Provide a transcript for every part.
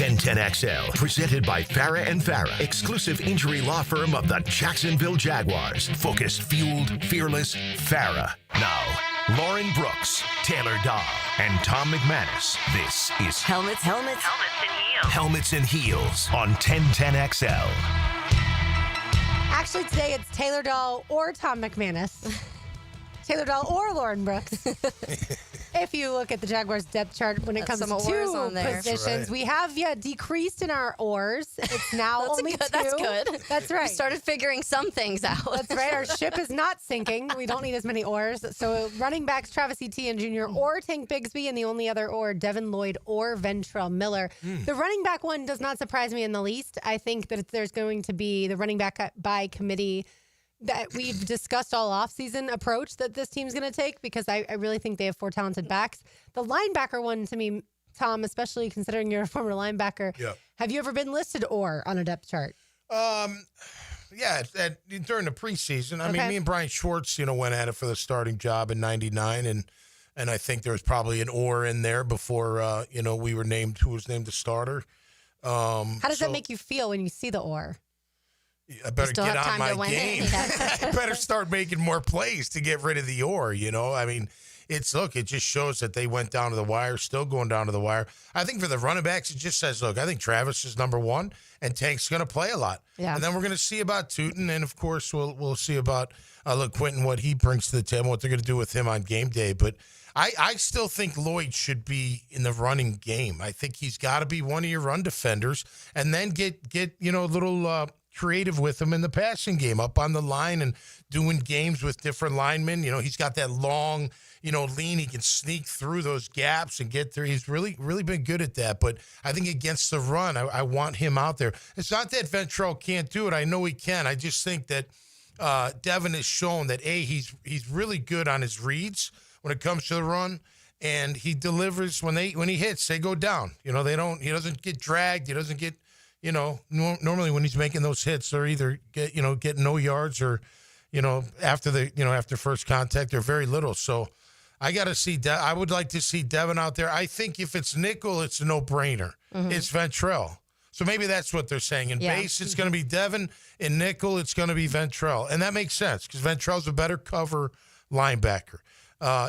1010XL, presented by Farah and Farah, exclusive injury law firm of the Jacksonville Jaguars. Focused, fueled, fearless, Farah. Now, Lauren Brooks, Taylor Dahl, and Tom McManus. This is Helmets and Heels. Helmets and Heels on 1010XL. Actually, today it's Taylor Dahl or Tom McManus. Taylor Dahl or Lauren Brooks. If you look at the Jaguars depth chart when it comes to positions, right. We have decreased in our oars. It's now only 2. That's good. That's right. We started figuring some things out. That's right. Our ship is not sinking. We don't need as many oars. So running backs Travis Etienne Jr. or Tank Bigsby, and the only other or Devin Lloyd or Ventrell Miller. The running back one does not surprise me in the least. I think that there's going to be the running back by committee that we've discussed all offseason approach that this team's going to take, because I really think they have 4 talented backs. The linebacker one, to me, Tom, especially considering you're a former linebacker, have you ever been listed or on a depth chart? Yeah, during the preseason. I mean, me and Brian Schwartz, went at it for the starting job in '99, and I think there was probably an or in there before, we were named, who was named the starter. How does that make you feel when you see the or? I better get on my game. I better start making more plays to get rid of the or, I mean, it just shows that they went down to the wire, still going down to the wire. I think for the running backs, it just says, look, I think Travis is number 1 and Tank's going to play a lot. Yeah. And then we're going to see about Tootin, and of course we'll see about Quentin, what he brings to the table, what they're going to do with him on game day. But I still think Lloyd should be in the running game. I think he's got to be one of your run defenders, and then get a little creative with him in the passing game, up on the line and doing games with different linemen. He's got that long, lean. He can sneak through those gaps and get through. He's really, really been good at that. But I think against the run, I want him out there. It's not that Ventrell can't do it. I know he can. I just think that Devin has shown that, he's really good on his reads when it comes to the run. And he delivers when he hits, they go down. He doesn't get dragged. He doesn't get, normally when he's making those hits, they're either get no yards or, after first contact, or very little. So I got to see, I would like to see Devin out there. I think if it's nickel, it's a no-brainer. It's Ventrell. So maybe that's what they're saying. In base, it's going to be Devin. In nickel, it's going to be Ventrell. And that makes sense because Ventrell's a better cover linebacker.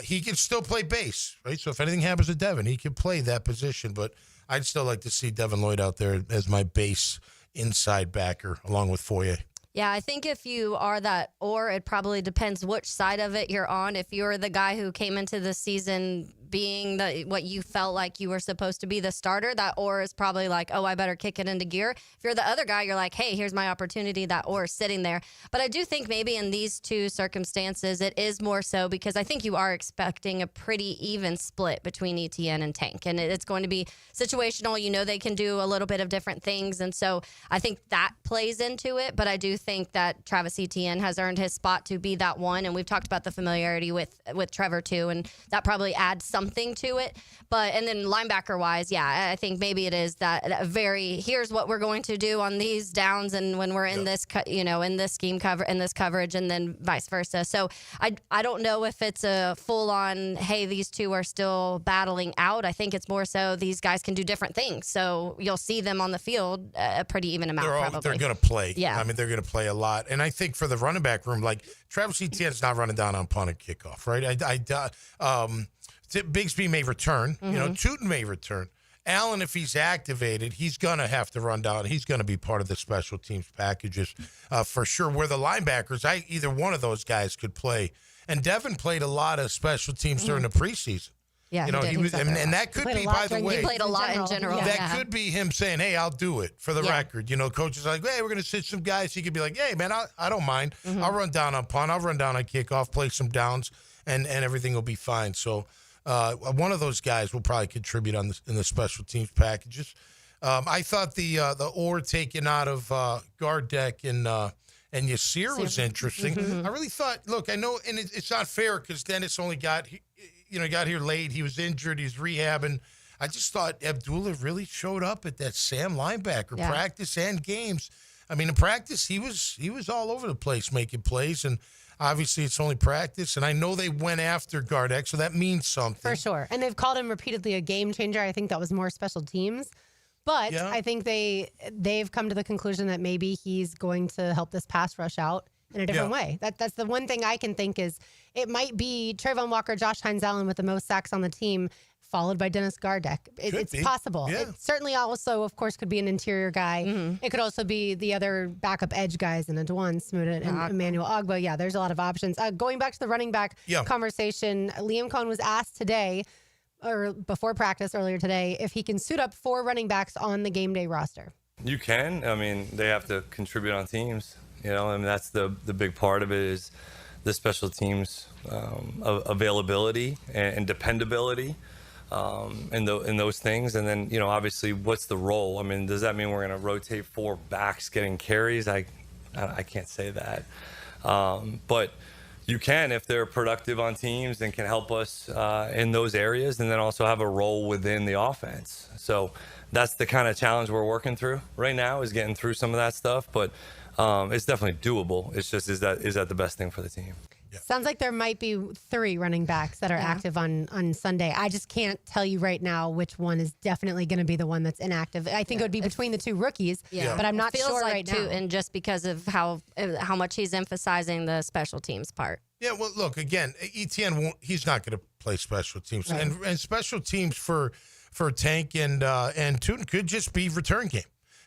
He can still play base, right? So if anything happens to Devin, he can play that position. But I'd still like to see Devin Lloyd out there as my base inside backer along with Foye. Yeah, I think if you are that or, it probably depends which side of it you're on. If you're the guy who came into the season being what you felt like you were supposed to be, the starter, that or is probably like, oh, I better kick it into gear. If you're the other guy, you're like, hey, here's my opportunity, that or is sitting there. But I do think maybe in these two circumstances, it is more so because I think you are expecting a pretty even split between Etienne and Tank. And it's going to be situational. They can do a little bit of different things. And so I think that plays into it. But I do think that Travis Etienne has earned his spot to be that one. And we've talked about the familiarity with Trevor too. And that probably adds something to it. And then linebacker wise, yeah, I think maybe it is that here's what we're going to do on these downs and when we're in this, in this scheme cover, in this coverage, and then vice versa. So I don't know if it's a full on, hey, these two are still battling out. I think it's more so these guys can do different things. So you'll see them on the field a pretty even amount probably. They're going to play. Yeah. I mean, they're going to play a lot. And I think for the running back room, like Travis Etienne's not running down on punt and kickoff, right? Bigsby may return. Tootin may return. Allen, if he's activated, he's going to have to run down. He's going to be part of the special teams packages for sure. Where the linebackers, either one of those guys could play. And Devin played a lot of special teams during the preseason. Yeah, he was, and that could be, by the way, he played a lot in general. That could be him saying, "Hey, I'll do it for the record." Coach is like, "Hey, we're going to sit some guys." He could be like, "Hey, man, I don't mind. I'll run down on punt. I'll run down on kickoff, play some downs, and everything will be fine." So one of those guys will probably contribute in the special teams packages. I thought the or taken out of Gardeck and Yasir was interesting. I really thought, look, I know, and it's not fair because Dennis only got here late. He was injured. He's rehabbing. I just thought Abdullah really showed up at that Sam linebacker practice and games. I mean, in practice, he was all over the place making plays, and obviously it's only practice. And I know they went after Gardeck, so that means something. For sure. And they've called him repeatedly a game changer. I think that was more special teams. But Yeah. I think they've come to the conclusion that maybe he's going to help this pass rush out in a different way. That's the one thing I can think is it might be Trayvon Walker, Josh Hines Allen with the most sacks on the team, followed by Dennis Gardeck. It's possible. Yeah. It certainly also, of course, could be an interior guy. It could also be the other backup edge guys in a Dewan Smoot and Emmanuel Ogba. Yeah, there's a lot of options. Going back to the running back conversation, Liam Coen was asked today, or before practice earlier today, if he can suit up 4 running backs on the game day roster. You can. I mean, they have to contribute on teams. I mean, that's the big part of it is the special teams availability and dependability. And those things. And then, obviously, what's the role? I mean, does that mean we're going to rotate 4 backs getting carries? I can't say that. But you can if they're productive on teams and can help us in those areas, and then also have a role within the offense. So that's the kind of challenge we're working through right now, is getting through some of that stuff. But it's definitely doable. It's just, is that the best thing for the team? Sounds like there might be 3 running backs that are active on Sunday. I just can't tell you right now which one is definitely going to be the one that's inactive. I think it would be between the 2 rookies, but I'm not sure like right now. And just because of how much he's emphasizing the special teams part. Yeah, well, look, again, Etienne he's not going to play special teams. Right. And special teams for Tank and Tootin could just be return game.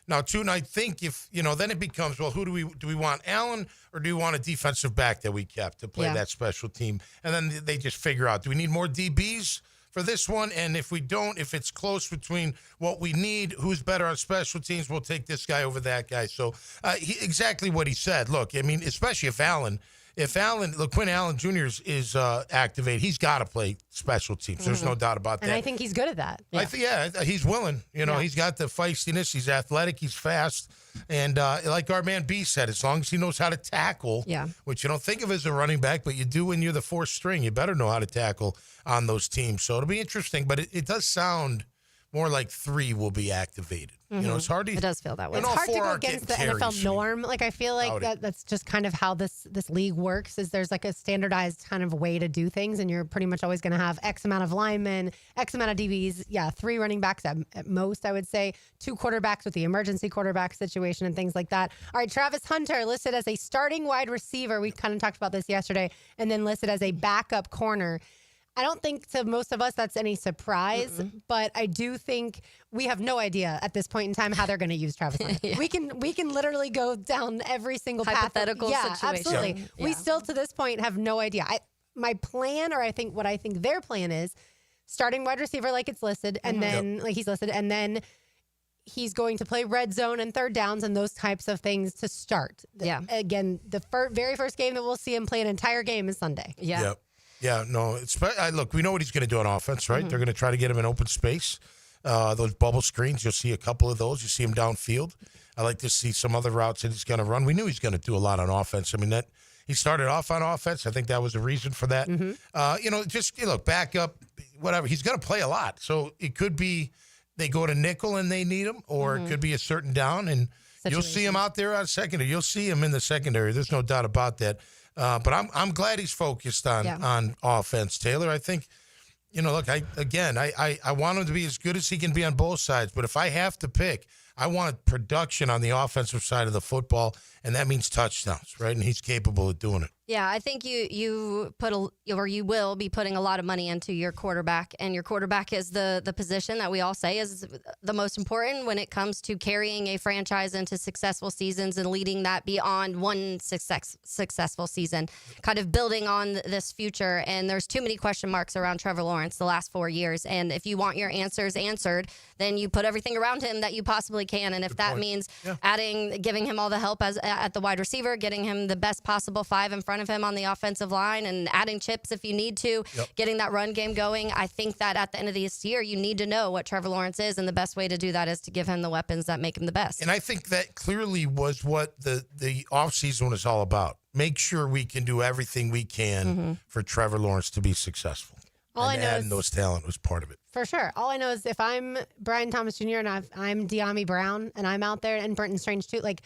Now, Tootin, I think if, then it becomes, well, who do we want, Allen, or do we want a defensive back that we kept to play that special team? And then they just figure out, do we need more DBs for this one? And if we don't, if it's close between what we need, who's better on special teams, we'll take this guy over that guy. So exactly what he said. Look, I mean, especially if Quinn Allen Jr. is activated, he's got to play special teams. There's no doubt about that. And I think he's good at that. I think, he's willing. He's got the feistiness. He's athletic. He's fast. And like our man B said, as long as he knows how to tackle, which you don't think of as a running back, but you do when you're the 4th string, you better know how to tackle on those teams. So it'll be interesting. But it does sound more like 3 will be activated. It's hard to. It does feel that way. It's hard to go against the NFL norm. Like, I feel like that's just kind of how this league works, is there's like a standardized kind of way to do things, and you're pretty much always going to have X amount of linemen, X amount of DBs. Yeah, 3 running backs at most, I would say. 2 quarterbacks with the emergency quarterback situation and things like that. All right, Travis Hunter listed as a starting wide receiver. We kind of talked about this yesterday, and then listed as a backup corner. I don't think to most of us that's any surprise, but I do think we have no idea at this point in time how they're going to use Travis Hunter. We can literally go down every single hypothetical path. situation. Absolutely. Yeah. We still to this point have no idea. My plan, or I think what I think their plan is, starting wide receiver like it's listed, and then like he's listed, and then he's going to play red zone and third downs and those types of things to start. Again, the very first game that we'll see him play an entire game is Sunday. Yeah. Yep. Yeah, no. Look, we know what he's going to do on offense, right? They're going to try to get him in open space. Those bubble screens, you'll see a couple of those. You see him downfield. I like to see some other routes that he's going to run. We knew he's going to do a lot on offense. I mean, he started off on offense. I think that was a reason for that. Just look, back up, whatever. He's going to play a lot. So it could be they go to nickel and they need him, or it could be a certain down, and you'll see him out there on secondary. You'll see him in the secondary. There's no doubt about that. But I'm glad he's focused on offense, Taylor. I think, look, I want him to be as good as he can be on both sides. But if I have to pick, I want production on the offensive side of the football, and that means touchdowns, right? And he's capable of doing it. Yeah, I think you will be putting a lot of money into your quarterback, and your quarterback is the position that we all say is the most important when it comes to carrying a franchise into successful seasons and leading that beyond one successful season, kind of building on this future. And there's too many question marks around Trevor Lawrence the last 4 years, and if you want your answers answered, then you put everything around him that you possibly can. And if that means giving him all the help at the wide receiver, getting him the best possible 5 in front of him on the offensive line, and adding chips if you need to, getting that run game going. I think that at the end of this year, you need to know what Trevor Lawrence is, and the best way to do that is to give him the weapons that make him the best. And I think that clearly was what the offseason was all about. Make sure we can do everything we can for Trevor Lawrence to be successful. Adding those talent was part of it. For sure. All I know is if I'm Brian Thomas Jr. and I'm De'Ami Brown and I'm out there, and Brenton Strange too, like,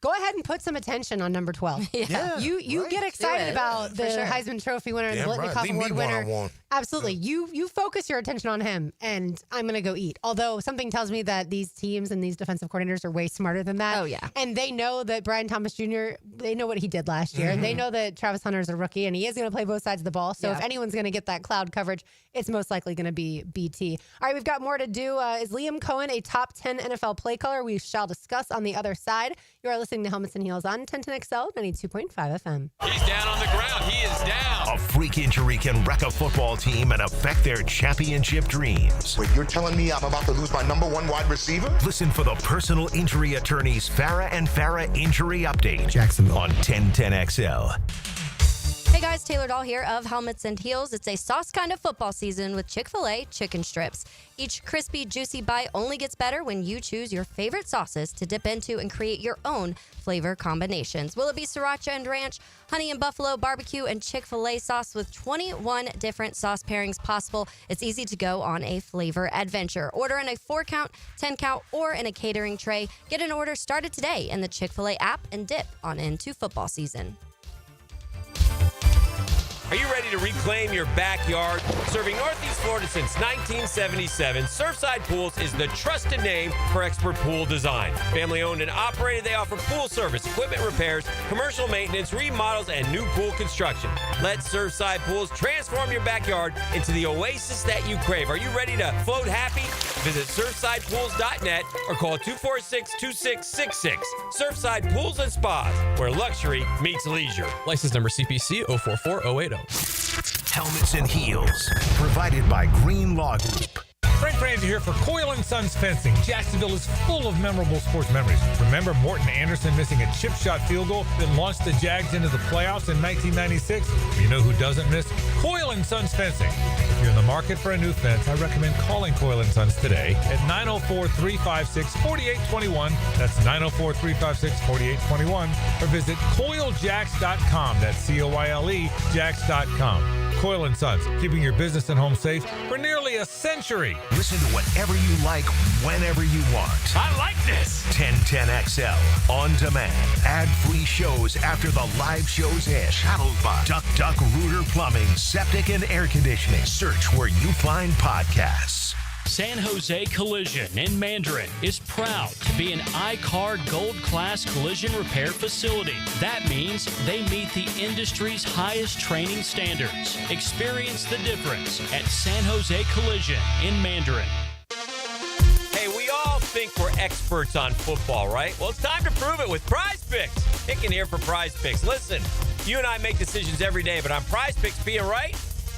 go ahead and put some attention on number 12. Yeah, You right. get excited it. about the For sure. Heisman Trophy winner and the Damn right. Blitnikoff Leave me Award winner. one-on-one. Absolutely. You focus your attention on him, and I'm going to go eat. Although something tells me that these teams and these defensive coordinators are way smarter than that. Oh, yeah. And they know that Brian Thomas Jr., they know what he did last year, and they know that Travis Hunter is a rookie, and he is going to play both sides of the ball. So Yeah. if anyone's going to get that cloud coverage, it's most likely going to be BT. All right, we've got more to do. Is Liam Coen a top 10 NFL play caller? We shall discuss on the other side. You are listening to Helmets and Heels on 1010XL 92.5 FM. He's down on the ground. He is down. A freak injury can wreck a football team and affect their championship dreams. Wait, you're telling me I'm about to lose my number one wide receiver? Listen for the personal injury attorneys Farah and Farah Injury Update. Jacksonville. On 1010XL. Hey guys, Taylor Dahl here of Helmets and Heels. It's a sauce kind of football season with Chick-fil-A chicken strips. Each crispy, juicy bite only gets better when you choose your favorite sauces to dip into and create your own flavor combinations. Will it be sriracha and ranch, honey and buffalo, barbecue, and Chick-fil-A sauce with 21 different sauce pairings possible? It's easy to go on a flavor adventure. Order in a 4-count, 10-count, or in a catering tray. Get an order started today in the Chick-fil-A app and dip on into football season. Are you ready to reclaim your backyard? Serving Northeast Florida since 1977, Surfside Pools is the trusted name for expert pool design. Family owned and operated, they offer pool service, equipment repairs, commercial maintenance, remodels, and new pool construction. Let Surfside Pools transform your backyard into the oasis that you crave. Are you ready to float happy? Visit surfsidepools.net or call 246-2666. Surfside Pools and Spas, where luxury meets leisure. License number CPC 044080. Helmets and Heels. Provided by Green Law Group. Frank Franzi here for Coen & Sons Fencing. Jacksonville is full of memorable sports memories. Remember Morton Anderson missing a chip shot field goal that launched the Jags into the playoffs in 1996? You know who doesn't miss? Coen & Sons Fencing. If you're in the market for a new fence, I recommend calling Coen & Sons today at 904-356-4821. That's 904-356-4821. Or visit coiljacks.com. That's C-O-I-L-E, jacks.com. Coen & Sons, keeping your business and home safe for nearly a century. Listen to whatever you like, whenever you want. I like this. 1010XL. On demand. Ad-free shows after the live shows end. Shadowed by Duck Duck Rooter Plumbing, Septic and Air Conditioning. Search where you find podcasts. San Jose Collision in Mandarin is proud to be an I-CAR Gold Class collision repair facility. That means they meet the industry's highest training standards. Experience the difference at San Jose Collision in Mandarin. Hey, we all think we're experts on football, right? Well, it's time to prove it with Prize Picks. Picking here for Prize Picks. Listen, you and I make decisions every day, but on Prize Picks, being right,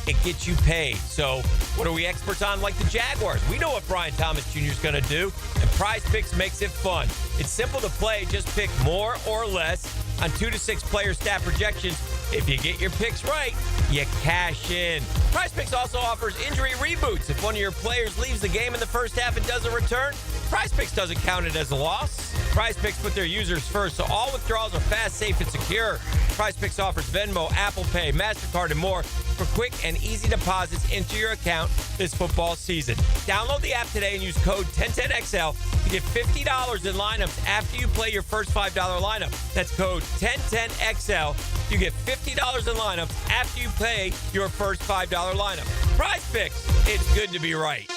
it gets you paid. So what are we experts on? Like the Jaguars. We know what Brian Thomas Jr. is going to do, and Prize Picks makes it fun. It's simple to play. Just pick more or less on 2 to 6 player stat projections. If you get your picks right, you cash in. Prize Picks also offers injury reboots. If one of your players leaves the game in the first half and doesn't return, Prize Picks doesn't count it as a loss. Prize Picks put their users first, so all withdrawals are fast, safe, and secure. Prize Picks offers Venmo, Apple Pay, MasterCard, and more for quick and easy deposits into your account this football season. Download the app today and use code 1010XL to get $50 in lineups after you play your first $5 lineup. That's code 1010XL. You get $50 in lineups after you play your first $5 lineup. Prize Picks. It's good to be right.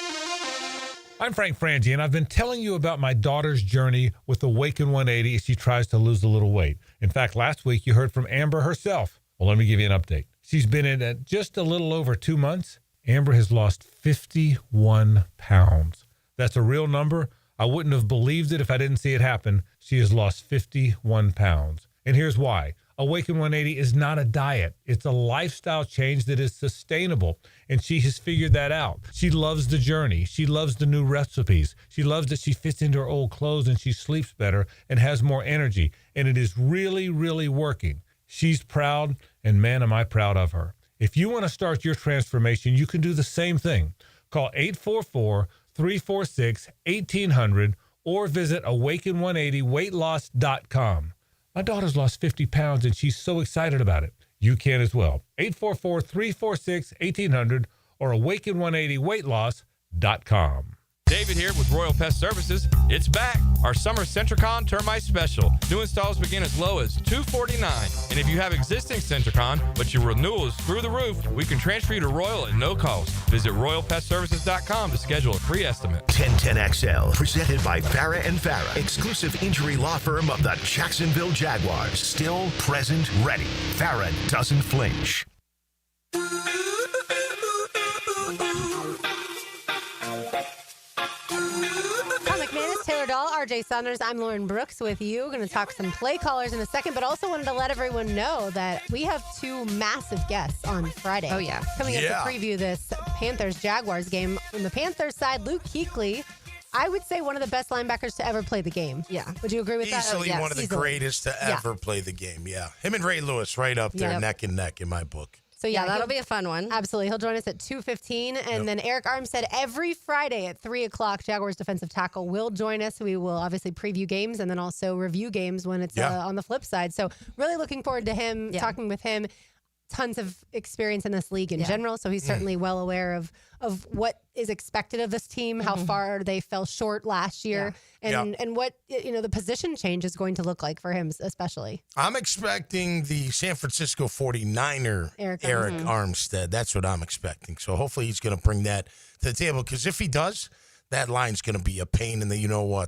I'm Frank Frangi, and I've been telling you about my daughter's journey with Awaken 180 as she tries to lose a little weight. In fact, last week you heard from Amber herself. Well, let me give you an update. She's been in it just a little over 2 months. Amber has lost 51 pounds. That's a real number. I wouldn't have believed it if I didn't see it happen. She has lost 51 pounds. And here's why. Awaken 180 is not a diet. It's a lifestyle change that is sustainable, and she has figured that out. She loves the journey. She loves the new recipes. She loves that she fits into her old clothes and she sleeps better and has more energy, and it is really, really working. She's proud, and man, am I proud of her. If you want to start your transformation, you can do the same thing. Call 844-346-1800 or visit awaken180weightloss.com. My daughter's lost 50 pounds, and she's so excited about it. You can as well. 844-346-1800 or awaken180weightloss.com. David here with Royal Pest Services. It's back. our summer Centricon Termite Special. New installs begin as low as $249. And if you have existing Centricon, but your renewal is through the roof, we can transfer you to Royal at no cost. Visit RoyalPestServices.com to schedule a free estimate. 1010XL, presented by Farah and Farah, exclusive injury law firm of the Jacksonville Jaguars. Still, present, ready. Farah doesn't flinch. RJ Saunders, I'm Lauren Brooks with you. Going to talk some play callers in a second, but also wanted to let everyone know that we have two massive guests on Friday. Oh, yeah. Coming up to preview this Panthers-Jaguars game. From the Panthers side, Luke Kuechly, I would say one of the best linebackers to ever play the game. Yeah. Would you agree with that? Easily one of the greatest to ever play the game, Him and Ray Lewis right up there, neck and neck in my book. So yeah, that'll be a fun one. Absolutely. He'll join us at 2:15. And then Eric Armstead every Friday at 3 o'clock, Jaguars defensive tackle, will join us. We will obviously preview games and then also review games when it's on the flip side. So really looking forward to him, talking with him. Tons of experience in this league in general, so he's certainly well aware of what is expected of this team, how far they fell short last year, and what the position change is going to look like for him especially. I'm expecting the San Francisco 49er Eric Armstead. That's what I'm expecting. So hopefully he's going to bring that to the table, because if he does, that line's going to be a pain in the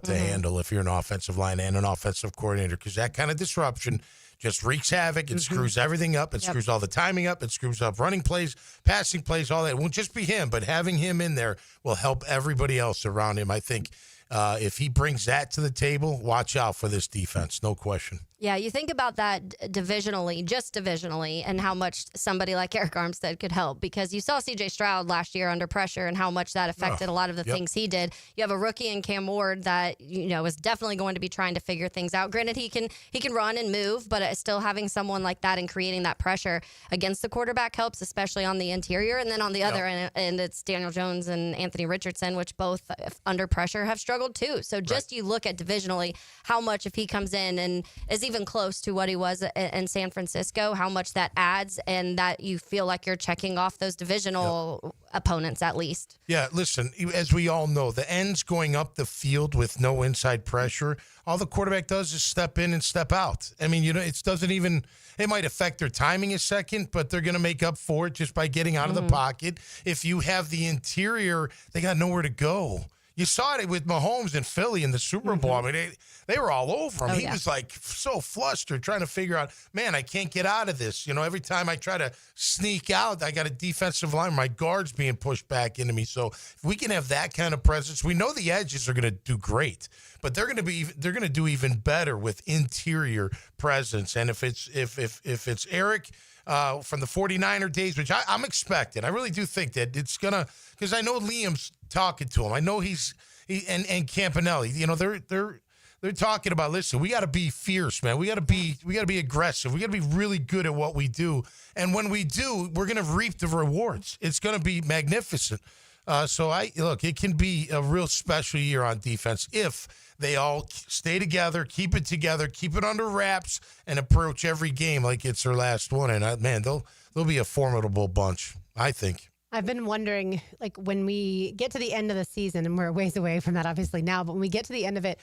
to handle if you're an offensive line and an offensive coordinator, because that kind of disruption just wreaks havoc. It screws everything up. It screws all the timing up. It screws up running plays, passing plays, all that. It won't just be him, but having him in there will help everybody else around him. I think if he brings that to the table, watch out for this defense. No question. Yeah, you think about that divisionally, and how much somebody like Eric Armstead could help, because you saw C.J. Stroud last year under pressure and how much that affected a lot of the things he did. You have a rookie in Cam Ward that is definitely going to be trying to figure things out. Granted, he can run and move, but still having someone like that and creating that pressure against the quarterback helps, especially on the interior. And then on the other end, it's Daniel Jones and Anthony Richardson, which both under pressure have struggled too. So just you look at divisionally how much, if he comes in and is even close to what he was in San Francisco, how much that adds, and that you feel like you're checking off those divisional opponents at least. Yeah, listen, as we all know, the ends going up the field with no inside pressure, all the quarterback does is step in and step out. I mean, it doesn't even, it might affect their timing a second, but they're going to make up for it just by getting out of the pocket. If you have the interior, they got nowhere to go. You saw it with Mahomes in Philly in the Super Bowl. I mean, they were all over him. He was like so flustered trying to figure out, man, I can't get out of this. Every time I try to sneak out, I got a defensive line. My guard's being pushed back into me. So if we can have that kind of presence, we know the edges are going to do great, but they're going to do even better with interior presence. And if it's Eric from the 49er days, which I'm expecting, I really do think that it's going to, because I know Liam's talking to him. I know and Campanelli, they're talking about, listen, we got to be fierce, man. We got to be aggressive. We got to be really good at what we do. And when we do, we're going to reap the rewards. It's going to be magnificent. It can be a real special year on defense if they all stay together, keep it together, keep it under wraps, and approach every game like it's their last one. And they'll be a formidable bunch, I think. I've been wondering, like, when we get to the end of the season, and we're a ways away from that obviously now, but when we get to the end of it,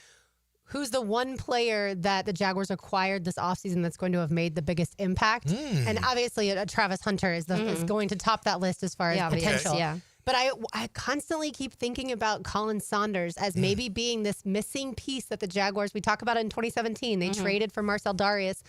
who's the one player that the Jaguars acquired this offseason that's going to have made the biggest impact? And obviously, Travis Hunter is going to top that list as far as potential. Okay. But I constantly keep thinking about Colin Saunders as maybe being this missing piece that the Jaguars, we talk about it in 2017. They traded for Marcel Darius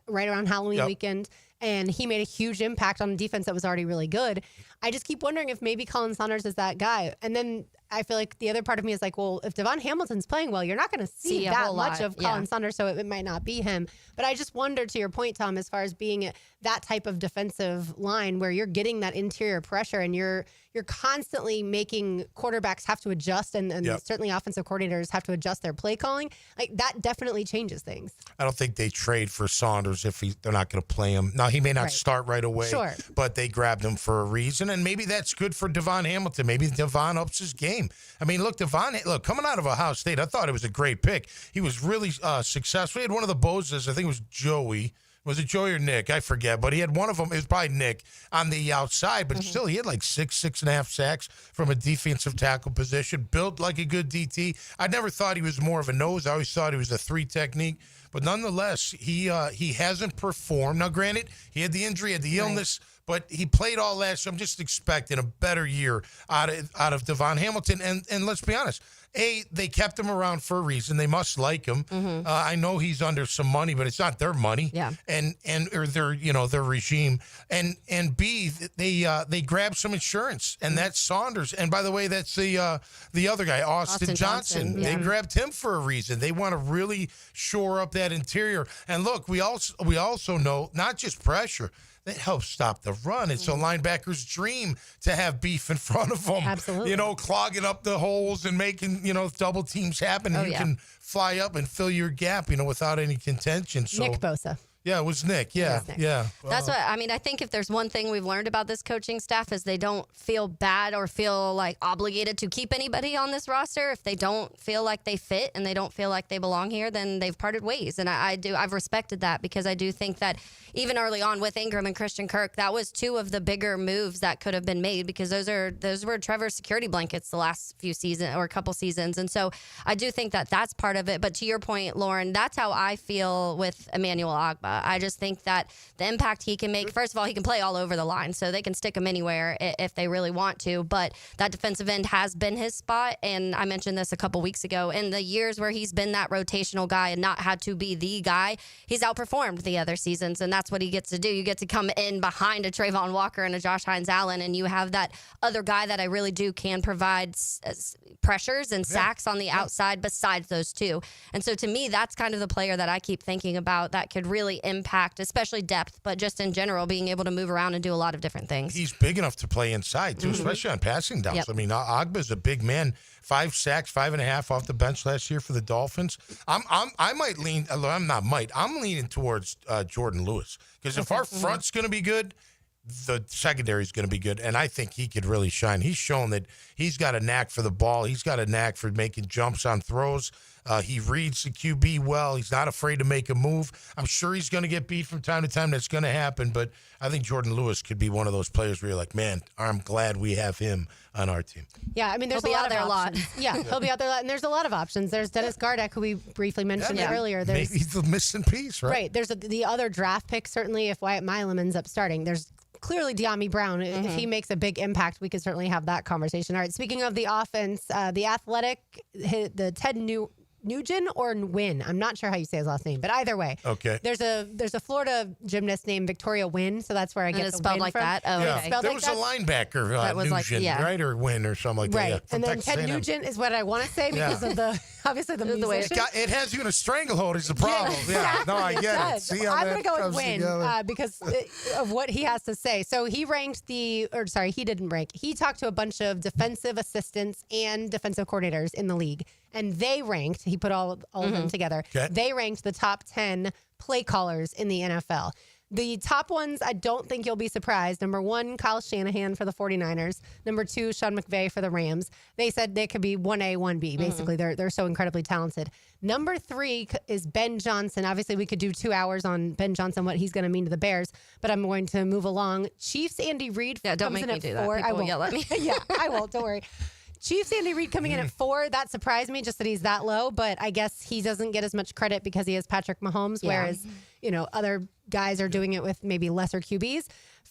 right around Halloween weekend, and he made a huge impact on a defense that was already really good. I just keep wondering if maybe Colin Saunders is that guy. And then I feel like the other part of me is like, well, if Devon Hamilton's playing well, you're not going to see that much of Colin Saunders, so it might not be him. But I just wonder, to your point, Tom, as far as being that type of defensive line where you're getting that interior pressure and you're constantly making quarterbacks have to adjust, and certainly offensive coordinators have to adjust their play calling. Like, that definitely changes things. I don't think they trade for Saunders if they're not going to play him. Now, he may not start right away, but they grabbed him for a reason, and maybe that's good for Devon Hamilton. Maybe Devon ups his game. I mean, coming out of Ohio State, I thought it was a great pick. He was really successful. He had one of the Bozas, I think it was Joey, Was it Joey or Nick? I forget. But he had one of them. It was probably Nick on the outside. But still, he had like 6.5 sacks from a defensive tackle position. Built like a good DT. I never thought he was more of a nose. I always thought he was a 3 technique. But nonetheless, he hasn't performed. Now, granted, he had the injury, had the illness, but he played all last year. I'm just expecting a better year out of Devon Hamilton. And let's be honest, they kept him around for a reason. They must like him. I know he's under some money, but it's not their money. Yeah. Or their regime. And B, they grabbed some insurance, and that's Saunders. And by the way, that's the other guy, Austin Johnson. Yeah. They grabbed him for a reason. They want to really shore up that interior. And look, we also know not just pressure. That helps stop the run. It's a linebacker's dream to have beef in front of them. Absolutely. Clogging up the holes and making, double teams happen. And you can fly up and fill your gap, without any contention. So, Nick Bosa. Yeah, it was Nick. Yeah, Nick. yeah. That's what I mean. I think if there's one thing we've learned about this coaching staff is they don't feel bad or feel like obligated to keep anybody on this roster. If they don't feel like they fit and they don't feel like they belong here, then they've parted ways. And I've respected that because I do think that even early on with Ingram and Christian Kirk, that was 2 of the bigger moves that could have been made because those were Trevor's security blankets the last few seasons or a couple seasons. And so I do think that that's part of it. But to your point, Lauren, that's how I feel with Emmanuel Ogbah. I just think that the impact he can make, first of all, he can play all over the line, so they can stick him anywhere if they really want to. But that defensive end has been his spot, and I mentioned this a couple weeks ago. In the years where he's been that rotational guy and not had to be the guy, he's outperformed the other seasons, and that's what he gets to do. You get to come in behind a Trayvon Walker and a Josh Hines-Allen, and you have that other guy that I really do can provide pressures and sacks on the outside besides those 2. And so to me, that's kind of the player that I keep thinking about that could really impact, especially depth, but just in general, being able to move around and do a lot of different things. He's big enough to play inside, too, especially on passing downs. Yep. I mean, Ogbah's a big man. 5 sacks, 5.5 off the bench last year for the Dolphins. I'm leaning towards Jordan Lewis because if our front's going to be good, the secondary is going to be good, and I think he could really shine. He's shown that he's got a knack for the ball. He's got a knack for making jumps on throws. He reads the QB well. He's not afraid to make a move. I'm sure he's going to get beat from time to time. That's going to happen, but I think Jordan Lewis could be one of those players where you're like, man, I'm glad we have him on our team. Yeah, I mean, there's a lot of options. Yeah, he'll be out there a lot, and there's a lot of options. There's Dennis Gardeck, who we briefly mentioned earlier. Maybe he's the missing piece, right? Right. There's the other draft pick, certainly, if Wyatt Milam ends up starting. There's clearly De'Ami Brown. If he makes a big impact, we could certainly have that conversation. All right, speaking of the offense, the Athletic, the Ted Nugent or Nguyen. I'm not sure how you say his last name, but either way. Okay. There's a Florida gymnast named Victoria Wynn, so that's where I get it's the spelled Wynn like from. that. Oh, Yeah, okay. there was a linebacker, That was Nugent, like, right, or Wynn or something like Right, that. Yeah, and then Texas Ted A&M. Nugent is what I want to say because of the obviously the musician. It has you in a stranglehold is the problem. Yeah, no, I get it. does. See how I'm that going to go comes with Wynn together? because of what he has to say. So he he didn't rank. He talked to a bunch of defensive assistants and defensive coordinators in the league, and they ranked, he put all of them together, Okay. they ranked the top 10 play callers in the NFL. The top ones, I don't think you'll be surprised. Number 1, Kyle Shanahan for the 49ers. Number 2, Sean McVay for the Rams. They said they could be 1A, 1B. Basically, they're so incredibly talented. Number 3 is Ben Johnson. Obviously, we could do 2 hours on Ben Johnson, what he's going to mean to the Bears, but I'm going to move along. Chiefs Andy Reid Yeah, don't comes make in me at do that. 4. People I won't yell at me. Yeah, I won't. Don't worry. Chiefs Andy Reid coming in at 4, that surprised me just that he's that low, but I guess he doesn't get as much credit because he has Patrick Mahomes, whereas, other guys are doing it with maybe lesser QBs.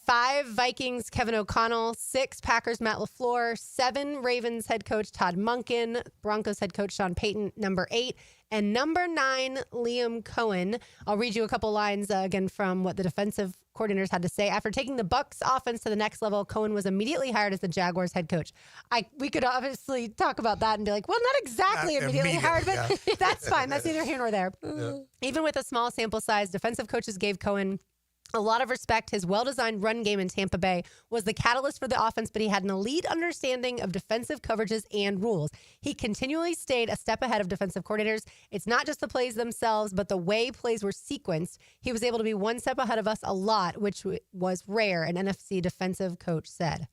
5, Vikings, Kevin O'Connell. 6, Packers, Matt LaFleur. 7, Ravens head coach Todd Monken. Broncos head coach Sean Payton. Number 8. And number 9, Liam Coen. I'll read you a couple lines again from what the defensive coordinators had to say. After taking the Bucs offense to the next level, Coen was immediately hired as the Jaguars head coach. We could obviously talk about that and be like, well, not exactly Not immediately hired, but yeah. that's fine. That's neither here nor there. Even with a small sample size, defensive coaches gave Coen a lot of respect. His well-designed run game in Tampa Bay was the catalyst for the offense, but he had an elite understanding of defensive coverages and rules. He continually stayed a step ahead of defensive coordinators. It's not just the plays themselves, but the way plays were sequenced. He was able to be one step ahead of us a lot, which was rare, an NFC defensive coach said.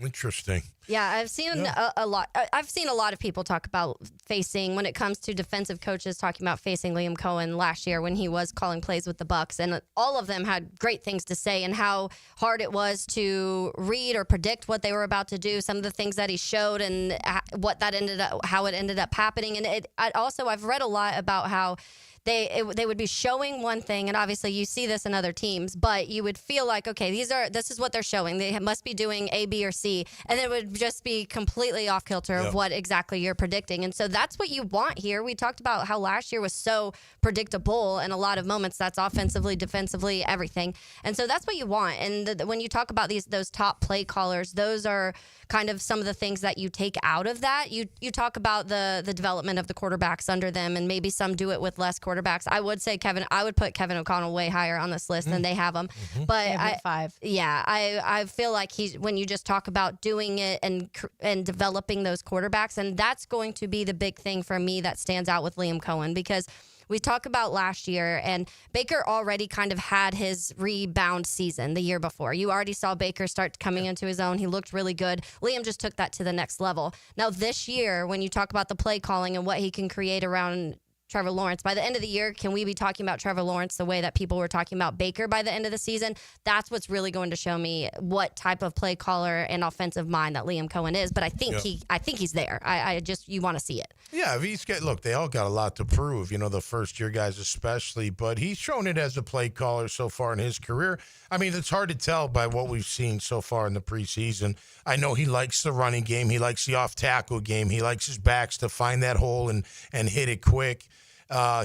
Interesting. Yeah, I've seen a lot. I've seen a lot of people talk about facing, when it comes to defensive coaches, talking about facing Liam Coen last year when he was calling plays with the Bucs, and all of them had great things to say and how hard it was to read or predict what they were about to do. Some of the things that he showed and how it ended up happening. And I've read a lot about how they would be showing one thing, and obviously you see this in other teams, but you would feel like, okay, this is what they're showing. They must be doing A, B, or C, and it would just be completely off kilter of what exactly you're predicting. And so that's what you want here. We talked about how last year was so predictable in a lot of moments. That's offensively, defensively, everything. And so that's what you want. And when you talk about those top play callers, those are kind of some of the things that you take out of that. You talk about the development of the quarterbacks under them, and maybe some do it with less quarterbacks. I would put Kevin O'Connell way higher on this list than they have him. But 5. Yeah, I feel like when you just talk about doing it and developing those quarterbacks, and that's going to be the big thing for me that stands out with Liam Coen, because we talk about last year, and Baker already kind of had his rebound season the year before. You already saw Baker start coming into his own. He looked really good. Liam just took that to the next level. Now this year, when you talk about the play calling and what he can create around Trevor Lawrence, by the end of the year, can we be talking about Trevor Lawrence the way that people were talking about Baker by the end of the season? That's what's really going to show me what type of play caller and offensive mind that Liam Coen is. But I think he's there. You want to see it. Yeah, they all got a lot to prove, the first-year guys especially, but he's shown it as a play caller so far in his career. I mean, it's hard to tell by what we've seen so far in the preseason. I know he likes the running game. He likes the off-tackle game. He likes his backs to find that hole and hit it quick.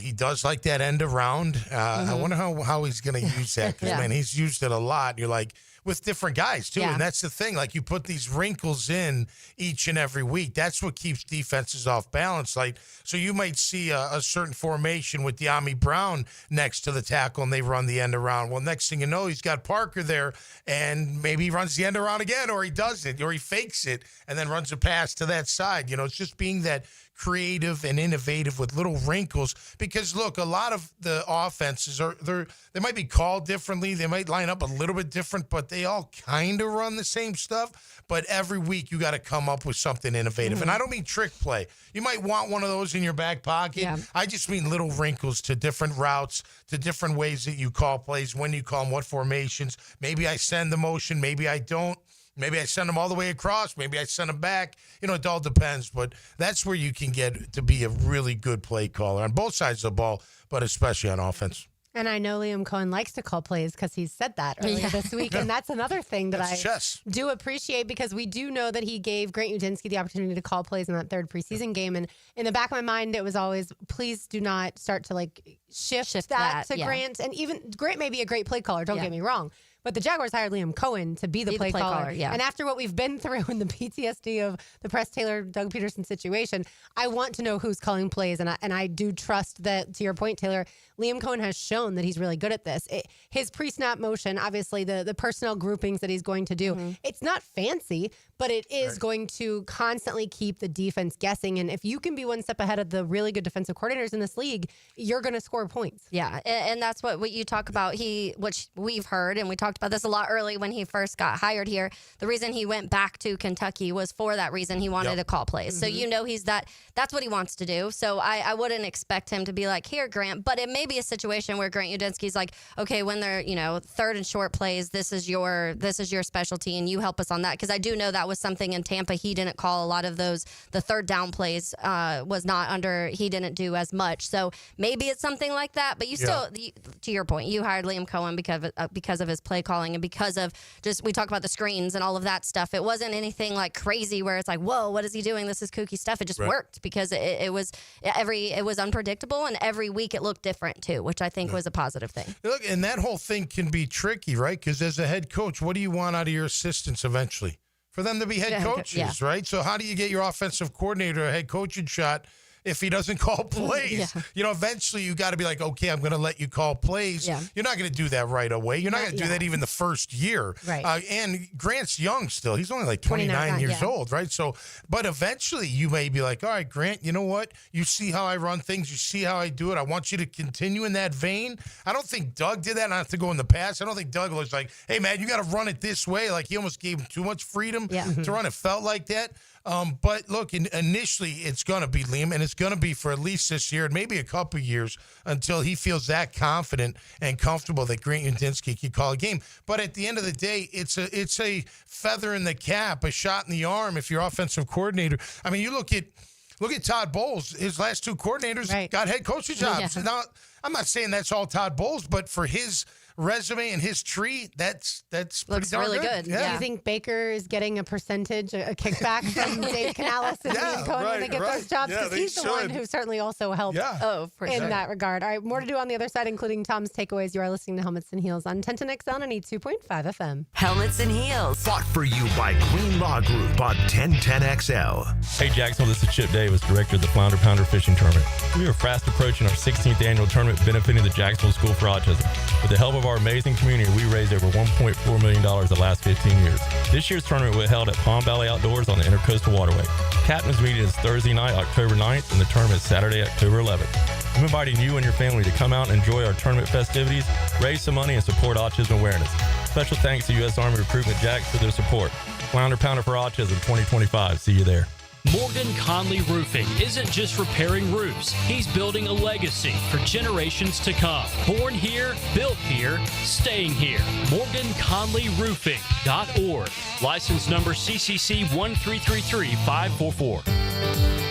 He does like that end around. I wonder how he's going to use that, because, man, he's used it a lot. You're like, with different guys, too. Yeah. And that's the thing. Like, you put these wrinkles in each and every week. That's what keeps defenses off balance. Like, so you might see a certain formation with De'Ami Brown next to the tackle, and they run the end around. Well, next thing you know, he's got Parker there, and maybe he runs the end around again, or he doesn't, or he fakes it and then runs a pass to that side. It's just being that creative and innovative with little wrinkles, because look, a lot of the offenses they might be called differently, they might line up a little bit different, but they all kind of run the same stuff. But every week you got to come up with something innovative. And I don't mean trick play. You might want one of those in your back pocket. Yeah. I just mean little wrinkles to different routes, to different ways that you call plays, when you call them, what formations. Maybe I send the motion, maybe I don't. Maybe I send them all the way across. Maybe I send them back. It all depends. But that's where you can get to be a really good play caller on both sides of the ball, but especially on offense. And I know Liam Coen likes to call plays because he's said that earlier this week. And that's another thing that I do appreciate, because we do know that he gave Grant Udinski the opportunity to call plays in that third preseason game. And in the back of my mind, it was always, please do not start to shift that to Grant. And even Grant may be a great play caller, don't get me wrong. But the Jaguars hired Liam Coen to be the play caller. Yeah. And after what we've been through in the PTSD of the Press Taylor, Doug Peterson situation, I want to know who's calling plays. And I do trust that, to your point, Taylor, Liam Coen has shown that he's really good at this. His pre-snap motion, obviously the personnel groupings that he's going to do, it's not fancy, but it is going to constantly keep the defense guessing. And if you can be one step ahead of the really good defensive coordinators in this league, you're going to score points. Yeah, and that's what you talk about. Which we've heard, and we talked about this a lot early when he first got hired here. The reason he went back to Kentucky was for that reason. He wanted to call plays. So that's what he wants to do. So I wouldn't expect him to be like, here, Grant. But it may be a situation where Grant Udinski's like, okay, when they're third and short plays, this is your specialty, and you help us on that. Because I do know that was something in Tampa. He didn't call a lot of those. The third down plays he didn't do as much. So maybe it's something like that. But you still, to your point, you hired Liam Coen because of his play calling, and because of we talk about the screens and all of that stuff. It wasn't anything like crazy where it's like, whoa, what is he doing? This is kooky stuff. It just worked because it was unpredictable, and every week it looked different too, which I think was a positive thing. Look, and that whole thing can be tricky, right? Because as a head coach, what do you want out of your assistants eventually? For them to be head coaches, right? So how do you get your offensive coordinator a head coaching shot if he doesn't call plays. Yeah. Eventually you got to be like, okay, I'm going to let you call plays. Yeah. You're not going to do that right away. You're not going to do that even the first year. Right. And Grant's young still. He's only like 29 years old, right? So, but eventually you may be like, all right, Grant, you know what? You see how I run things. You see how I do it. I want you to continue in that vein. I don't think Doug did that. Not to go in the past. I don't think Doug was like, hey, man, you got to run it this way. Like he almost gave him too much freedom to run. It felt like that. But look, initially it's going to be Liam, and it's going to be for at least this year and maybe a couple years until he feels that confident and comfortable that Grant Udinski can call a game. But at the end of the day, it's a feather in the cap, a shot in the arm if you're offensive coordinator. I mean, you look at Todd Bowles. His last two coordinators got head coaching jobs. Yeah. Now, I'm not saying that's all Todd Bowles, but for his resume and his tree, that's Looks pretty darn really good. Do you think Baker is getting a percentage, a kickback from Dave Canales and Liam Coen when they get those jobs? Because he's the one who certainly also helped in that regard. All right, more to do on the other side, including Tom's takeaways. You are listening to Helmets and Heels on 1010XL and 92.5 FM. Helmets and Heels. Fought for you by Green Law Group on 1010XL. Hey, Jacksonville, this is Chip Davis, director of the Flounder Pounder Fishing Tournament. We are fast approaching our 16th annual tournament benefiting the Jacksonville School for Autism. With the help of our amazing community, we raised over $1.4 million the last 15 years. This year's tournament will be held at Palm Valley Outdoors on the Intercoastal Waterway. Captain's meeting is Thursday night, October 9th, and the tournament is Saturday, October 11th. I'm inviting you and your family to come out and enjoy our tournament festivities, raise some money, and support autism awareness. Special thanks to U.S. Army Recruitment Jacks for their support. Flounder Pounder for Autism 2025. See you there. Morgan Conley Roofing isn't just repairing roofs. He's building a legacy for generations to come. Born here, built here, staying here. MorganConleyRoofing.org. License number CCC 1333544.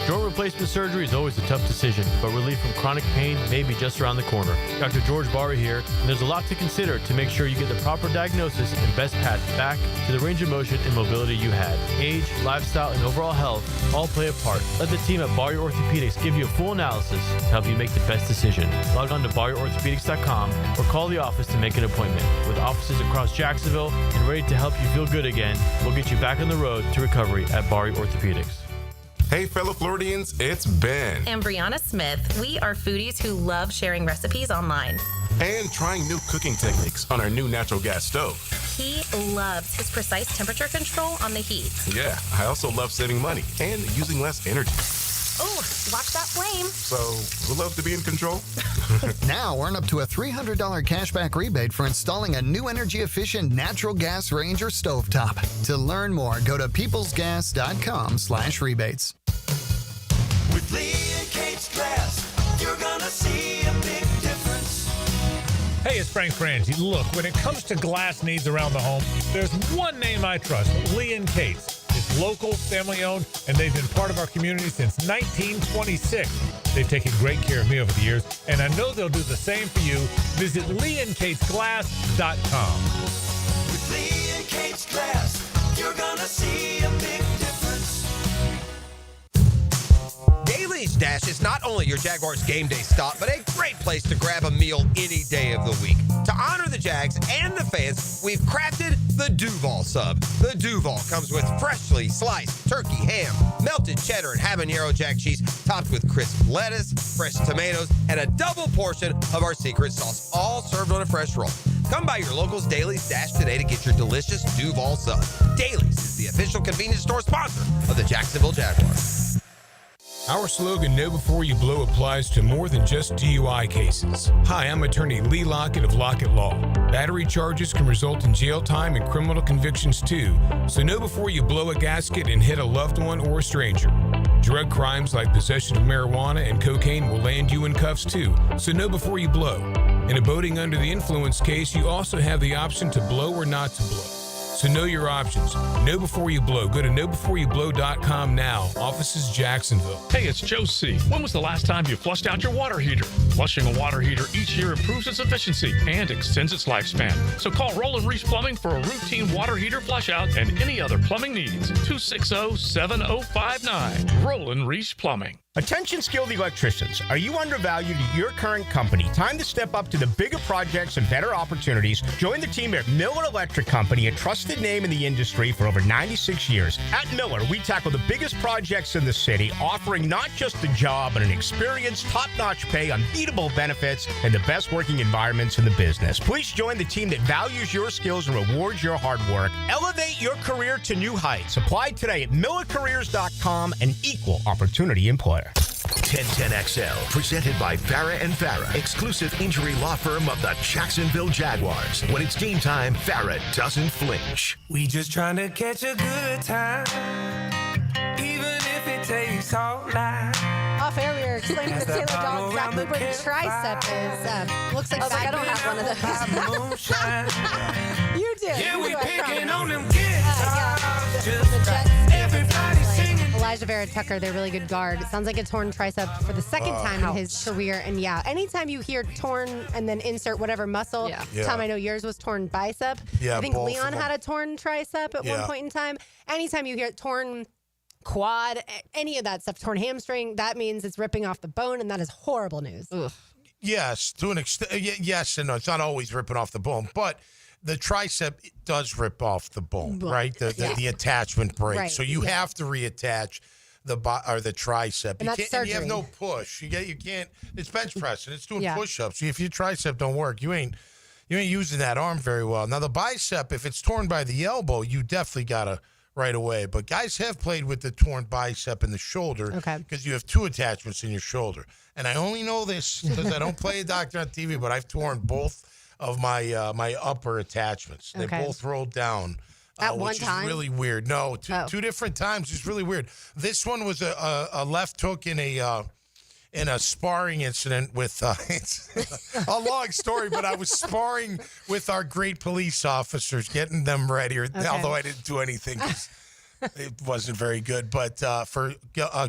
Joint replacement surgery is always a tough decision, but relief from chronic pain may be just around the corner. Dr. George Barry here, and there's a lot to consider to make sure you get the proper diagnosis and best path back to the range of motion and mobility you had. Age, lifestyle, and overall health all play a part. Let the team at Barry Orthopedics give you a full analysis to help you make the best decision. Log on to BarryOrthopedics.com or call the office to make an appointment. With offices across Jacksonville and ready to help you feel good again, we'll get you back on the road to recovery at Barry Orthopedics. Hey, fellow Floridians, it's Ben. And Brianna Smith. We are foodies who love sharing recipes online. And trying new cooking techniques on our new natural gas stove. He loves his precise temperature control on the heat. Yeah, I also love saving money and using less energy. Oh, watch that flame. So, who loves to be in control? Now, earn up to a $300 cashback rebate for installing a new energy-efficient natural gas range or stovetop. To learn more, go to peoplesgas.com/rebates. With Lee and Kate's Glass, you're gonna see a big difference. Hey, it's Frank Frangie. Look, when it comes to glass needs around the home, there's one name I trust, Lee and Kate's. It's local, family-owned, and they've been part of our community since 1926. They've taken great care of me over the years, and I know they'll do the same for you. Visit LeeandKatesGlass.com. With Lee and Kate's Glass, you're gonna see a big difference. Daly's Dash is not only your Jaguars game day stop, but a great place to grab a meal any day of the week. To honor the Jags and the fans, we've crafted the Duval sub. The Duval comes with freshly sliced turkey, ham, melted cheddar, and habanero jack cheese, topped with crisp lettuce, fresh tomatoes, and a double portion of our secret sauce, all served on a fresh roll. Come by your local's Daly's Dash today to get your delicious Duval sub. Daly's is the official convenience store sponsor of the Jacksonville Jaguars. Our slogan, Know Before You Blow, applies to more than just DUI cases. Hi, I'm attorney Lee Lockett of Lockett Law. Battery charges can result in jail time and criminal convictions too, so know before you blow a gasket and hit a loved one or a stranger. Drug crimes like possession of marijuana and cocaine will land you in cuffs too, so know before you blow. In a boating under the influence case, you also have the option to blow or not to blow. So know your options. Know before you blow. Go to knowbeforeyouBlow.com now. Offices Jacksonville. Hey, it's Joe C. When was the last time you flushed out your water heater? Flushing a water heater each year improves its efficiency and extends its lifespan. So call Roland Reese Plumbing for a routine water heater flush out and any other plumbing needs. 260-7059. Roland Reese Plumbing. Attention skilled electricians. Are you undervalued at your current company? Time to step up to the bigger projects and better opportunities. Join the team at Miller Electric Company, a trusted name in the industry for over 96 years. At Miller, we tackle the biggest projects in the city, offering not just a job, but an experienced, top-notch pay, unbeatable benefits, and the best working environments in the business. Please join the team that values your skills and rewards your hard work. Elevate your career to new heights. Apply today at millercareers.com, an equal opportunity employer. 1010XL, presented by Farah and Farah, exclusive injury law firm of the Jacksonville Jaguars. When it's game time, Farah doesn't flinch. We just trying to catch a good time, even if it takes all night. Off air, we were explaining to Taylor Dahl exactly where the tricep is. Looks like I don't have one of those. You do. Yeah, we You are picking from- on them guitars. Just everybody singing. Elijah Vera Tucker, their really good guard. It sounds like a torn tricep for the second time in his career. And yeah, anytime you hear torn and then insert whatever muscle, Yeah. Tom, I know yours was torn bicep. Yeah, I think both Leon of them. had a torn tricep at one Yeah. point in time. Anytime you hear torn quad, any of that stuff, torn hamstring, that means it's ripping off the bone, and that is horrible news. Yes, to an extent. Yes and no. It's not always ripping off the bone, but the tricep does rip off the bone, right? The attachment breaks. Right, So you have to reattach the tricep. And that's You have surgery. no push. You can't. It's bench pressing. It's doing Yeah. push-ups. If your tricep don't work, you ain't using that arm very well. Now the bicep, if it's torn by the elbow, you definitely gotta right away. But guys have played with the torn bicep and the shoulder because you have two attachments in your shoulder. And I only know this because I don't play a doctor on TV, but I've torn both of my my upper attachments. They Okay. both rolled down. At one which time? is really weird. No, two different times. It's really weird. This one was a left hook in a sparring incident with. It's a long story, but I was sparring with our great police officers, getting them ready. Although I didn't do anything, 'cause it wasn't very good. But for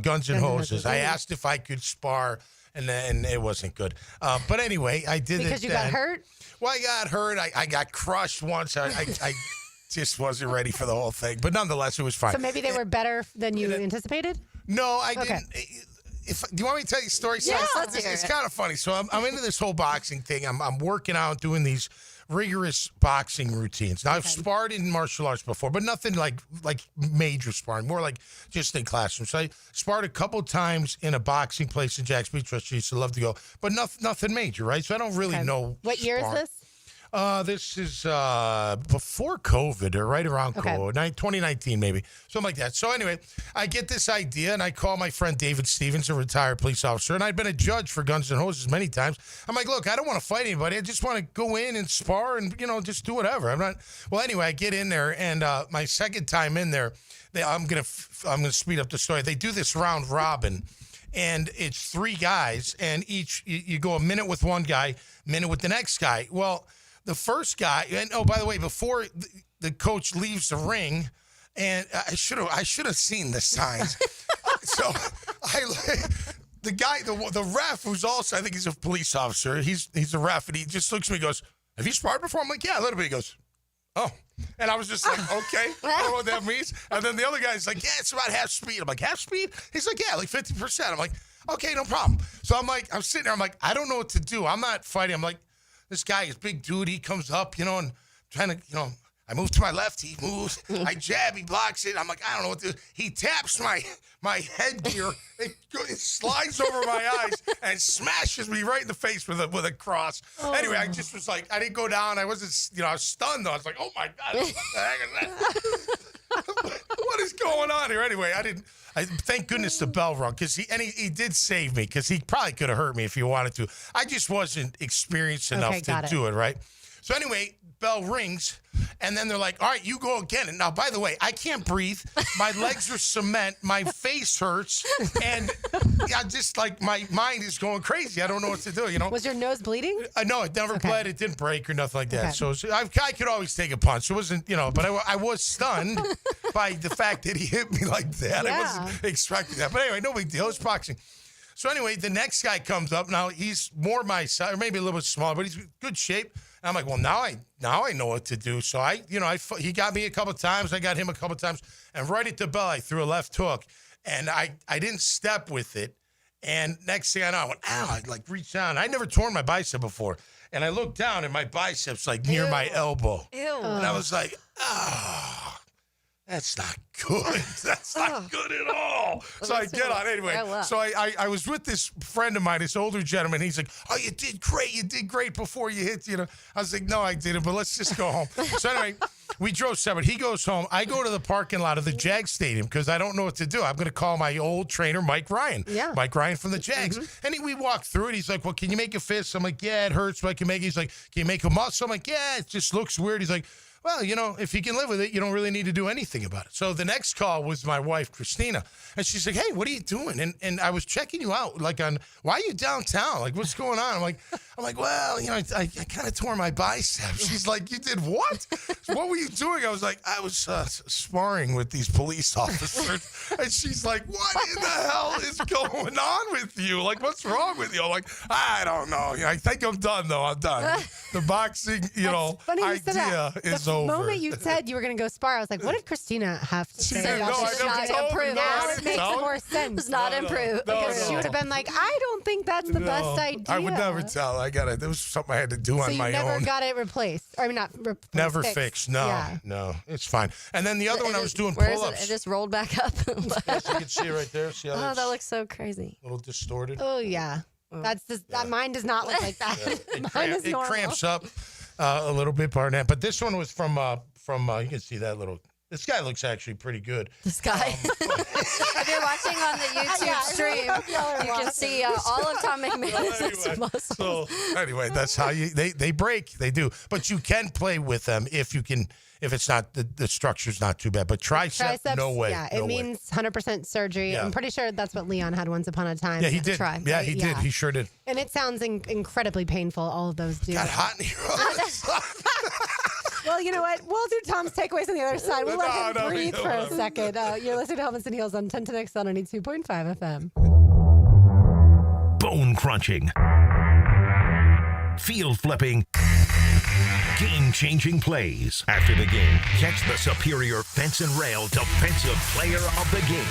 Guns and Hoses, I asked if I could spar. And then it wasn't good. But anyway, I did it. Because you got hurt? Well, I got hurt. I got crushed once. I just wasn't ready for the whole thing. But nonetheless, it was fine. So maybe they were better than you anticipated? No, I didn't. Do you want me to tell you a story? Yes, let's hear It's it. kind of funny. So I'm into this whole boxing thing. I'm working out, doing these rigorous boxing routines. Now, I've sparred in martial arts before, but nothing like major sparring, more like just in classroom. So I sparred a couple times in a boxing place in Jack's Beach, which I used to love to go, but nothing major, right? So I don't really know. What year is this? This is before COVID or right around COVID, 2019 maybe, something like that. So anyway, I get this idea and I call my friend David Stevens, a retired police officer, and I'd been a judge for Guns and Hoses many times. I'm like, look, I don't want to fight anybody. I just want to go in and spar and, just do whatever. I'm not. Well, anyway, I get in there and my second time in there, I'm gonna speed up the story. They do this round robin. And it's three guys, and each you go a minute with one guy, minute with the next guy. Well, the first guy, and oh, by the way, before the coach leaves the ring, and I should have seen the signs. So the guy, the ref, who's also, I think he's a police officer. He's a ref, and he just looks at me and goes, "Have you sparred before?" I'm like, "Yeah, a little bit." He goes, "Oh." And I was just like, okay, I don't know what that means. And then the other guy's like, yeah, it's about half speed. I'm like, half speed? He's like, yeah, like 50%. I'm like, okay, no problem. So I'm sitting there. I'm like, I don't know what to do. I'm not fighting. I'm like, this guy is big dude. He comes up, and trying to, I move to my left. He moves. I jab. He blocks it. I'm like, I don't know what to do. He taps my headgear. It slides over my eyes and smashes me right in the face with a cross. Oh. Anyway, I just was like, I didn't go down. I wasn't, I was stunned though. I was like, oh my God, what the heck is that? What is going on here? Anyway, thank goodness the bell rung because he did save me because he probably could have hurt me if he wanted to. I just wasn't experienced enough to do it, right? So anyway, bell rings, and then they're like, all right, you go again. And now, by the way, I can't breathe. My legs are cement. My face hurts. And just like my mind is going crazy. I don't know what to do, Was your nose bleeding? No, it never bled. It didn't break or nothing like that. So I could always take a punch. It wasn't, but I was stunned by the fact that he hit me like that. I wasn't expecting that. But anyway, no big deal. It's boxing. So anyway, the next guy comes up. Now, he's more my size, or maybe a little bit smaller, but he's in good shape. And I'm like, well, now I know what to do. So he got me a couple times. I got him a couple times. And right at the bell, I threw a left hook. And I didn't step with it. And next thing I know, I went, ow, I like reached down. I'd never torn my bicep before. And I looked down and my bicep's like near my elbow. Ew. And I was like, oh, that's not good. That's not good at all. So I get on anyway. So I was with this friend of mine, this older gentleman. He's like, oh, you did great. You did great before you hit, I was like, no, I didn't, but let's just go home. So anyway, we drove separate. He goes home. I go to the parking lot of the Jags Stadium because I don't know what to do. I'm going to call my old trainer, Mike Ryan. Yeah. Mike Ryan from the Jags. And we walked through it. He's like, well, can you make a fist? I'm like, yeah, it hurts, but I can make it. He's like, can you make a muscle? I'm like, yeah, it just looks weird. He's like, well, if you can live with it, you don't really need to do anything about it. So the next call was my wife, Christina. And she's like, hey, what are you doing? And I was checking you out, like on, why are you downtown? Like, what's going on? I'm like, well, I kind of tore my bicep. She's like, you did what? What were you doing? I was like, I was sparring with these police officers. And she's like, what in the hell is going on with you? Like, what's wrong with you? I'm like, I don't know. I think I'm done, though. I'm done. The boxing, idea is over. The moment you said you were going to go spar, I was like, what did Christina have to say about this? Now it makes more sense. It's not improved. Because she would have been like, I don't think that's the best idea. I would never tell. There was something I had to do on my own. So you never got it replaced? I mean, not replaced. Never fixed. No, it's fine. And then the other one, I was doing pull-ups. It just rolled back up. Yes, you can see it right there. See how that looks so crazy. A little distorted. Oh, yeah. That mine does not look like that. Mine is normal. It cramps up a little bit, Barnett. But this one was from you can see that little. This guy looks actually pretty good. This guy. If you're watching on the YouTube stream, you can see all of Tom McMahon's muscles. So anyway, that's how they break. They do. But you can play with them if it's not the structure's not too bad. But triceps, no way. Yeah, it means 100% surgery. Yeah. I'm pretty sure that's what Leon had once upon a time. Yeah, he did. Try, yeah, he did. He sure did. And it sounds incredibly painful. All of those do. Got hot in your Well, you know what? We'll do Tom's takeaways on the other side. We'll let him breathe for a second. You're listening to Helmets and Heels on 1010XL 92.5 FM. Bone crunching, field flipping, game-changing plays. After the game, catch the superior fence and rail defensive player of the game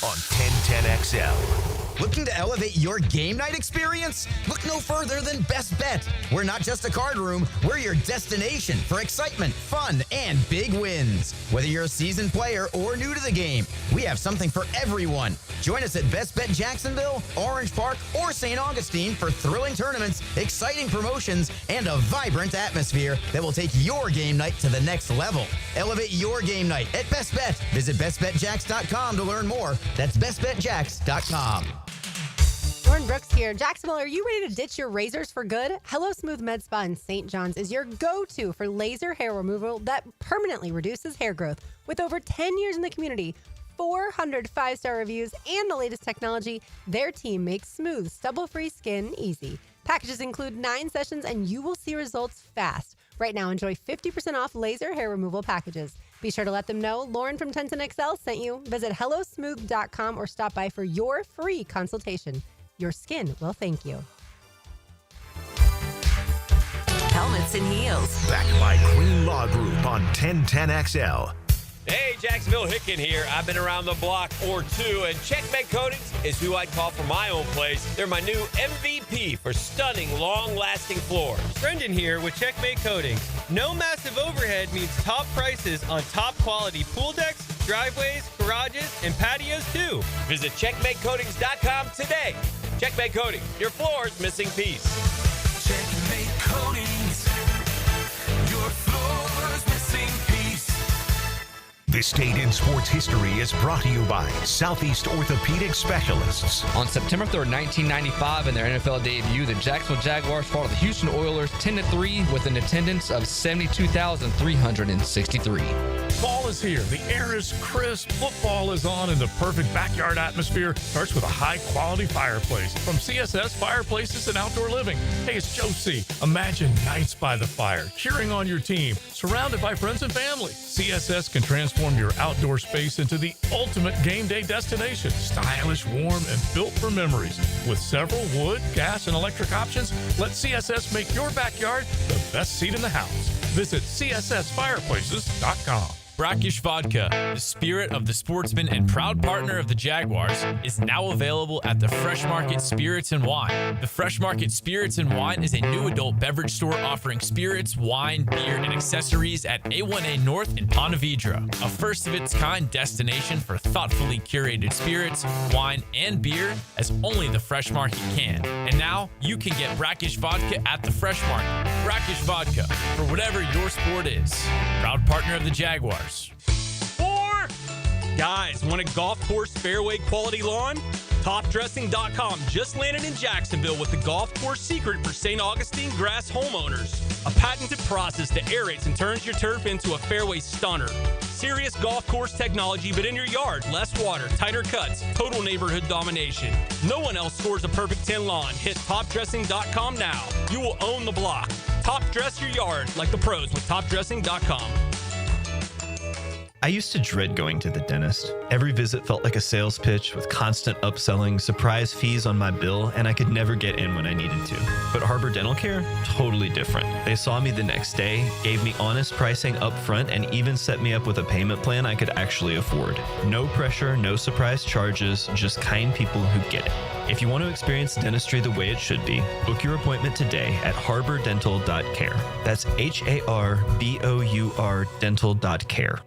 on 1010XL. Looking to elevate your game night experience? Look no further than Best Bet. We're not just a card room, we're your destination for excitement, fun, and big wins. Whether you're a seasoned player or new to the game, we have something for everyone. Join us at Best Bet Jacksonville, Orange Park, or St. Augustine for thrilling tournaments, exciting promotions, and a vibrant atmosphere that will take your game night to the next level. Elevate your game night at Best Bet. Visit bestbetjacks.com to learn more. That's bestbetjacks.com. Lauren Brooks here. Jacksonville, are you ready to ditch your razors for good? Hello Smooth Med Spa in St. John's is your go-to for laser hair removal that permanently reduces hair growth. With over 10 years in the community, 400 5-star reviews, and the latest technology, their team makes smooth, stubble-free skin easy. Packages include 9 sessions, and you will see results fast. Right now, enjoy 50% off laser hair removal packages. Be sure to let them know Lauren from 1010XL sent you. Visit hellosmooth.com or stop by for your free consultation. Your skin will thank you. Helmets and Heels. Back by Green Law Group on 1010XL. Hey, Jacksonville, Hicken here. I've been around the block or two, and Checkmate Coatings is who I'd call for my own place. They're my new MVP for stunning, long-lasting floors. Brendan here with Checkmate Coatings. No massive overhead means top prices on top-quality pool decks, driveways, garages, and patios, too. Visit CheckmateCoatings.com today. Checkmate Coatings, your floor's missing piece. Checkmate Coatings, your floor's missing piece. This date in sports history is brought to you by Southeast Orthopedic Specialists. On September 3rd, 1995, in their NFL debut, the Jacksonville Jaguars fought the Houston Oilers 10-3 with an attendance of 72,363. Fall is here. The air is crisp. Football is on, and the perfect backyard atmosphere starts with a high-quality fireplace from CSS Fireplaces and Outdoor Living. Hey, it's Joe C. Imagine nights by the fire, cheering on your team, surrounded by friends and family. CSS can transform your outdoor space into the ultimate game day destination. Stylish, warm, and built for memories. With several wood, gas, and electric options, let CSS make your backyard the best seat in the house. Visit CSSfireplaces.com. Brackish Vodka, the spirit of the sportsman and proud partner of the Jaguars, is now available at the Fresh Market Spirits and Wine. The Fresh Market Spirits and Wine is a new adult beverage store offering spirits, wine, beer, and accessories at A1A North in Ponte Vedra, a first-of-its-kind destination for thoughtfully curated spirits, wine, and beer as only the Fresh Market can. And now, you can get Brackish Vodka at the Fresh Market. Brackish Vodka, for whatever your sport is. Proud partner of the Jaguars. 4 guys, want a golf course fairway quality lawn? Topdressing.com just landed in Jacksonville with the golf course secret for St. Augustine grass homeowners. A patented process that aerates and turns your turf into a fairway stunner. Serious golf course technology, but in your yard. Less water, tighter cuts, total neighborhood domination. No one else scores a perfect 10 lawn. Hit topdressing.com now. You will own the block. Top dress your yard like the pros with topdressing.com. I used to dread going to the dentist. Every visit felt like a sales pitch with constant upselling, surprise fees on my bill, and I could never get in when I needed to. But Harbor Dental Care? Totally different. They saw me the next day, gave me honest pricing up front, and even set me up with a payment plan I could actually afford. No pressure, no surprise charges, just kind people who get it. If you want to experience dentistry the way it should be, book your appointment today at harbordental.care. That's HARBOUR dental.care.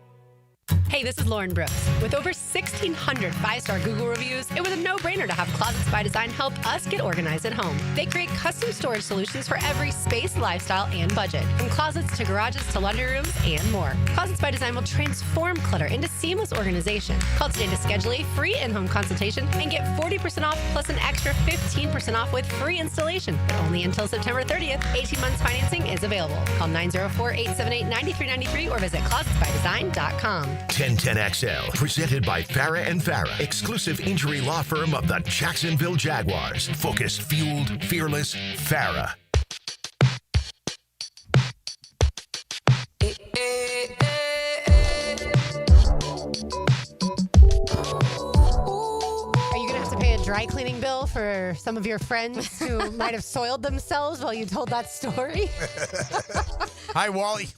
Hey, this is Lauren Brooks. With over 1,600 five-star Google reviews, it was a no-brainer to have Closets by Design help us get organized at home. They create custom storage solutions for every space, lifestyle, and budget. From closets to garages to laundry rooms and more. Closets by Design will transform clutter into seamless organization. Call today to schedule a free in-home consultation and get 40% off plus an extra 15% off with free installation. But only until September 30th. 18 months financing is available. Call 904-878-9393 or visit closetsbydesign.com. 1010XL, presented by Farah and Farah, exclusive injury law firm of the Jacksonville Jaguars. Focused, fueled, fearless, Farah. Are you going to have to pay a dry cleaning bill for some of your friends who might have soiled themselves while you told that story? Hi, Wally.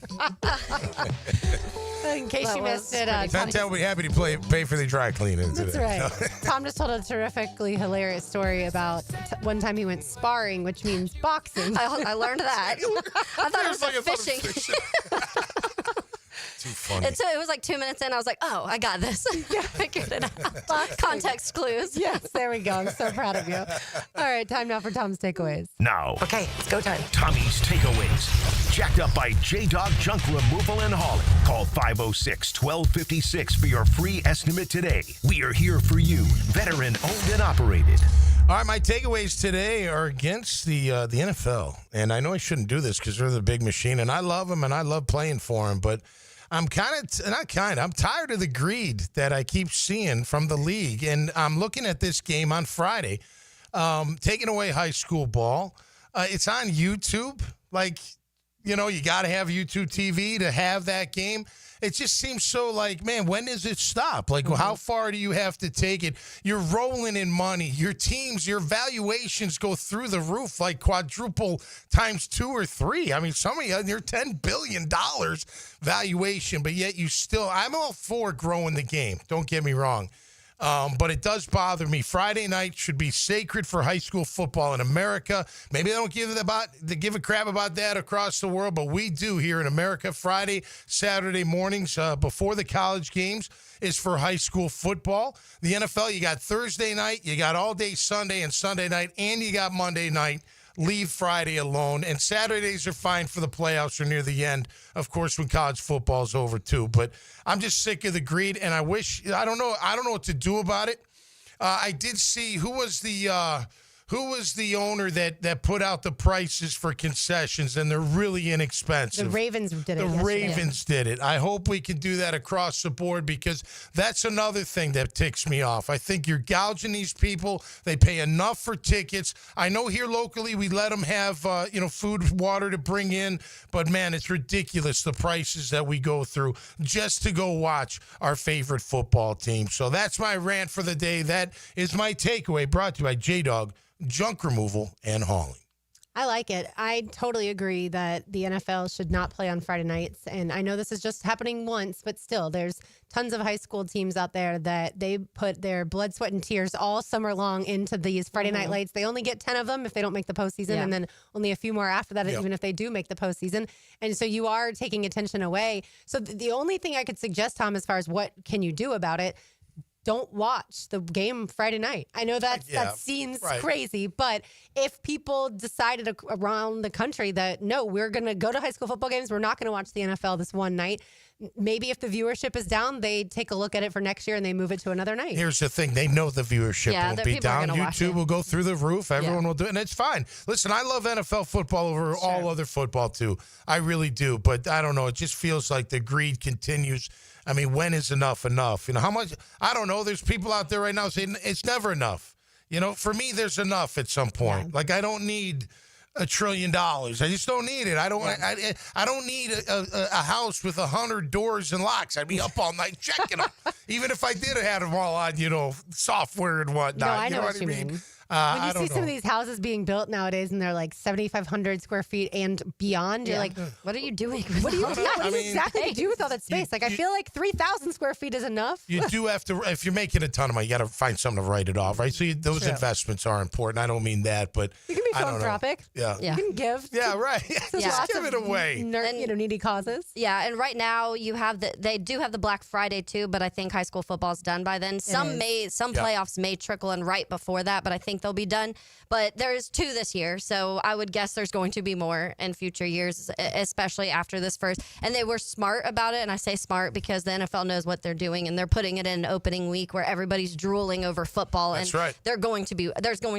In case you missed it. Chantel will be happy to pay for the dry cleaning today. That's right. Tom just told a terrifically hilarious story about one time he went sparring, which means boxing. I learned that. I thought it was fishing. Too funny. It was like 2 minutes in. I was like, oh, I got this. I figured it out. Context clues. Yes, there we go. I'm so proud of you. All right, time now for Tom's takeaways. Now. Okay, it's go time. Tommy's takeaways. Jacked up by J-Dog Junk Removal and Hauling. Call 506-1256 for your free estimate today. We are here for you. Veteran owned and operated. All right, my takeaways today are against the NFL. And I know I shouldn't do this because they're the big machine, and I love them and I love playing for them, but I'm I'm tired of the greed that I keep seeing from the league. And I'm looking at this game on Friday, taking away high school ball. It's on YouTube. Like, you know, you got to have YouTube TV to have that game. It just seems so like, man, when does it stop? Like, how far do you have to take it? You're rolling in money. Your teams, your valuations go through the roof like quadruple times 2 or 3. I mean, some of you, you're $10 billion valuation, but yet you still, I'm all for growing the game. Don't get me wrong. But it does bother me. Friday night should be sacred for high school football in America. Maybe they don't give a crap about that across the world, but we do here in America. Friday, Saturday mornings before the college games is for high school football. The NFL, you got Thursday night, you got all day Sunday and Sunday night, and you got Monday night. Leave Friday alone. And Saturdays are fine for the playoffs or near the end, of course, when college football is over too. But I'm just sick of the greed, and I don't know what to do about it. I did see who was the owner that put out the prices for concessions, and they're really inexpensive. The Ravens did it. The Ravens did it. I hope we can do that across the board because that's another thing that ticks me off. I think you're gouging these people. They pay enough for tickets. I know here locally we let them have food, water to bring in, but man, it's ridiculous the prices that we go through just to go watch our favorite football team. So that's my rant for the day. That is my takeaway, brought to you by J-Dog Junk Removal and Hauling. I like it. I totally agree that the NFL should not play on Friday nights. And I know this is just happening once, but still, there's tons of high school teams out there that they put their blood, sweat, and tears all summer long into these Friday night lights. They only get 10 of them if they don't make the postseason, and then only a few more after that, even if they do make the postseason. And so you are taking attention away. So the only thing I could suggest, Tom, as far as what can you do about it, don't watch the game Friday night. I know that seems crazy, but if people decided around the country that, no, we're going to go to high school football games, we're not going to watch the NFL this one night, maybe if the viewership is down, they take a look at it for next year and they move it to another night. Here's the thing. They know the viewership won't be down. YouTube will go through the roof. Everyone will do it, and it's fine. Listen, I love NFL football over all other football, too. I really do, but I don't know. It just feels like the greed continues. I mean, when is enough enough? You know, how much? I don't know. There's people out there right now saying it's never enough. You know, for me, there's enough at some point. Yeah. Like, I don't need $1 trillion. I just don't need it. I don't. I don't need a house with 100 doors and locks. I'd be up all night checking them, even if I did have them all on, software and whatnot. No, I know what you mean. When you see some of these houses being built nowadays and they're like 7,500 square feet and beyond, you're like, what are you doing? What do you exactly do with all that space? I feel like 3,000 square feet is enough. You do have to, if you're making a ton of money, you got to find something to write it off, right? So those investments are important. I don't mean that, but you can be philanthropic. Yeah. You can give. Yeah, right. Just give it away. Needy causes. Yeah, and right now they do have the Black Friday too, but I think high school football's done by then. Some playoffs may trickle in right before that, but I think they'll be done. But there's 2 this year, so I would guess there's going to be more in future years, especially after this first. And they were smart about it, and I say smart because the NFL knows what they're doing, and they're putting it in opening week where everybody's drooling over football. That's and right. There's going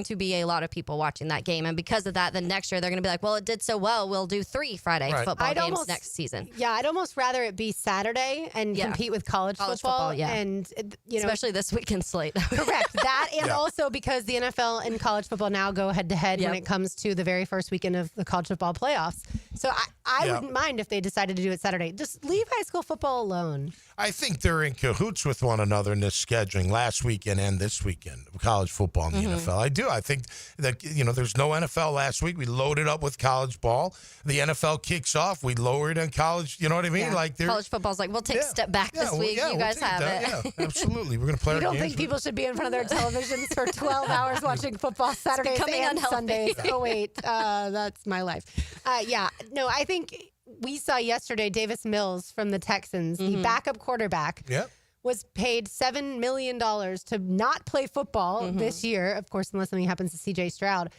to be a lot of people watching that game, and because of that, then next year they're going to be like, well, it did so well, we'll do 3 Friday football games next season. Yeah, I'd almost rather it be Saturday and compete with college football. And especially this weekend slate. Correct. That and also because the NFL and college football now go head to head when it comes to the very first weekend of the college football playoffs. So I wouldn't mind if they decided to do it Saturday. Just leave high school football alone. I think they're in cahoots with one another in this scheduling last weekend and this weekend, college football and the NFL. I do. I think that, there's no NFL last week. We loaded up with college ball. The NFL kicks off. We lowered on college. You know what I mean? Yeah. Like college football's like, we'll take a step back this week. You guys have it. Yeah, absolutely. We're going to play our games. You don't think people should be in front of their televisions for 12 hours watching football Saturdays and unhealthy. Sundays? Oh, wait. That's my life. I think we saw yesterday Davis Mills from the Texans, the backup quarterback, was paid $7 million to not play football this year, of course, unless something happens to C.J. Stroud.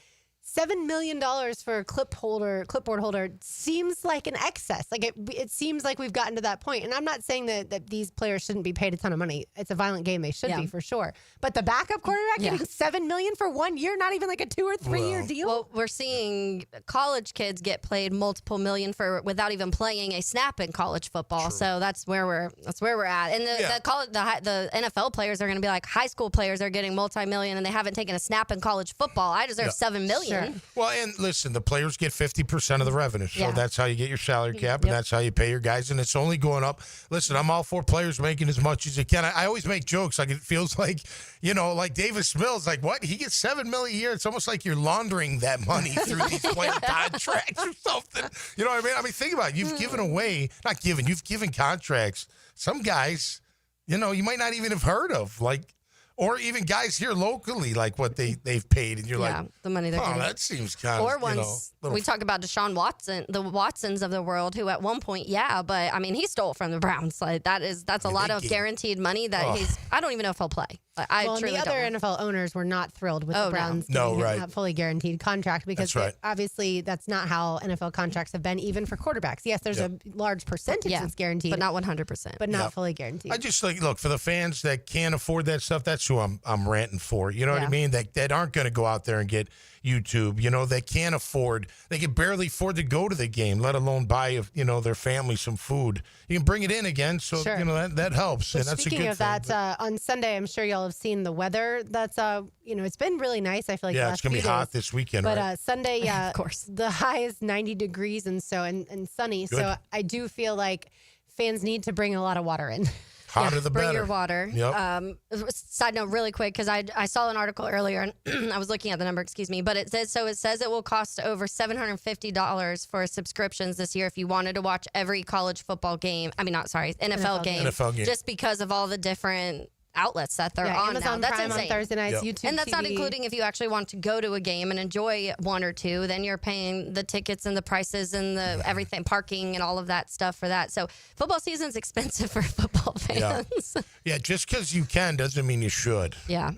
$7 million for a clipboard holder seems like an excess. Like it seems like we've gotten to that point. And I'm not saying that these players shouldn't be paid a ton of money. It's a violent game. They should be for sure. But the backup quarterback getting $7 million for 1 year, not even like a 2 or 3 year deal. Well, we're seeing college kids get paid multiple million without even playing a snap in college football. True. So that's where we're at. And the NFL players are going to be like, high school players are getting multi-million and they haven't taken a snap in college football. I deserve $7 million. Sure. Well, and listen, the players get 50% of the revenue. So that's how you get your salary cap, and that's how you pay your guys, and it's only going up. Listen, I'm all for players making as much as they can. I always make jokes. Like, it feels like, like Davis Mills, like, what? He gets $7 million a year. It's almost like you're laundering that money through these player contracts or something. You know what I mean? I mean, think about it. You've you've given contracts. Some guys, you might not even have heard of, like, or even guys here locally, like what they've paid, and you're like, the money they're getting. That seems kind of, we talk about Deshaun Watson, the Watsons of the world, who at one point, but I mean, he stole from the Browns. Like that's a lot of guaranteed money that I don't even know if he'll play. The other NFL owners were not thrilled with the Browns getting a fully guaranteed contract because obviously that's not how NFL contracts have been, even for quarterbacks. Yes, there's a large percentage that's guaranteed, but not 100%, but not fully guaranteed. I just look for the fans that can't afford that stuff. That's who I'm ranting for. You know what I mean? That aren't going to go out there and get YouTube. They can't afford. They can barely afford to go to the game, let alone buy their family some food. You can bring it in again, so that helps. And that's a good thing. Speaking of that, on Sunday, I'm sure y'all have seen the weather. That's it's been really nice. I feel like it's gonna be hot this weekend. But Sunday, of course, the high is 90 degrees and sunny. Good. So I do feel like fans need to bring a lot of water in. Hotter the better. Bring your water. Yep. Side note, really quick, because I saw an article earlier and I was looking at the number, but it says it will cost over $750 for subscriptions this year if you wanted to watch every college football game. NFL game. NFL game. Just because of all the different outlets that they're on Amazon now. That's Prime insane. on Thursday nights, YouTube And that's not TV. including if you actually want to go to a game and enjoy one or two, then you're paying the tickets and the prices and the everything, parking and all of that stuff for that. So football season's expensive for football fans. Yeah, just because you can doesn't mean you should. Yeah.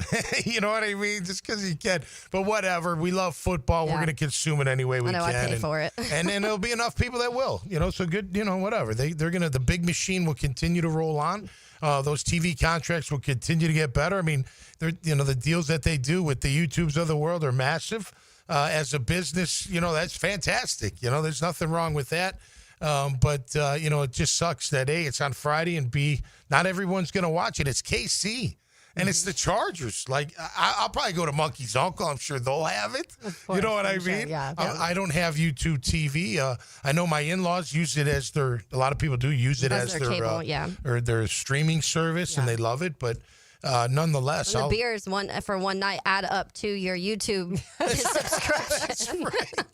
You know what I mean? Just because you can. But whatever. We love football. We're Yeah. going to consume it any way we I know, can. I pay for it. and there'll be enough people that will. So good, whatever. They're going to, the big machine will continue to roll on. Those TV contracts will continue to get better. I mean, the deals that they do with the YouTubes of the world are massive. As a business, that's fantastic. There's nothing wrong with that. But it just sucks that A, it's on Friday, and B, not everyone's going to watch it. It's KC. And it's the Chargers. Like, I'll probably go to Monkey's Uncle. I'm sure they'll have it. You know what I mean? Yeah. I don't have YouTube TV. I know my in-laws use it as a lot of people do use it as their cable, or their streaming service, and they love it. But nonetheless, The beers for one night add up to your YouTube subscription. That's right.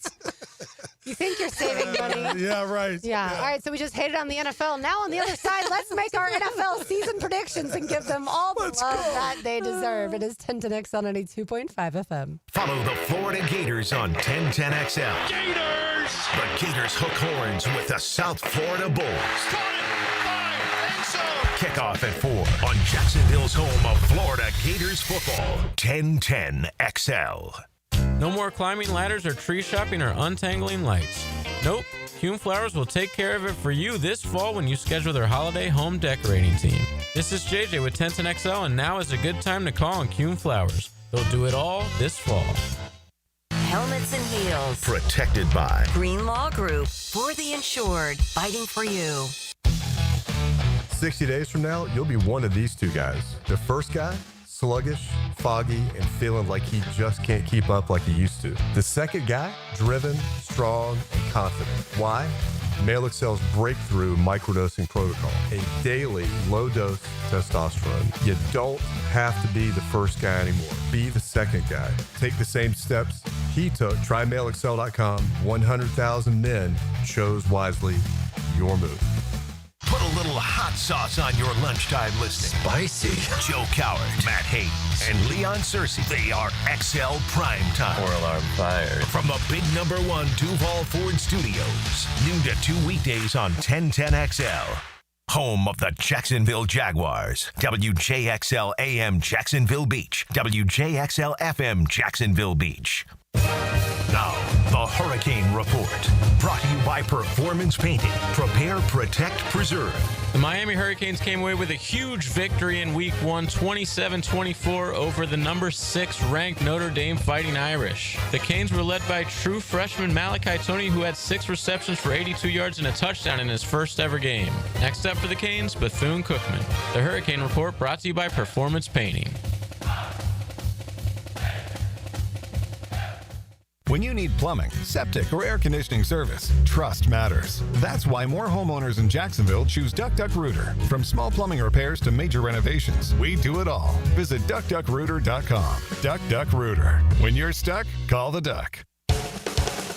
You think you're saving money? Yeah, right. Yeah. All right, so we just hated on the NFL. Now on the other side, let's make our NFL season predictions and give them all the love that they deserve. It is 1010X on 92.5 FM. Follow the Florida Gators on 1010XL. Gators! The Gators hook horns with the South Florida Bulls. Kickoff at 4 on Jacksonville's home of Florida Gators football. 1010XL. No more climbing ladders or tree shopping or untangling lights. Nope. Coen Flowers will take care of it for you this fall when you schedule their holiday home decorating team. This is JJ with 1010XL, and now is a good time to call on Coen Flowers. They'll do it all this fall. Helmets and heels. Protected by Green Law Group. For the insured. Fighting for you. 60 days from now, you'll be one of these two guys. The first guy, sluggish, foggy, and feeling like he just can't keep up like he used to. The second guy, driven, strong, and confident. Why? MailXcel's breakthrough microdosing protocol, a daily low-dose testosterone. You don't have to be the first guy anymore. Be the second guy. Take the same steps he took. Try MailXcel.com. 100,000 men chose wisely. Your move. Put a little hot sauce on your lunchtime listening. Spicy. Joe Coward, Matt Hayes, and Leon Searcy. They are XL Prime Time. 4-alarm fire. From the big #1 Duval Ford Studios. Noon to 2 weekdays on 1010XL. Home of the Jacksonville Jaguars. WJXL AM Jacksonville Beach. WJXL FM Jacksonville Beach. Now, the Hurricane Report. Brought to you by Performance Painting. Prepare, protect, preserve. The Miami Hurricanes came away with a huge victory in Week 1, 27-24 over the number 6 ranked Notre Dame Fighting Irish. The Canes were led by true freshman Malachi Tony, who had 6 receptions for 82 yards and a touchdown in his first ever game. Next up for the Canes, Bethune-Cookman. The Hurricane Report brought to you by Performance Painting. When you need plumbing, septic, or air conditioning service, trust matters. That's why more homeowners in Jacksonville choose Duck Duck Rooter. From small plumbing repairs to major renovations, we do it all. Visit DuckDuckRooter.com. Duck Duck Rooter. When you're stuck, call the Duck.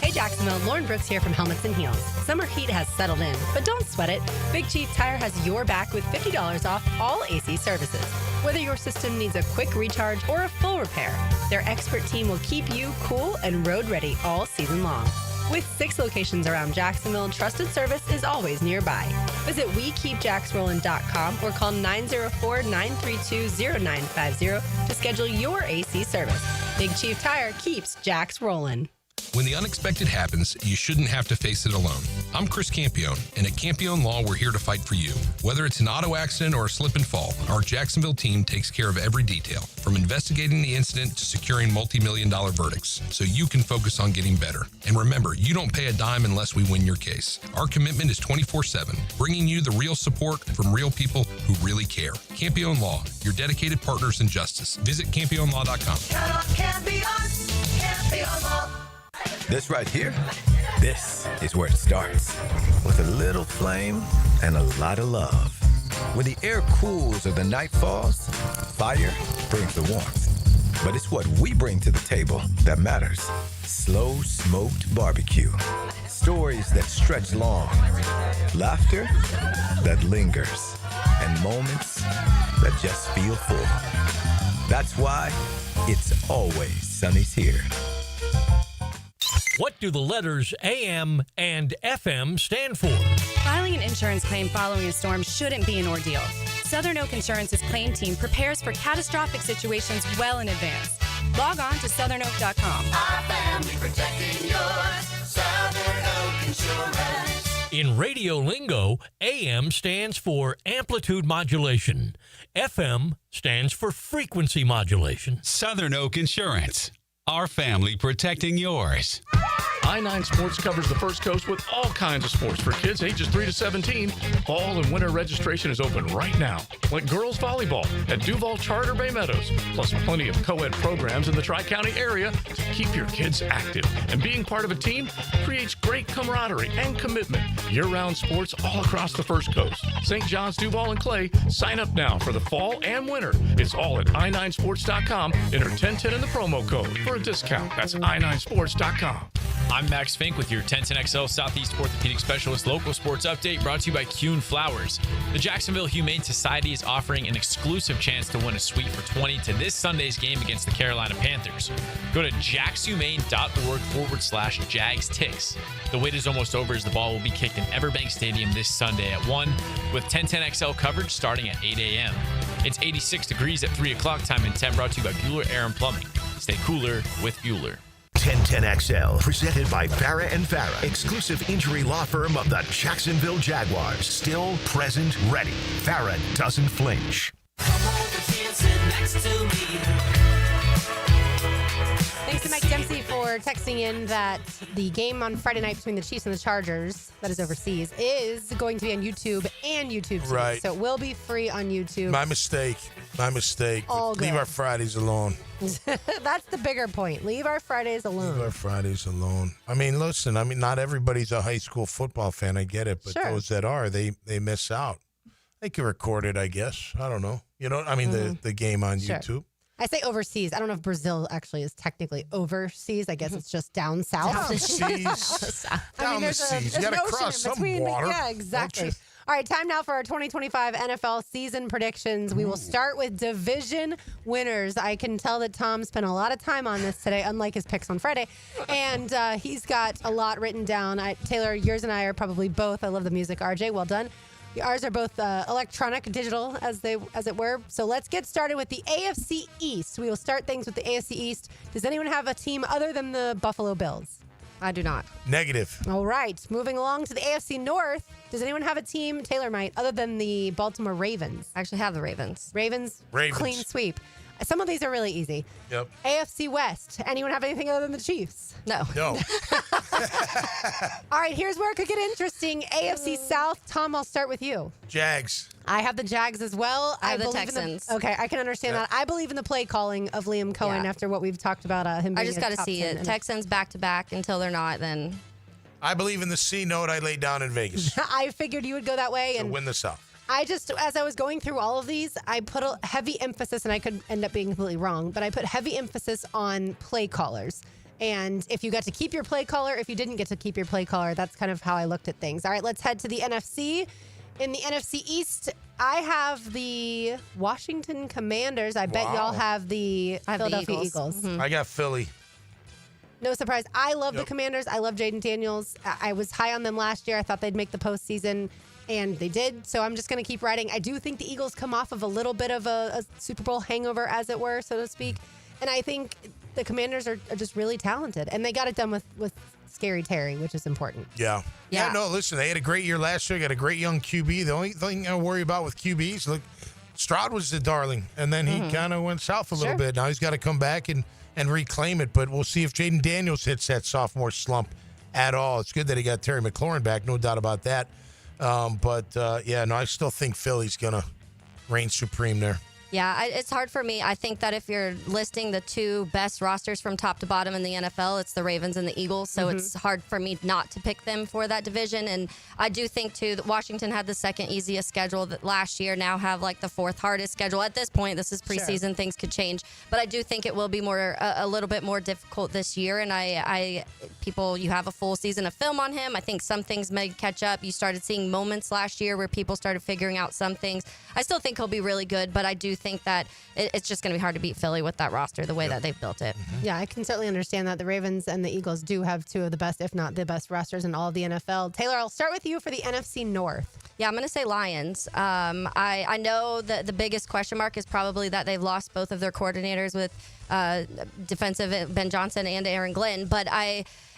Hey Jacksonville, Lauren Brooks here from Helmets and Heels. Summer heat has settled in, but don't sweat it. Big Chief Tire has your back with $50 off all AC services. Whether your system needs a quick recharge or a full repair, their expert team will keep you cool and road ready all season long. With 6 locations around Jacksonville, trusted service is always nearby. Visit WeKeepJacksRollin.com or call 904-932-0950 to schedule your AC service. Big Chief Tire keeps Jacks rolling. When the unexpected happens, you shouldn't have to face it alone. I'm Chris Campione, and at Campione Law, we're here to fight for you. Whether it's an auto accident or a slip and fall, our Jacksonville team takes care of every detail, from investigating the incident to securing multi-million-dollar verdicts, so you can focus on getting better. And remember, you don't pay a dime unless we win your case. Our commitment is 24/7, bringing you the real support from real people who really care. Campione Law, your dedicated partners in justice. Visit CampioneLaw.com. Count on Campione, Campione Law. This right here, this is where it starts. With a little flame and a lot of love. When the air cools or the night falls, fire brings the warmth. But it's what we bring to the table that matters. Slow smoked barbecue. Stories that stretch long. Laughter that lingers. And moments that just feel full. That's why it's always Sunny's here. What do the letters AM and FM stand for? Filing an insurance claim following a storm shouldn't be an ordeal. Southern Oak Insurance's claim team prepares for catastrophic situations well in advance. Log on to southernoak.com. Our family protecting yours. Southern Oak Insurance. In radio lingo, AM stands for amplitude modulation. FM stands for frequency modulation. Southern Oak Insurance. Our family protecting yours. I-9 Sports covers the First Coast with all kinds of sports for kids ages 3 to 17. Fall and winter registration is open right now, like girls volleyball at Duval Charter Bay Meadows, plus plenty of co-ed programs in the Tri-County area to keep your kids active. And being part of a team creates great camaraderie and commitment. Year-round sports all across the First Coast. St. John's, Duval, and Clay, sign up now for the fall and winter. It's all at i9sports.com. Enter 1010 in the promo code for a discount. That's i9sports.com. I'm Max Fink with your 1010XL Southeast Orthopedic Specialist local sports update brought to you by Coen Flowers. The Jacksonville Humane Society is offering an exclusive chance to win a suite for 20 to this Sunday's game against the Carolina Panthers. Go to jaxhumane.org/JagsTix. The wait is almost over as the ball will be kicked in Everbank Stadium this Sunday at 1 with 1010XL coverage starting at 8 a.m. It's 86 degrees at 3 o'clock time in 10 brought to you by Bueller Air and Plumbing. Stay cooler with Bueller. 1010XL, presented by Farah and Farah, exclusive injury law firm of the Jacksonville Jaguars. Still present, ready. Farah doesn't flinch. Thanks to Mike Dempsey for texting in that the game on Friday night between the Chiefs and the Chargers, that is overseas, is going to be on YouTube and YouTube TV. Right. So it will be free on YouTube. My mistake. All good. Leave our Fridays alone. That's the bigger point. Leave our Fridays alone. Leave our Fridays alone. I mean, listen, not everybody's a high school football fan. I get it. But Sure. those that are, they miss out. They can record it, I guess. I don't know. The game on Sure. YouTube. I say overseas. I don't know if Brazil actually is technically overseas. I guess it's just down south. Down the seas. Down the seas. You got to cross some water. Yeah, exactly. All right, time now for our 2025 NFL season predictions. We will start with division winners. I can tell that Tom spent a lot of time on this today, unlike his picks on Friday. And he's got a lot written down. Taylor, yours and I are probably both. I love the music. RJ, well done. Ours are both electronic, digital, as it were. So let's get started with the AFC East. We will start things with the AFC East. Does anyone have a team other than the Buffalo Bills? I do not. Negative. All right. Moving along to the AFC North. Does anyone have a team, Taylor might, other than the Baltimore Ravens? I actually have the Ravens. Ravens. Clean sweep. Some of these are really easy. Yep. AFC West. Anyone have anything other than the Chiefs? No. No. All right, here's where it could get interesting. AFC South. Tom, I'll start with you. Jags. I have the Jags as well. I have the believe in Texans. Okay, I can understand Yep. that. I believe in the play calling of Liam Coen after what we've talked about him being I just a got to top see 10 it. Texans back to back until they're not, then. I believe in the C note I laid down in Vegas. I figured you would go that way. To And win the South. I just, as I was going through all of these, I put a heavy emphasis, and I could end up being completely wrong, but I put heavy emphasis on play callers. And if you got to keep your play caller, if you didn't get to keep your play caller, that's kind of how I looked at things. All right, let's head to the NFC. In the NFC East, I have the Washington Commanders. I bet y'all have the Philadelphia Eagles. I got Philly. No surprise. I love the Commanders. I love Jaden Daniels. I was high on them last year. I thought they'd make the postseason, and they did. So I'm just going to keep riding. I do think the Eagles come off of a little bit of a Super Bowl hangover, as it were, so to speak. And I think the Commanders are just really talented. And they got it done with Scary Terry, which is important. Yeah. No, listen, they had a great year last year. Got a great young QB. The only thing I worry about with QBs, look, Stroud was the darling, and then he kind of went south a little bit. Now he's got to come back and reclaim it. But we'll see if Jaden Daniels hits that sophomore slump at all. It's good that he got Terry McLaurin back, no doubt about that. I still think Philly's going to reign supreme there. Yeah, it's hard for me. I think that if you're listing the two best rosters from top to bottom in the NFL, it's the Ravens and the Eagles. So it's hard for me not to pick them for that division. And I do think, too, that Washington had the second easiest schedule that last year, now have like the fourth hardest schedule. At this point, this is preseason. Things could change. But I do think it will be a little bit more difficult this year. And you have a full season of film on him. I think some things may catch up. You started seeing moments last year where people started figuring out some things. I still think he'll be really good, but I do think that it's just going to be hard to beat Philly with that roster the way that they've built it. Yeah, I can certainly understand that. The Ravens and the Eagles do have two of the best, if not the best, rosters in all of the NFL. Taylor, I'll start with you for the NFC North. Yeah, I'm going to say Lions. I know that the biggest question mark is probably that they've lost both of their coordinators with defensive Ben Johnson and Aaron Glenn, but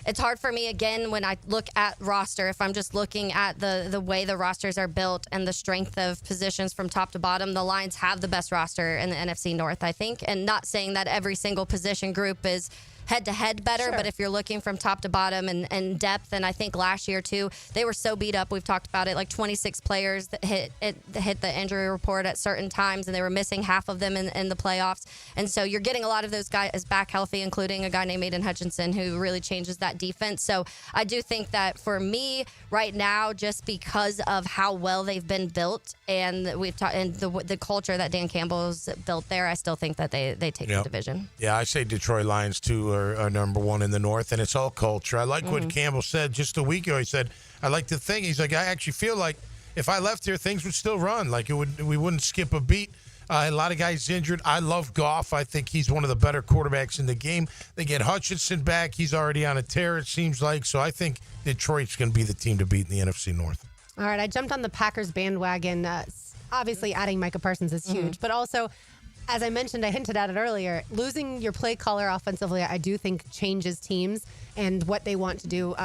it's hard for me, again, when I look at roster, if I'm just looking at the way the rosters are built and the strength of positions from top to bottom, the Lions have the best roster in the NFC North, I think. And not saying that every single position group is head-to-head better, but if you're looking from top to bottom and depth, and I think last year, too, they were so beat up. We've talked about it, like 26 players that hit the injury report at certain times, and they were missing half of them in the playoffs. And so you're getting a lot of those guys back healthy, including a guy named Aiden Hutchinson, who really changes that defense. So I do think that for me right now, just because of how well they've been built, and we've talked, and the culture that Dan Campbell's built there, I still think that they take the division. Yeah, I say Detroit Lions, too, are number one in the North, and it's all culture. I like what Campbell said just a week ago. He said, I like to think, he's like, I actually feel like if I left here, things would still run. Like we wouldn't skip a beat. A lot of guys injured. I love Goff. I think he's one of the better quarterbacks in the game. They get Hutchinson back. He's already on a tear, it seems like. So I think Detroit's going to be the team to beat in the NFC North. All right, I jumped on the Packers bandwagon. Obviously, adding Micah Parsons is huge, but also, as I mentioned, I hinted at it earlier, losing your play caller offensively, I do think changes teams and what they want to do.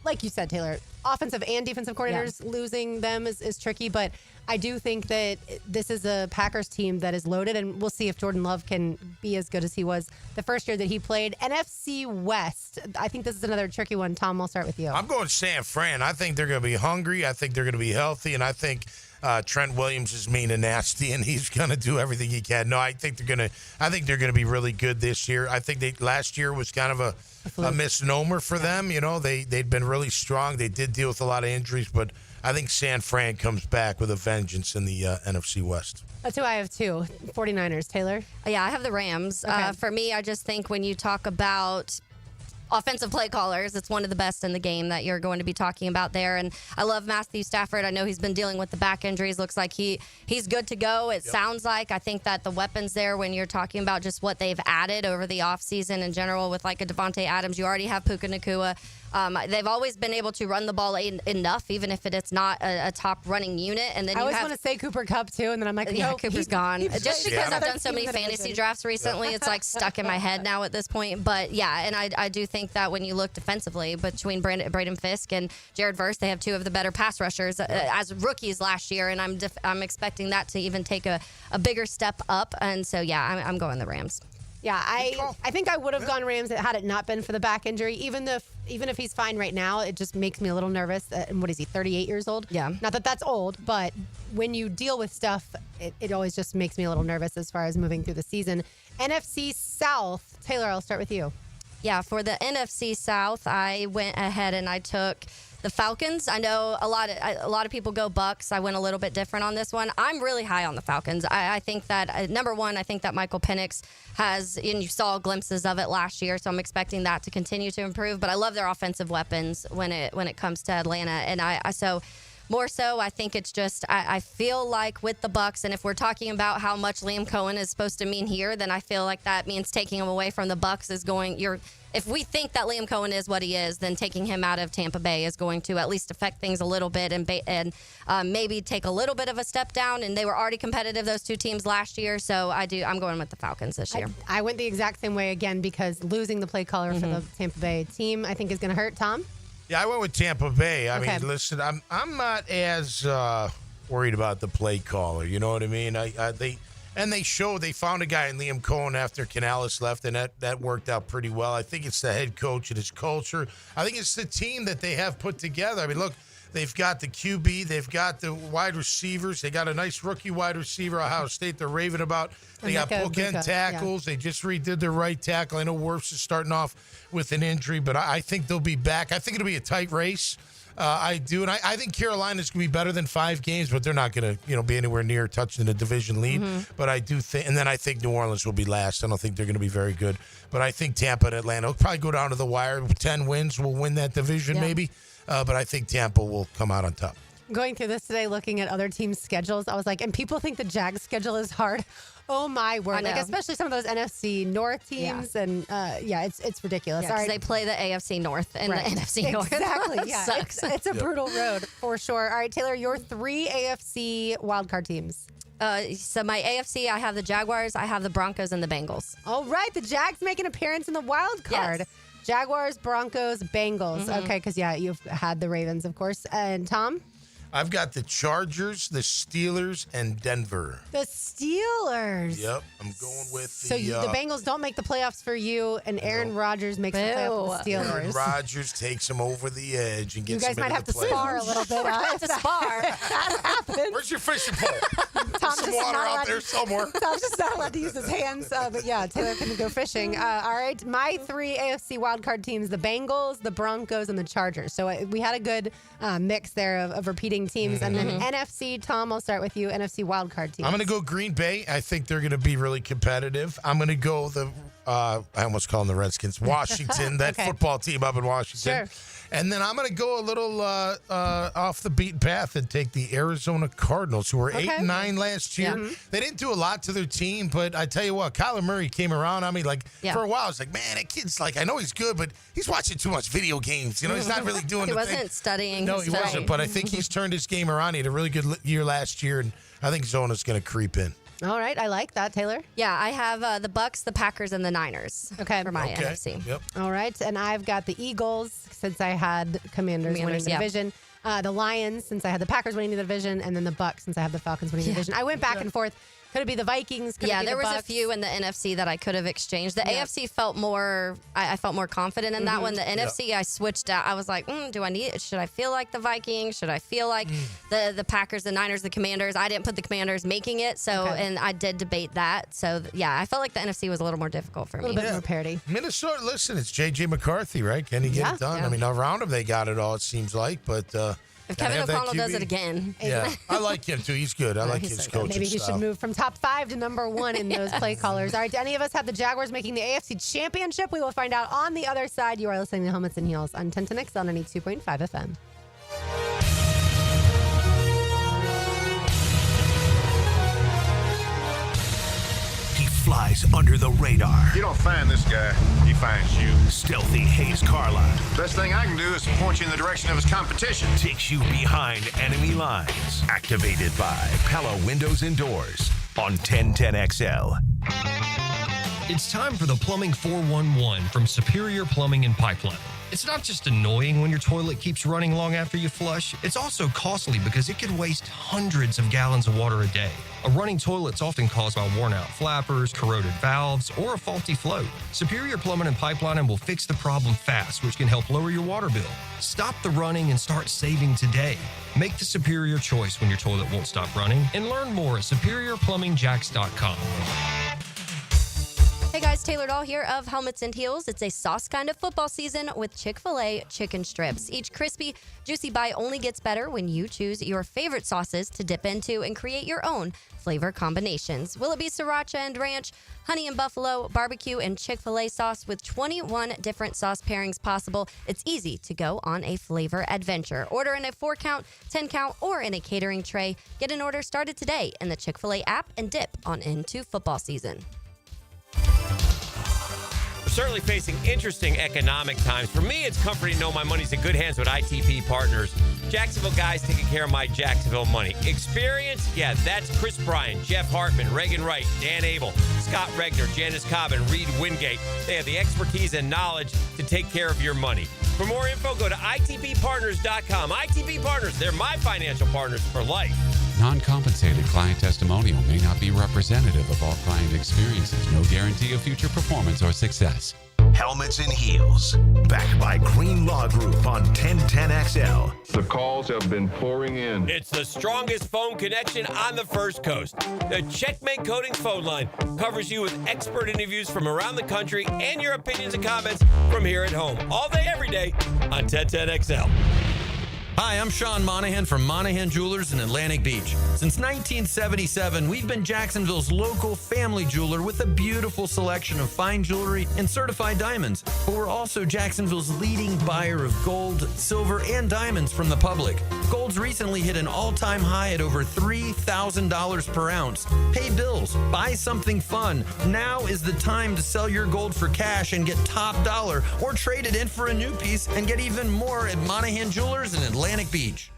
Like you said, Taylor, offensive and defensive coordinators, losing them is tricky, but I do think that this is a Packers team that is loaded, and we'll see if Jordan Love can be as good as he was the first year that he played. NFC West, I think this is another tricky one. Tom, I'll start with you. I'm going San Fran. I think they're going to be hungry. I think they're going to be healthy, and I think Trent Williams is mean and nasty, and he's going to do everything he can. No, I think they're going to be really good this year. I think last year was kind of a misnomer for them. You know, they'd been really strong. They did deal with a lot of injuries, but I think San Fran comes back with a vengeance in the NFC West. That's who I have too. 49ers. Taylor? Yeah, I have the Rams. Okay. For me, I just think when you talk about offensive play callers, it's one of the best in the game that you're going to be talking about there. And I love Matthew Stafford. I know he's been dealing with the back injuries. Looks like he's good to go. It sounds like. I think that the weapons there, when you're talking about just what they've added over the offseason in general with like a Devontae Adams, you already have Puka Nacua. They've always been able to run the ball enough, even if it's not a top running unit. And then I always want to say Cooper Kupp too, and then I'm like, no, Cooper's gone. Just because I've done so many fantasy drafts recently, it's like stuck in my head now at this point. But yeah, and I do think that when you look defensively between Braden Fisk and Jared Verse, they have two of the better pass rushers as rookies last year, and I'm expecting that to even take a bigger step up. And so yeah, I'm going the Rams. Yeah, I think I would have gone Rams had it not been for the back injury. Even if he's fine right now, it just makes me a little nervous. And what is he, 38 years old? Yeah. Not that that's old, but when you deal with stuff, it always just makes me a little nervous as far as moving through the season. NFC South. Taylor, I'll start with you. Yeah, for the NFC South, I went ahead and I took the Falcons. I know a lot of people go Bucks. I went a little bit different on this one. I'm really high on the Falcons. I think that, number one, I think that Michael Penix has, and you saw glimpses of it last year, so I'm expecting that to continue to improve. But I love their offensive weapons when it comes to Atlanta. And more so, I think it's just I feel like with the Bucks, and if we're talking about how much Liam Coen is supposed to mean here, then I feel like that means taking him away from the Bucks is going. If we think that Liam Coen is what he is, then taking him out of Tampa Bay is going to at least affect things a little bit and maybe take a little bit of a step down. And they were already competitive, those two teams, last year. So I'm going with the Falcons this year. I went the exact same way again because losing the play caller for the Tampa Bay team, I think, is going to hurt. Tom? Yeah, I went with Tampa Bay. I mean, listen, I'm not as worried about the play caller. You know what I mean? They found a guy in Liam Coen after Canales left, and that worked out pretty well. I think it's the head coach and his culture. I think it's the team that they have put together. I mean, look, They've got the QB. They've got the wide receivers. They got a nice rookie wide receiver, Ohio State, they're raving about. They got bookend tackles. Yeah. They just redid their right tackle. I know Wirfs is starting off with an injury, but I think they'll be back. I think it'll be a tight race. I do, and I think Carolina's going to be better than 5 games, but they're not going to, be anywhere near touching the division lead. But I do think, and then I think New Orleans will be last. I don't think they're going to be very good, but I think Tampa and Atlanta will probably go down to the wire. 10 wins will win that division, maybe. But I think Tampa will come out on top. Going through this today, looking at other teams' schedules, I was like, and people think the Jags' schedule is hard. Oh my word! Like especially some of those NFC North teams, and it's ridiculous. Yeah, they play the AFC North and the NFC North. Exactly. Yeah, sucks. It's a brutal road for sure. All right, Taylor, your 3 AFC wildcard teams. So my AFC, I have the Jaguars, I have the Broncos, and the Bengals. All right, the Jags make an appearance in the wild card. Yes. Jaguars, Broncos, Bengals. Okay, because you've had the Ravens, of course. And Tom? I've got the Chargers, the Steelers, and Denver. The Steelers. Yep, I'm going with So the Bengals don't make the playoffs for you, and Aaron Rodgers makes the playoffs for the Steelers. Aaron Rodgers takes them over the edge and gets them into the playoffs. You guys might have to spar a little bit. have to spar. That happens. Where's your fishing pole? Tom's some water out there somewhere. Tom's just not allowed to use his hands. But yeah, Taylor can go fishing. All right, my 3 AFC wildcard teams, the Bengals, the Broncos, and the Chargers. So we had a good mix there of repeating teams. And then NFC, Tom, I'll start with you. NFC wildcard teams. I'm going to go Green Bay. I think they're going to be really competitive. I'm going to go I almost call them the Redskins. Washington, that football team up in Washington. Sure. And then I'm going to go a little off the beaten path and take the Arizona Cardinals, who were 8-9 last year. Yeah. They didn't do a lot to their team, but I tell you what, Kyler Murray came around on me for a while. I was like, man, that kid's I know he's good, but he's watching too much video games. He's not really doing he the wasn't thing. studying. No, his he wasn't, but I think he's turned his game around. He had a really good year last year, and I think Zona's going to creep in. All right, I like that, Taylor. Yeah, I have the Bucks, the Packers, and the Niners. Okay, for my NFC. Yep. All right, and I've got the Eagles since I had Commanders winning the division. The Lions since I had the Packers winning the division, and then the Bucks since I have the Falcons winning the division. I went back and forth. Could it be the Vikings? Could it be there the was Bucks? a few in the NFC that I could have exchanged. The AFC felt more. I felt more confident in that one. The NFC, I switched out. I was like, do I need it? Should I feel like the Vikings? Should I feel like the Packers, the Niners, the Commanders? I didn't put the Commanders making it, and I did debate that. So I felt like the NFC was a little more difficult for me. A little bit more parity. Minnesota, listen, it's J.J. McCarthy, right? Can he get it done? Yeah. I mean, around him they got it all. It seems like, but. If Kevin O'Connell does it again. Yeah, I like him too. He's good. I like his coaching Maybe he style. should move from top 5 to number 1 in those play callers. All right, do any of us have the Jaguars making the AFC Championship? We will find out on the other side. You are listening to Helmets and Heels on 1010X on 92.5 FM. Flies under the radar. You don't find this guy, he finds you. Stealthy Hayes Carlyle. Best thing I can do is point you in the direction of his competition. Takes you behind enemy lines. Activated by Pella Windows and Doors on 1010XL. It's time for the Plumbing 411 from Superior Plumbing and Pipeline. It's not just annoying when your toilet keeps running long after you flush, it's also costly because it could waste hundreds of gallons of water a day. A running toilet's often caused by worn-out flappers, corroded valves, or a faulty float. Superior Plumbing and Pipelining will fix the problem fast, which can help lower your water bill. Stop the running and start saving today. Make the superior choice when your toilet won't stop running, and learn more at superiorplumbingjacks.com. Hey guys, Taylor Dahl here of Helmets and Heels. It's a sauce kind of football season with Chick-fil-A chicken strips. Each crispy, juicy bite only gets better when you choose your favorite sauces to dip into and create your own flavor combinations. Will it be sriracha and ranch, honey and buffalo, barbecue, and Chick-fil-A sauce with 21 different sauce pairings possible? It's easy to go on a flavor adventure. Order in a 4-count, 10-count, or in a catering tray. Get an order started today in the Chick-fil-A app and dip on into football season. We're certainly facing interesting economic times. For me, it's comforting to know my money's in good hands with ITP Partners. Jacksonville guys taking care of my Jacksonville money. Experience? Yeah, that's Chris Bryan, Jeff Hartman, Reagan Wright, Dan Abel, Scott Regner, Janice Cobb, and Reed Wingate. They have the expertise and knowledge to take care of your money. For more info, go to itppartners.com. ITP Partners, they're my financial partners for life. Non-compensated client testimonial may not be representative of all client experiences. No guarantee of future performance or success. Helmets and Heels. Backed by Green Law Group on 1010XL. The calls have been pouring in. It's the strongest phone connection on the First Coast. The Checkmate Coatings phone line covers you with expert interviews from around the country and your opinions and comments from here at home. All day, every day on 1010XL. Hi, I'm Sean Monahan from Monahan Jewelers in Atlantic Beach. Since 1977, we've been Jacksonville's local family jeweler with a beautiful selection of fine jewelry and certified diamonds. But we're also Jacksonville's leading buyer of gold, silver, and diamonds from the public. Gold's recently hit an all-time high at over $3,000 per ounce. Pay bills, buy something fun. Now is the time to sell your gold for cash and get top dollar, or trade it in for a new piece and get even more at Monahan Jewelers in Atlantic Beach.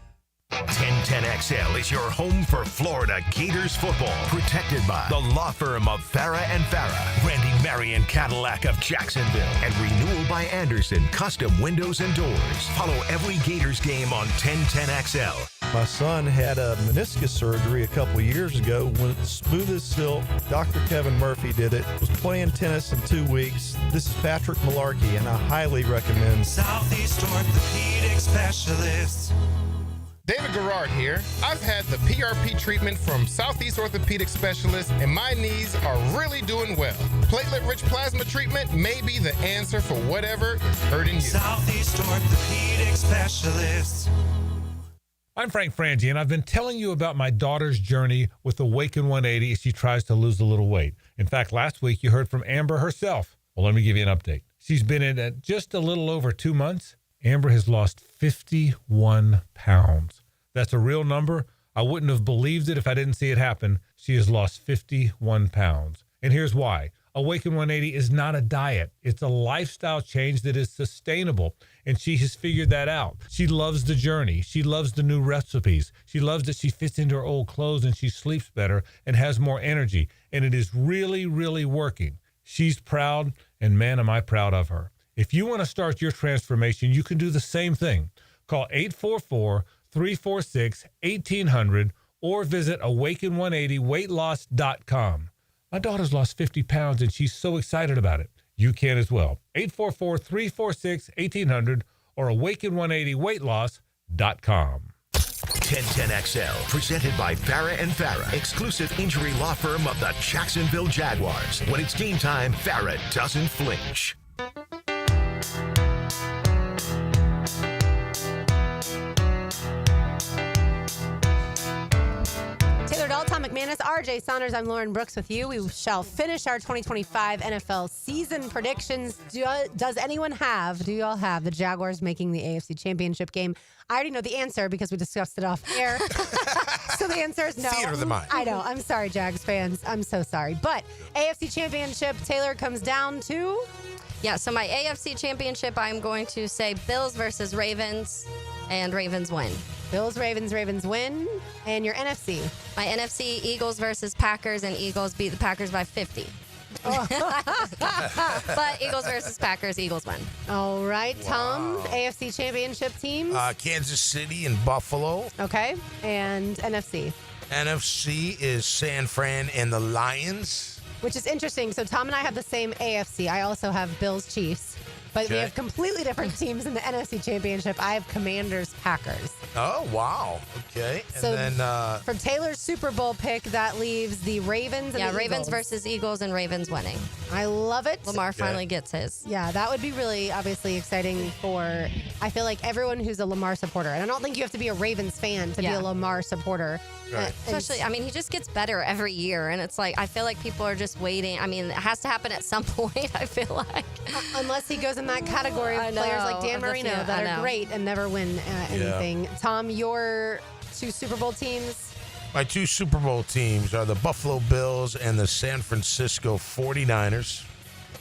1010XL is your home for Florida Gators football. Protected by the law firm of Farah and Farah, Randy Marion Cadillac of Jacksonville, and Renewal by Anderson Custom Windows and Doors. Follow every Gators game on 1010XL. My son had a meniscus surgery a couple of years ago. Went smooth as silk. Dr. Kevin Murphy did it. Was playing tennis in 2 weeks. This is Patrick Malarkey, and I highly recommend Southeast Orthopedic Specialists. David Garrard here. I've had the PRP treatment from Southeast Orthopedic Specialists, and my knees are really doing well. Platelet-rich plasma treatment may be the answer for whatever is hurting you. Southeast Orthopedic Specialists. I'm Frank Frangie, and I've been telling you about my daughter's journey with Awaken 180 as she tries to lose a little weight. In fact, last week you heard from Amber herself. Well, let me give you an update. She's been in it just a little over 2 months. Amber has lost 51 pounds. That's a real number. I wouldn't have believed it if I didn't see it happen. She has lost 51 pounds. And here's why. Awaken 180 is not a diet. It's a lifestyle change that is sustainable. And she has figured that out. She loves the journey. She loves the new recipes. She loves that she fits into her old clothes and she sleeps better and has more energy. And it is really, really working. She's proud, and man, am I proud of her. If you want to start your transformation, you can do the same thing. Call 844-346-1800 or visit awaken180weightloss.com. My daughter's lost 50 pounds, and she's so excited about it. You can as well. 844-346-1800 or awaken180weightloss.com. 1010XL, presented by Farah and Farah, exclusive injury law firm of the Jacksonville Jaguars. When it's game time, Farah doesn't flinch. Tom McManus, RJ Saunders, I'm Lauren Brooks with you. We shall finish our 2025 NFL season predictions. Do you all have the Jaguars making the AFC Championship game? I already know the answer because we discussed it off air. So the answer is no. Theater of the mind. I know. I'm sorry, Jags fans. I'm so sorry. But AFC Championship, Taylor, comes down to? Yeah, so my AFC Championship, I'm going to say Bills versus Ravens, and Ravens win. Bills, Ravens win. And your NFC? My NFC, Eagles versus Packers, and Eagles beat the Packers by 50. But Eagles versus Packers, Eagles win. All right, Tom, AFC Championship teams? Kansas City and Buffalo. Okay, and NFC? NFC is San Fran and the Lions. Which is interesting. So Tom and I have the same AFC. I also have Bills, Chiefs. But we have completely different teams in the NFC Championship. I have Commanders, Packers. Oh, wow. Okay. So and then for Taylor's Super Bowl pick, that leaves the Ravens and the Ravens Eagles. versus Eagles and Ravens winning. I love it. Lamar finally gets his. Yeah, that would be really obviously exciting for, I feel like, everyone who's a Lamar supporter. And I don't think you have to be a Ravens fan to be a Lamar supporter. Right. Especially, I mean, he just gets better every year. And it's like, I feel like people are just waiting. I mean, it has to happen at some point, I feel like. Unless he goes in that category of players like Dan Marino that are great and never win anything. Tom, your two Super Bowl teams? my two Super Bowl teams are the Buffalo Bills and the San Francisco 49ers,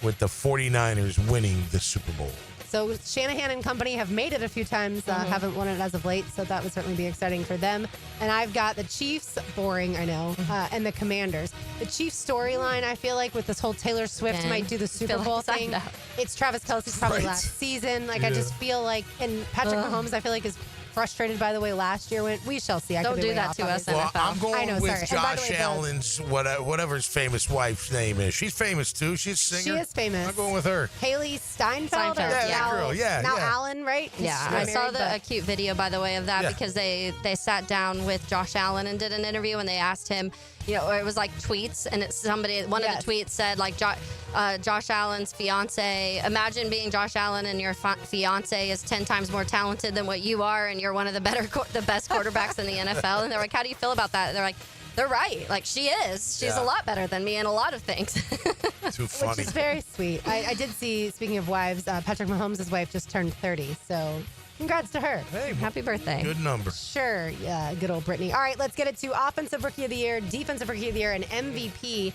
with the 49ers winning the Super Bowl. So Shanahan and company have made it a few times, haven't won it as of late, so that would certainly be exciting for them. And I've got the Chiefs, boring, I know, and the Commanders. The Chiefs storyline, I feel like, with this whole Taylor Swift might do the Super Bowl thing. It's Travis Kelce's probably last season. Like, I just feel like, and Patrick Mahomes, I feel like, is frustrated by the way last year went. We shall see. I Don't could be do way that off, to us, obviously. Well, NFL. I'm going I know, with sorry. And by the Josh way, Allen's whatever his famous wife's name is. She's famous too. She's a singer. She is famous. I'm going with her. Haley Steinfeld. Steinfeld, or yeah. that now, girl, yeah, Now yeah. Allen, right? Yeah, She's I married, saw but- a cute video, by the way, of that Yeah. because they sat down with Josh Allen and did an interview, and they asked him, or it was like tweets, and it's one of the tweets said like Josh Allen's fiance. Imagine being Josh Allen and your fiance is 10 times more talented than what you are, and you're one of the best quarterbacks in the NFL. And they're like, how do you feel about that? And they're like, they're right. Like, she is. She's a lot better than me in a lot of things. Too funny. Which is very sweet. I did see, speaking of wives, Patrick Mahomes' wife just turned 30. So congrats to her. Hey, happy birthday. Good number. Sure. Yeah, good old Brittany. All right, let's get it to Offensive Rookie of the Year, Defensive Rookie of the Year, and MVP.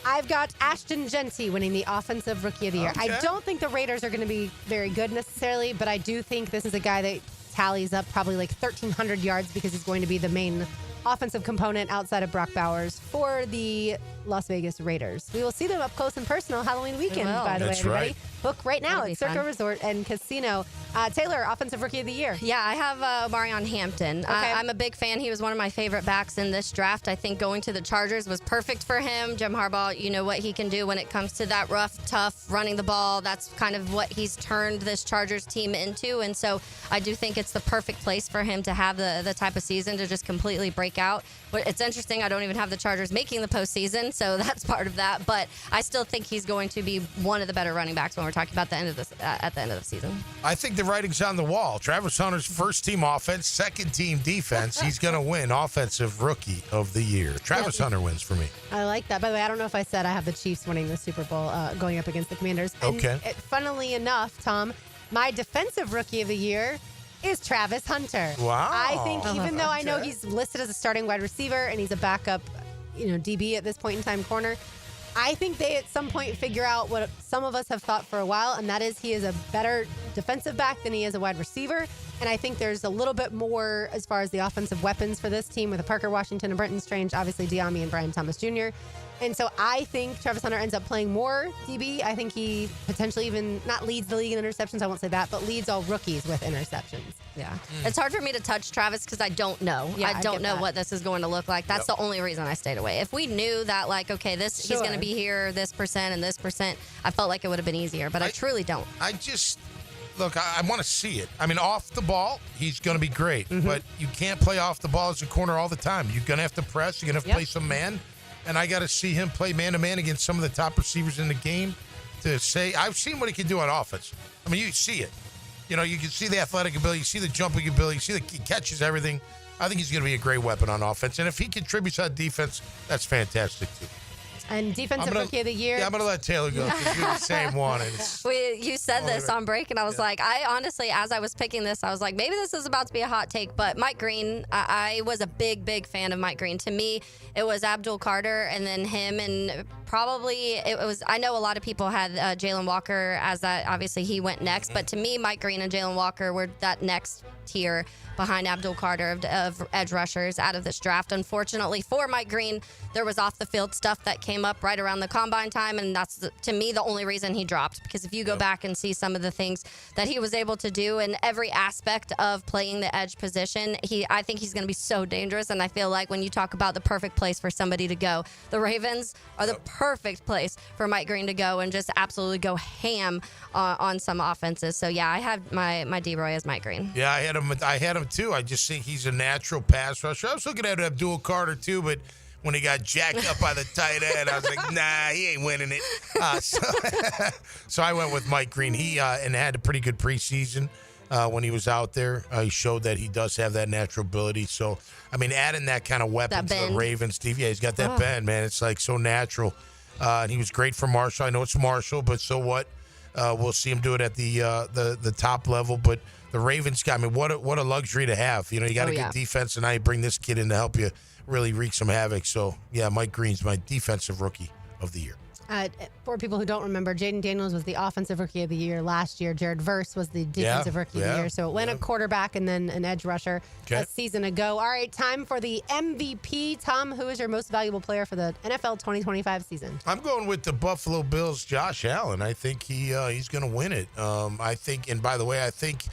I've got Ashton Genty winning the Offensive Rookie of the Year. Okay. I don't think the Raiders are going to be very good necessarily, but I do think this is a guy that tallies up probably like 1,300 yards because he's going to be the main offensive component outside of Brock Bowers for the Las Vegas Raiders. We will see them up close and personal Halloween weekend, by the way, That's everybody. right. Book right now That'll be at Circa fun. Resort and Casino. Taylor, Offensive Rookie of the Year. Yeah, I have Marion Hampton. Okay. I'm a big fan. He was one of my favorite backs in this draft. I think going to the Chargers was perfect for him. Jim Harbaugh, you know what he can do when it comes to that rough, tough, running the ball. That's kind of what he's turned this Chargers team into. And so I do think it's the perfect place for him to have the type of season to just completely break out. But it's interesting, I don't even have the Chargers making the postseason, so that's part of that. But I still think he's going to be one of the better running backs when we're talking about the end of this at the end of the season. I think the writing's on the wall. Travis Hunter's first team offense, second team defense. He's going to win Offensive Rookie of the Year. Travis Hunter wins for me. I like that. By the way, I don't know if I said I have the Chiefs winning the Super Bowl going up against the Commanders. And Okay. Funnily enough, Tom, my Defensive Rookie of the Year is Travis Hunter. Wow. I think even though I know Okay. he's listed as a starting wide receiver and he's a backup, DB at this point in time corner, I think they at some point figure out what some of us have thought for a while, and that is he is a better defensive back than he is a wide receiver. And I think there's a little bit more as far as the offensive weapons for this team with a Parker Washington and Brenton Strange, obviously Diami and Brian Thomas Jr. And so I think Travis Hunter ends up playing more DB. I think he potentially even not leads the league in interceptions, I won't say that, but leads all rookies with interceptions. Yeah. It's hard for me to touch Travis because I don't know. Yeah, I don't get know that. what this is going to look like. That's the only reason I stayed away. If we knew that, like, okay, he's Sure. going to be here, this percent and this percent, I felt like it would have been easier, but I truly don't. Look, I want to see it. I mean, off the ball, he's going to be great, but you can't play off the ball as a corner all the time. You're going to have to press. You're going to have to play some man. And I got to see him play man-to-man against some of the top receivers in the game to say, I've seen what he can do on offense. I mean, you see it. You can see the athletic ability, you see the jumping ability, you see he catches everything. I think he's going to be a great weapon on offense. And if he contributes on defense, that's fantastic, too. And Defensive Rookie of the Year. Yeah, I'm going to let Taylor go because you're the same one. And it's, You said this on break, and I was like, I honestly, as I was picking this, I was like, maybe this is about to be a hot take, but Mike Green, I was a big, big fan of Mike Green. To me, it was Abdul Carter and then him, and probably it was, I know a lot of people had Jalen Walker as that, obviously he went next, but to me, Mike Green and Jalen Walker were that next tier behind Abdul Carter of edge rushers out of this draft. Unfortunately for Mike Green, there was off the field stuff that came up right around the combine time, and that's to me the only reason he dropped, because if you go back and see some of the things that he was able to do in every aspect of playing the edge position, I think he's going to be so dangerous. And I feel like when you talk about the perfect place for somebody to go, the Ravens are the perfect place for Mike Green to go and just absolutely go ham on some offenses. So yeah, I have my D-Roy as Mike Green. Yeah, I had him too. I just think he's a natural pass rusher. I was looking at Abdul Carter too, but when he got jacked up by the tight end, I was like, nah, he ain't winning it. So I went with Mike Green. He and had a pretty good preseason when he was out there. He showed that he does have that natural ability. So, I mean, adding that kind of weapon to the Ravens team, yeah, he's got that bend, man. It's like so natural. And he was great for Marshall. I know it's Marshall, but so what? We'll see him do it at the top level, but the Ravens got, I mean, what a luxury to have. You got a good defense, and now you bring this kid in to help you really wreak some havoc. So, yeah, Mike Green's my Defensive Rookie of the Year. For people who don't remember, Jaden Daniels was the Offensive Rookie of the Year last year. Jared Verse was the Defensive Rookie of the Year. So it went a quarterback and then an edge rusher a season ago. All right, time for the MVP. Tom, who is your most valuable player for the NFL 2025 season? I'm going with the Buffalo Bills' Josh Allen. I think he's going to win it. I think, and by the way, I think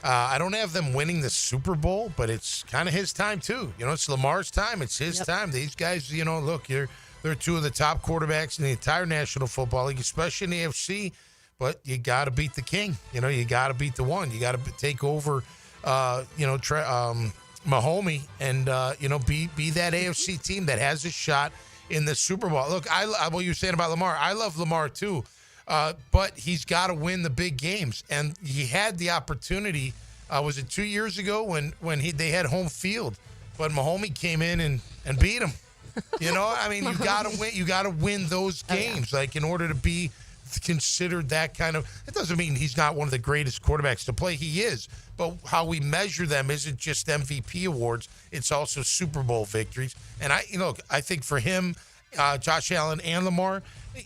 I don't have them winning the Super Bowl, but it's kind of his time too. It's Lamar's time. It's his time. These guys, look, they're two of the top quarterbacks in the entire National Football League, especially in the AFC. But you got to beat the king. You got to beat the one. You got to take over, Mahomey and, be that AFC team that has a shot in the Super Bowl. Look, what you were saying about Lamar, I love Lamar too. But he's got to win the big games. And he had the opportunity, was it 2 years ago when they had home field? But Mahomey came in and beat him. You got to win. You got to win those games, in order to be considered that kind of. It doesn't mean he's not one of the greatest quarterbacks to play. He is. But how we measure them isn't just MVP awards. It's also Super Bowl victories. And I think for him, Josh Allen and Lamar,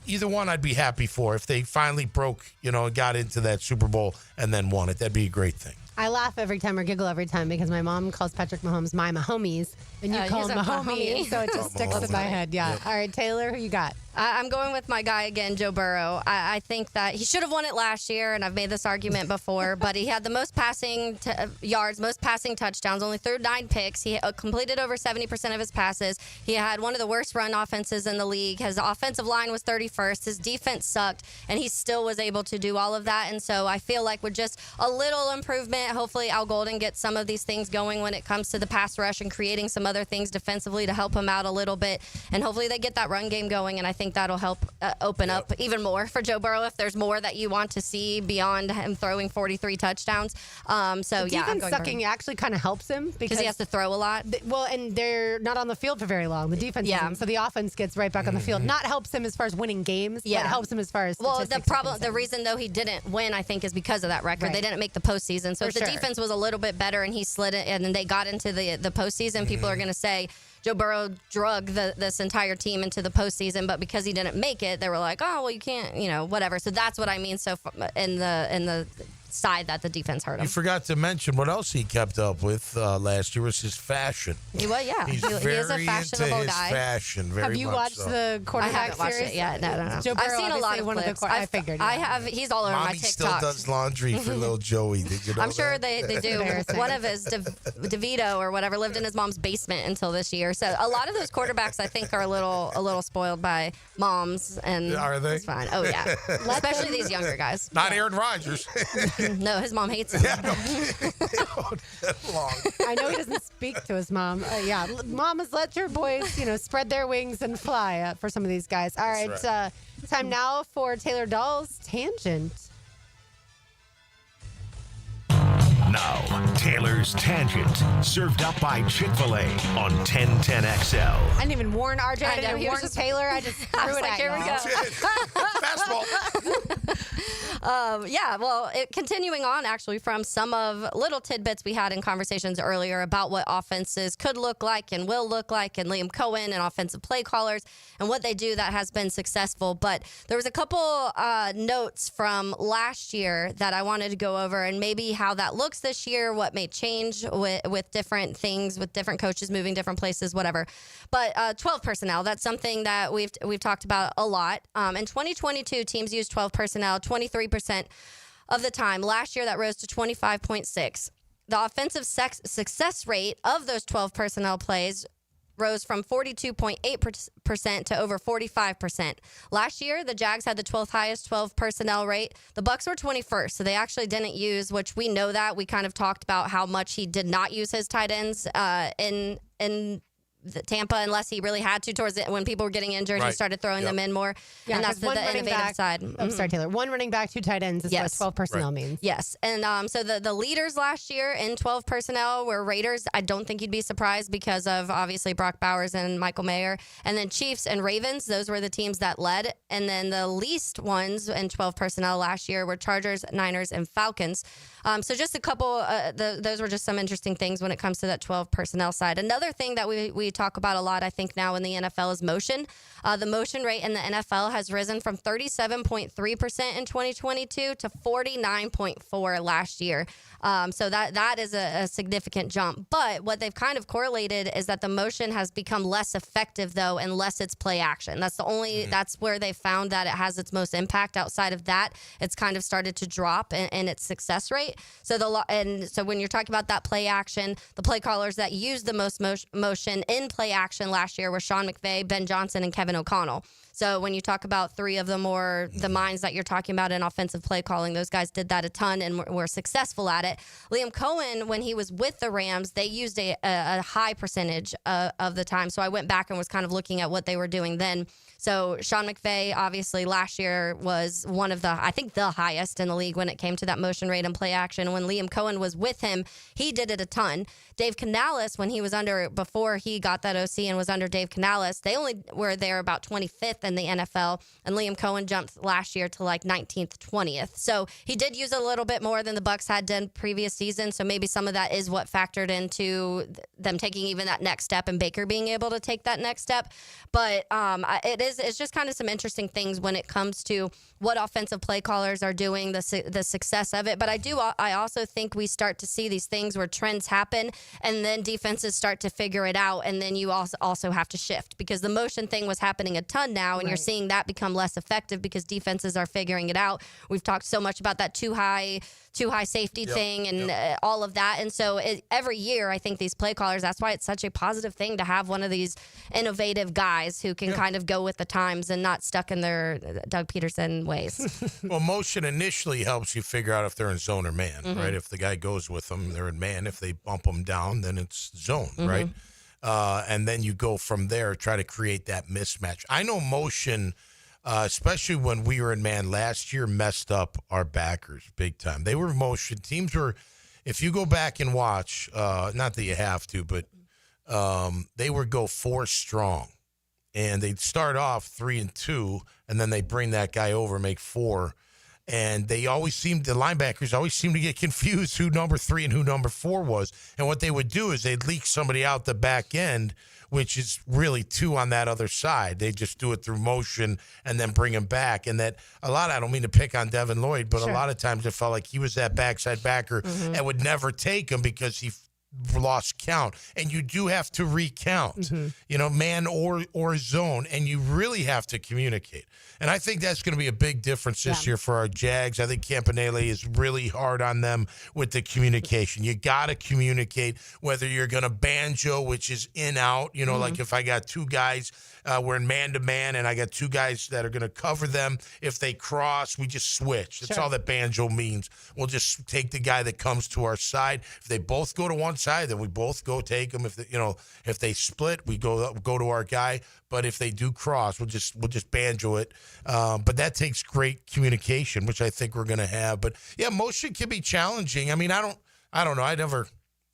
either one I'd be happy for if they finally broke, and got into that Super Bowl and then won it. That'd be a great thing. I laugh every time or giggle every time because my mom calls Patrick Mahomes my Mahomies, and you call him Mahomie, so it just sticks in my head. Yeah. All right, Taylor, who you got? I'm going with my guy again, Joe Burrow. I think that he should have won it last year, and I've made this argument before, but he had the most passing yards, most passing touchdowns, only threw 9 picks. He completed over 70% of his passes. He had one of the worst run offenses in the league. His offensive line was 31st. His defense sucked, and he still was able to do all of that. And so I feel like with just a little improvement, hopefully Al Golden gets some of these things going when it comes to the pass rush and creating some other things defensively to help him out a little bit. And hopefully they get that run game going, and I think that'll help open up even more for Joe Burrow if there's more that you want to see beyond him throwing 43 touchdowns. The defense sucking actually kind of helps him because he has to throw a lot. And they're not on the field for very long. The defense isn't, so the offense gets right back on the field. Not helps him as far as winning games, but helps him as far as the reason though he didn't win, I think, is because of that record. Right. They didn't make the postseason. So if the defense was a little bit better and he slid it and then they got into the postseason, people are going to say Joe Burrow drug this entire team into the postseason, but because he didn't make it, they were like, oh, well, you can't, whatever. So that's what I mean. So in the side that the defense hurt him. You forgot to mention what else he kept up with last year was his fashion. He's he is a fashionable into his guy. Fashion, very Have you much watched so. the quarterback I haven't watched series? it yet. No. Joe Burrow, I've seen a lot of clips. I figured. I have. He's all over Mommy my TikTok. still does laundry for little Joey. Did you know I'm sure that? they do. One of his DeVito or whatever lived in his mom's basement until this year. So a lot of those quarterbacks, I think, are a little spoiled by moms. And are they? It's fine. Oh yeah, especially these younger guys. Not Aaron Rodgers. No, his mom hates him. Yeah, long. I know he doesn't speak to his mom. Mamas, let your boys, spread their wings and fly for some of these guys. All right, right. Time now for Taylor Dahl's Tangent. Now, Taylor's Tangent, served up by Chick-fil-A on 1010XL. I didn't even warn RJ. I didn't warn Taylor. I just threw it at here we go. Fastball. Continuing on actually from some of little tidbits we had in conversations earlier about what offenses could look like and will look like, and Liam Coen and offensive play callers and what they do that has been successful. But there was a couple notes from last year that I wanted to go over, and maybe how that looks this year, what may change with different things, with different coaches moving different places, whatever. But 12 personnel, that's something that we've talked about a lot. In 2022, teams used 12 personnel 23% of the time. Last year, that rose to 25.6. The offensive success rate of those 12 personnel plays rose from 42.8% to over 45%. Last year, the Jags had the 12th highest 12 personnel rate. The Bucs were 21st, so they actually didn't use, which we know that. We kind of talked about how much he did not use his tight ends in Tampa unless he really had to towards it when people were getting injured. He started throwing them in more. Yeah, and that's the innovative side. I'm sorry, Taylor. One running back, 2 tight ends is what 12 personnel means. Yes. And so the leaders last year in 12 personnel were Raiders. I don't think you'd be surprised because of obviously Brock Bowers and Michael Mayer. And then Chiefs and Ravens, those were the teams that led. And then the least ones in 12 personnel last year were Chargers, Niners, and Falcons. So just a couple, those were just some interesting things when it comes to that 12 personnel side. Another thing that we talk about a lot, I think, now in the NFL is motion. The motion rate in the NFL has risen from 37.3% in 2022 to 49.4% last year. So that is a significant jump. But what they've kind of correlated is that the motion has become less effective, though, unless it's play action. That's the only, that's where they found that it has its most impact. Outside of that, it's kind of started to drop in its success rate. So so when you're talking about that play action, the play callers that used the most motion in play action last year were Sean McVay, Ben Johnson, and Kevin O'Connell. So when you talk about three of the minds that you're talking about in offensive play calling, those guys did that a ton and were successful at it. Liam Coen, when he was with the Rams, they used a high percentage of the time. So I went back and was kind of looking at what they were doing then. So Sean McVay, obviously, last year was one of I think the highest in the league when it came to that motion rate and play action. When Liam Coen was with him, he did it a ton. Dave Canales, when he was before he got that OC and was under Dave Canales, they only were there about 25th in the NFL, and Liam Coen jumped last year to like 19th, 20th. So he did use a little bit more than the Bucs had done previous season. So maybe some of that is what factored into them taking even that next step and Baker being able to take that next step. But it's just kind of some interesting things when it comes to what offensive play callers are doing, the success of it. But I also think we start to see these things where trends happen and then defenses start to figure it out, and then you also have to shift, because the motion thing was happening a ton now, and you're seeing that become less effective because defenses are figuring it out. We've talked so much about that too high safety thing and all of that. And so every year, I think these play callers, that's why it's such a positive thing to have one of these innovative guys who can kind of go with the times and not stuck in their Doug Peterson ways. Well, motion initially helps you figure out if they're in zone or man, right? If the guy goes with them, they're in man. If they bump them down, then it's zone, right? And then you go from there, try to create that mismatch. I know motion, especially when we were in man last year, messed up our backers big time. They were motion. Teams were, if you go back and watch, not that you have to, but they would go 4 strong. And they'd start off 3-2, and then they bring that guy over, make 4. And the linebackers always seem to get confused who number 3 and who number 4 was. And what they would do is they'd leak somebody out the back end, which is really 2 on that other side. They just do it through motion and then bring him back. And that I don't mean to pick on Devin Lloyd, but a lot of times it felt like he was that backside backer and would never take him because he lost count. And you do have to recount, man or zone, and you really have to communicate. And I think that's going to be a big difference this year for our Jags. I think Campanile is really hard on them with the communication. You got to communicate, whether you're going to banjo, which is in out, like if I got 2 guys, we're in man-to-man, and I got 2 guys that are going to cover them. If they cross, we just switch. That's all that banjo means. We'll just take the guy that comes to our side. If they both go to one side, then we both go take them. If they split, we go to our guy. But if they do cross, we'll just banjo it. But that takes great communication, which I think we're going to have. But yeah, motion can be challenging. I mean, I don't know. I never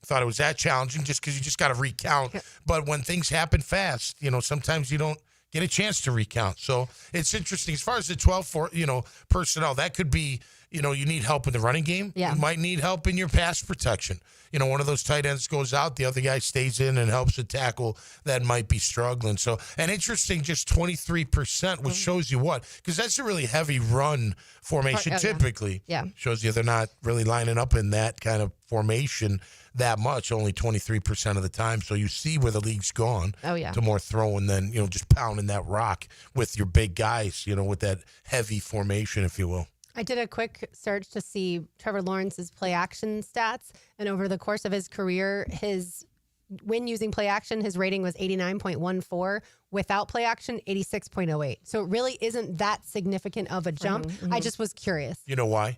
thought it was that challenging, just because you just got to recount. But when things happen fast, sometimes you don't get a chance to recount. So it's interesting. As far as the 12 personnel, that could be, you need help in the running game. You might need help in your pass protection. One of those tight ends goes out, the other guy stays in and helps the tackle that might be struggling. So, and interesting, just 23%, which shows you what, because that's a really heavy run formation typically. Shows you they're not really lining up in that kind of formation that much, only 23% of the time. So you see where the league's gone to more throwing than, just pounding that rock with your big guys, with that heavy formation, if you will. I did a quick search to see Trevor Lawrence's play action stats, and over the course of his career, when using play action, his rating was 89.14. Without play action, 86.08. So it really isn't that significant of a jump. I just was curious. You know why?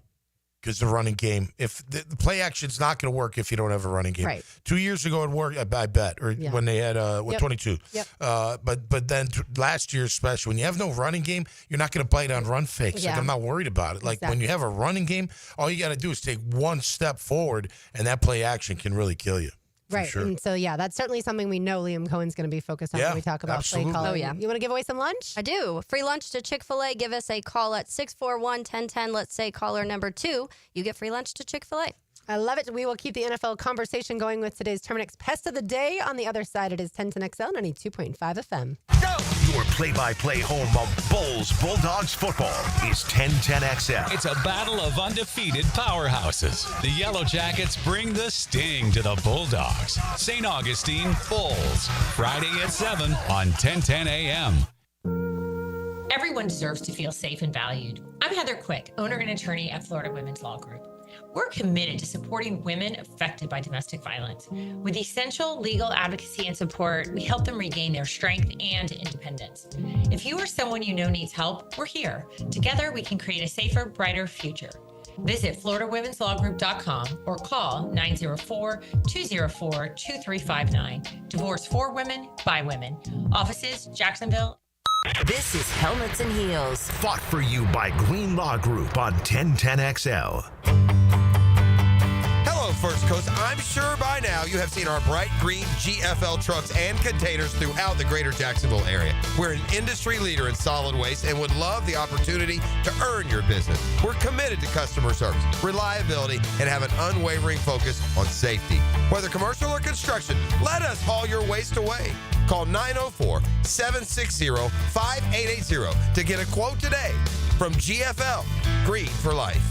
Because the running game, if the play action's not going to work if you don't have a running game. 2 years ago it worked, I bet, or when they had 22. But then last year, especially when you have no running game, you're not going to bite on run fakes. Like, I'm not worried about it. Like when you have a running game, all you got to do is take one step forward, and that play action can really kill you. Right. Sure. And so, that's certainly something we know Liam Cohen's going to be focused on when we talk about play calling. Oh, yeah. You want to give away some lunch? I do. Free lunch to Chick-fil-A. Give us a call at 641-1010. Let's say caller number 2. You get free lunch to Chick-fil-A. I love it. We will keep the NFL conversation going with today's Terminix Pest of the Day. On the other side, it is 1010XL 92.5 FM. Your play-by-play home of Bulls Bulldogs football is 1010XL. It's a battle of undefeated powerhouses. The Yellow Jackets bring the sting to the Bulldogs. St. Augustine Bulls, Friday at 7 on 1010 AM. Everyone deserves to feel safe and valued. I'm Heather Quick, owner and attorney at Florida Women's Law Group. We're committed to supporting women affected by domestic violence. With essential legal advocacy and support, we help them regain their strength and independence. If you or someone you know needs help, we're here. Together, we can create a safer, brighter future. Visit FloridaWomen'sLawGroup.com or call 904-204-2359. Divorce for women, by women. Offices, Jacksonville. This is Helmets and Heels. Fought for you by Green Law Group on 1010XL. Hello, First Coast. I'm sure by now you have seen our bright green GFL trucks and containers throughout the greater Jacksonville area. We're an industry leader in solid waste and would love the opportunity to earn your business. We're committed to customer service, reliability, and have an unwavering focus on safety. Whether commercial or construction, let us haul your waste away. Call 904-760-5880 to get a quote today from GFL, Green for Life.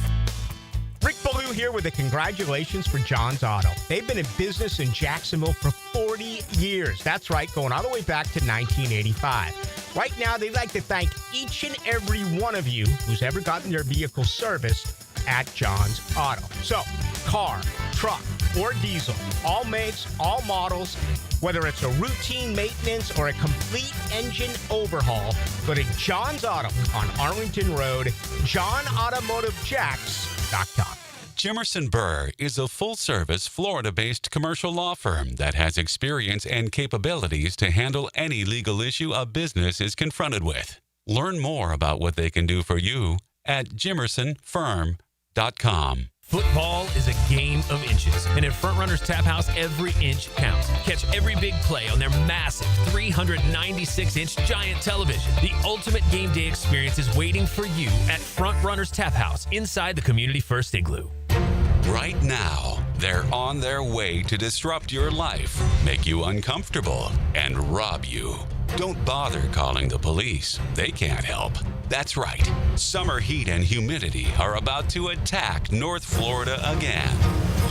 Rick Ballou here with the congratulations for John's Auto. They've been in business in Jacksonville for 40 years. That's right, going all the way back to 1985. Right now, they'd like to thank each and every one of you who's ever gotten their vehicle serviced at John's Auto. So, car, truck, or diesel, all makes, all models, whether it's a routine maintenance or a complete engine overhaul, go to John's Auto on Arlington Road, johnautomotivejacks.com. Jimerson Burr is a full-service, Florida-based commercial law firm that has experience and capabilities to handle any legal issue a business is confronted with. Learn more about what they can do for you at jimersonfirm.com. Football is a game of inches, and at Front Runners Tap House, every inch counts. Catch every big play on their massive 396-inch giant television. The ultimate game day experience is waiting for you at Front Runners Tap House inside the Community First Igloo. Right now, they're on their way to disrupt your life, make you uncomfortable, and rob you. Don't bother calling the police. They can't help. That's right. Summer heat and humidity are about to attack North Florida again.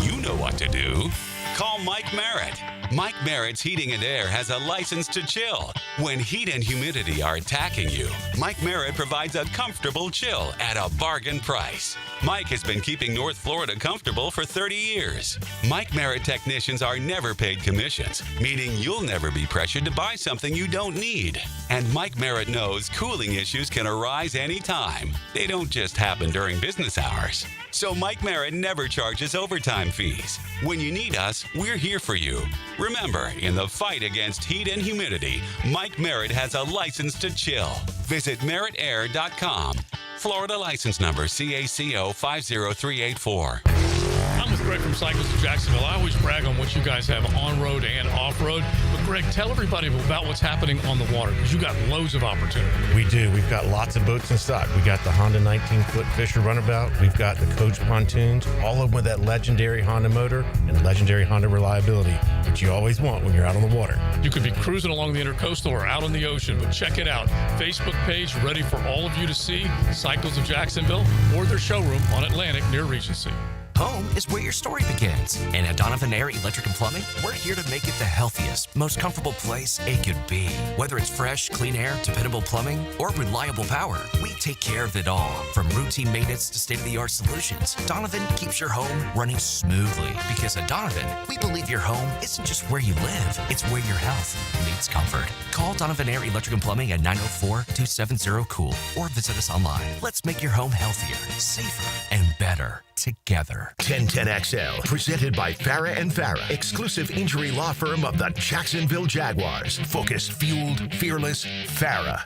You know what to do. Call Mike Merritt. Mike Merritt's Heating and Air has a license to chill. When heat and humidity are attacking you, Mike Merritt provides a comfortable chill at a bargain price. Mike has been keeping North Florida comfortable for 30 years. Mike Merritt technicians are never paid commissions, meaning you'll never be pressured to buy something you don't need. And Mike Merritt knows cooling issues can arise anytime. They don't just happen during business hours. So Mike Merritt never charges overtime fees. When you need us, we're here for you. Remember, in the fight against heat and humidity, Mike Merritt has a license to chill. Visit merrittair.com. Florida license number CACO 50384. I'm with Greg from Cycles of Jacksonville. I always brag on what you guys have on-road and off-road. But Greg, tell everybody about what's happening on the water, because you got loads of opportunity. We do. We've got lots of boats in stock. We got the Honda 19-foot Fisher Runabout. We've got the Coach pontoons, all of them with that legendary Honda motor and legendary Honda reliability, which you always want when you're out on the water. You could be cruising along the Intercoastal or out on the ocean, but check it out. Facebook page ready for all of you to see, Cycles of Jacksonville, or their showroom on Atlantic near Regency. Home is where your story begins. And at Donovan Air Electric and Plumbing, we're here to make it the healthiest, most comfortable place it could be. Whether it's fresh, clean air, dependable plumbing, or reliable power, we take care of it all. From routine maintenance to state-of-the-art solutions, Donovan keeps your home running smoothly. Because at Donovan, we believe your home isn't just where you live, it's where your health meets comfort. Call Donovan Air Electric and Plumbing at 904-270-COOL or visit us online. Let's make your home healthier, safer, and better together. 1010XL, presented by Farah and Farah, exclusive injury law firm of the Jacksonville Jaguars. Focused, fueled, fearless, Farah.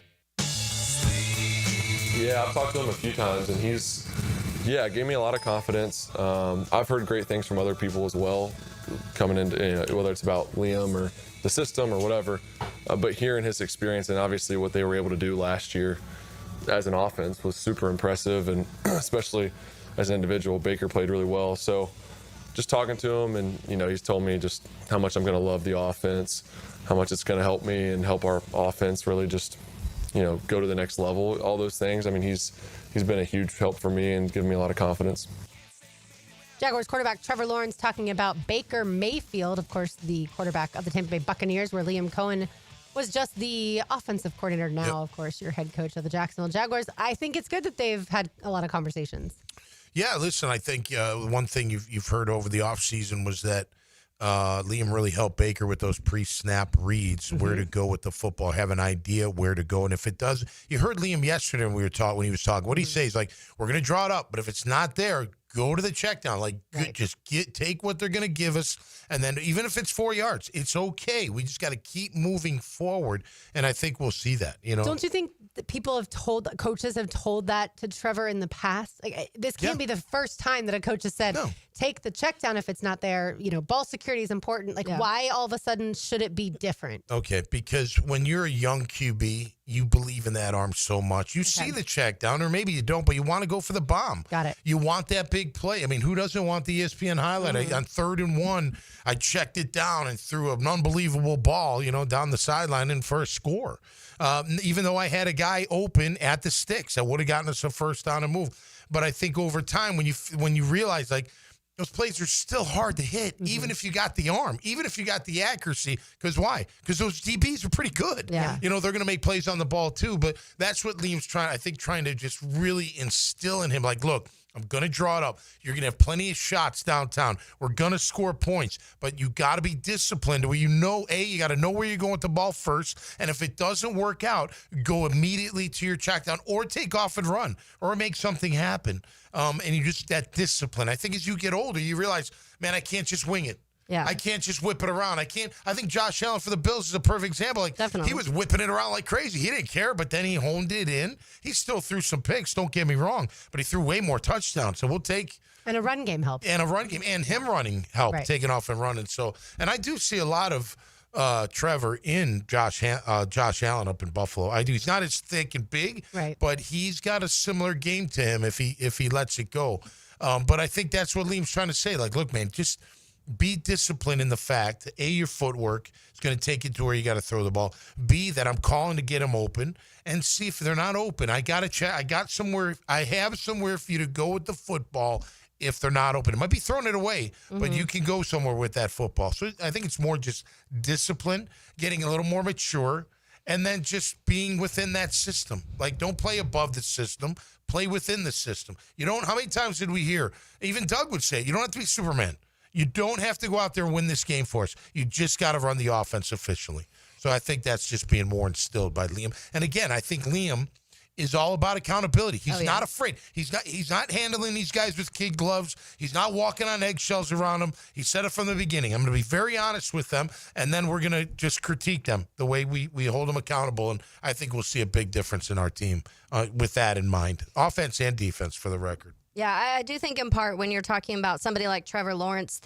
Yeah, I've talked to him a few times, and he's gave me a lot of confidence. I've heard great things from other people as well, coming into, whether it's about Liam or the system or whatever, but hearing his experience and obviously what they were able to do last year as an offense was super impressive, and especially as an individual, Baker played really well. So just talking to him, and he's told me just how much I'm going to love the offense, how much it's going to help me and help our offense really just go to the next level. All those things. I mean, he's been a huge help for me and given me a lot of confidence. Jaguars quarterback Trevor Lawrence talking about Baker Mayfield, of course, the quarterback of the Tampa Bay Buccaneers, where Liam Coen was just the offensive coordinator. Now, of course, your head coach of the Jacksonville Jaguars. I think it's good that they've had a lot of conversations. Yeah, listen, I think one thing you've heard over the offseason was that Liam really helped Baker with those pre-snap reads, where to go with the football, have an idea where to go. And if it does, you heard Liam yesterday when he was talking. What did he say? He's like, we're going to draw it up, but if it's not there, go to the check down. Like, just take what they're going to give us. And then even if it's 4 yards, it's okay. We just got to keep moving forward. And I think we'll see that, Don't you think that coaches have told that to Trevor in the past? Like, this can't be the first time that a coach has said, take the check down if it's not there. Ball security is important. Like, why all of a sudden should it be different? Okay, because when you're a young QB, you believe in that arm so much. You see the check down, or maybe you don't, but you want to go for the bomb. Got it. You want that big play. I mean, who doesn't want the ESPN highlight? On 3rd and 1, I checked it down and threw an unbelievable ball, down the sideline and for a score. Even though I had a guy open at the sticks, that would have gotten us a first down and move. But I think over time, when you realize, like, those plays are still hard to hit, even if you got the arm, even if you got the accuracy. Because why? Because those DBs are pretty good. Yeah. They're going to make plays on the ball too. But that's what Liam's trying to just really instill in him. Like, look, I'm going to draw it up. You're going to have plenty of shots downtown. We're going to score points, but you got to be disciplined where you got to know where you're going with the ball first. And if it doesn't work out, go immediately to your check down or take off and run or make something happen. And you just, that discipline. I think as you get older, you realize, man, I can't just wing it. Yeah. I can't just whip it around. I think Josh Allen for the Bills is a perfect example. Like, definitely. He was whipping it around like crazy. He didn't care, but then he honed it in. He still threw some picks, don't get me wrong, but he threw way more touchdowns. So we'll take. And a run game helps. And a run game. And him running helped, taking off and running. So, and I do see a lot of Trevor in Josh Allen up in Buffalo. I do. He's not as thick and big, but he's got a similar game to him if he lets it go. But I think that's what Liam's trying to say. Like, look, man, just be disciplined in the fact that A, your footwork is going to take you to where you got to throw the ball. B, that I'm calling to get them open. And C, if they're not open, I got to check. I have somewhere for you to go with the football if they're not open. It might be throwing it away, but you can go somewhere with that football. So I think it's more just discipline, getting a little more mature, and then just being within that system. Like, don't play above the system. Play within the system. How many times did we hear, even Doug would say, you don't have to be Superman. You don't have to go out there and win this game for us. You just got to run the offense efficiently. So I think that's just being more instilled by Liam. And again, I think Liam is all about accountability. He's not afraid. He's not handling these guys with kid gloves. He's not walking on eggshells around them. He said it from the beginning. I'm going to be very honest with them, and then we're going to just critique them the way we hold them accountable. And I think we'll see a big difference in our team with that in mind. Offense and defense, for the record. Yeah, I do think in part when you're talking about somebody like Trevor Lawrence,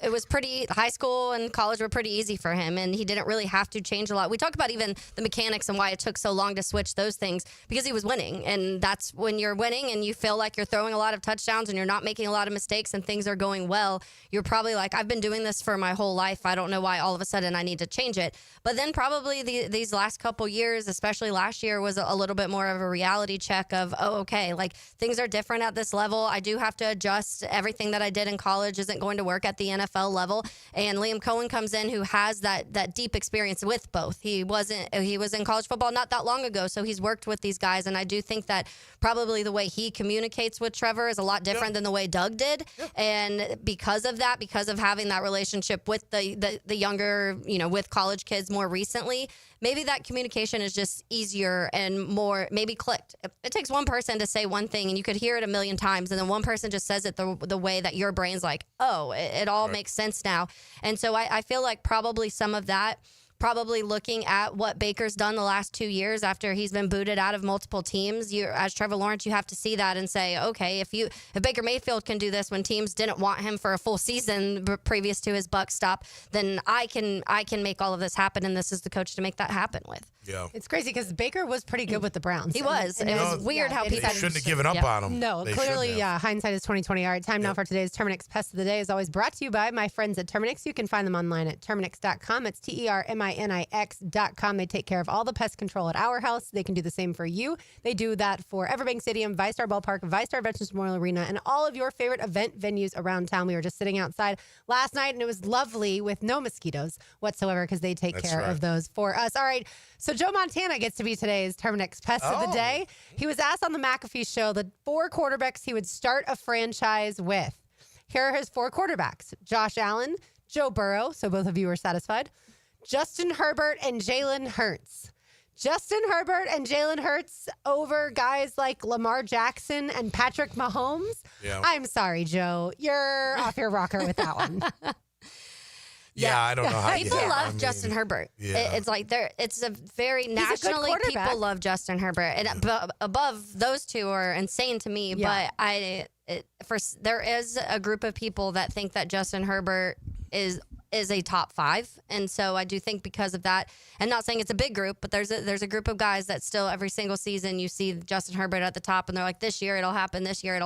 it was pretty, high school and college were pretty easy for him, and he didn't really have to change a lot. We talk about even the mechanics and why it took so long to switch those things, because he was winning, and that's when you're winning and you feel like you're throwing a lot of touchdowns and you're not making a lot of mistakes and things are going well. You're probably like, I've been doing this for my whole life. I don't know why all of a sudden I need to change it. But then probably these last couple years, especially last year, was a little bit more of a reality check of, okay, like things are different at this level. I do have to adjust. Everything that I did in college isn't going to work at the NFL level. And Liam Coen comes in, who has that deep experience with both. He was in college football not that long ago, so he's worked with these guys. And I do think that probably the way he communicates with Trevor is a lot different than the way Doug did. And because of that, because of having that relationship with the younger, with college kids more recently, maybe that communication is just easier and more maybe clicked. It takes one person to say one thing and you could hear it a million times, and then one person just says it the way that your brain's like, oh, it all makes sense now. And so I feel like probably some of that, probably looking at what Baker's done the last 2 years after he's been booted out of multiple teams, as Trevor Lawrence, you have to see that and say, okay, if Baker Mayfield can do this when teams didn't want him for a full season previous to his Bucs stop, then I can make all of this happen, and this is the coach to make that happen with. Yeah. It's crazy because Baker was pretty good with the Browns. He was. It was weird how they people shouldn't have given up on him. No, They clearly, shouldn't have. hindsight is 2020. All right, time now for today's Terminix Pest of the Day is always brought to you by my friends at Terminix. You can find them online at Terminix.com. It's TERMINIX.com. They take care of all the pest control at our house. They can do the same for you. They do that for Everbank Stadium, ViStar Ballpark, ViStar Veterans Memorial Arena, and all of your favorite event venues around town. We were just sitting outside last night, and it was lovely with no mosquitoes whatsoever because they take care of those for us. All right, so Joe Montana gets to be today's Terminix Pest of the Day. He was asked on the McAfee show the 4 quarterbacks he would start a franchise with. Here are his 4 quarterbacks: Josh Allen, Joe Burrow, so both of you are satisfied, Justin Herbert, and Jalen Hurts. Justin Herbert and Jalen Hurts over guys like Lamar Jackson and Patrick Mahomes. Yeah. I'm sorry, Joe. You're off your rocker with that one. Yeah, I don't know how people love Justin Herbert. It's like it's a very a good nationally quarterback. people love Justin Herbert, and above those two are insane to me. Yeah. But there is a group of people that think that Justin Herbert is a top 5, and so I do think because of that, and not saying it's a big group, but there's a group of guys that still every single season you see Justin Herbert at the top, and they're like, this year it'll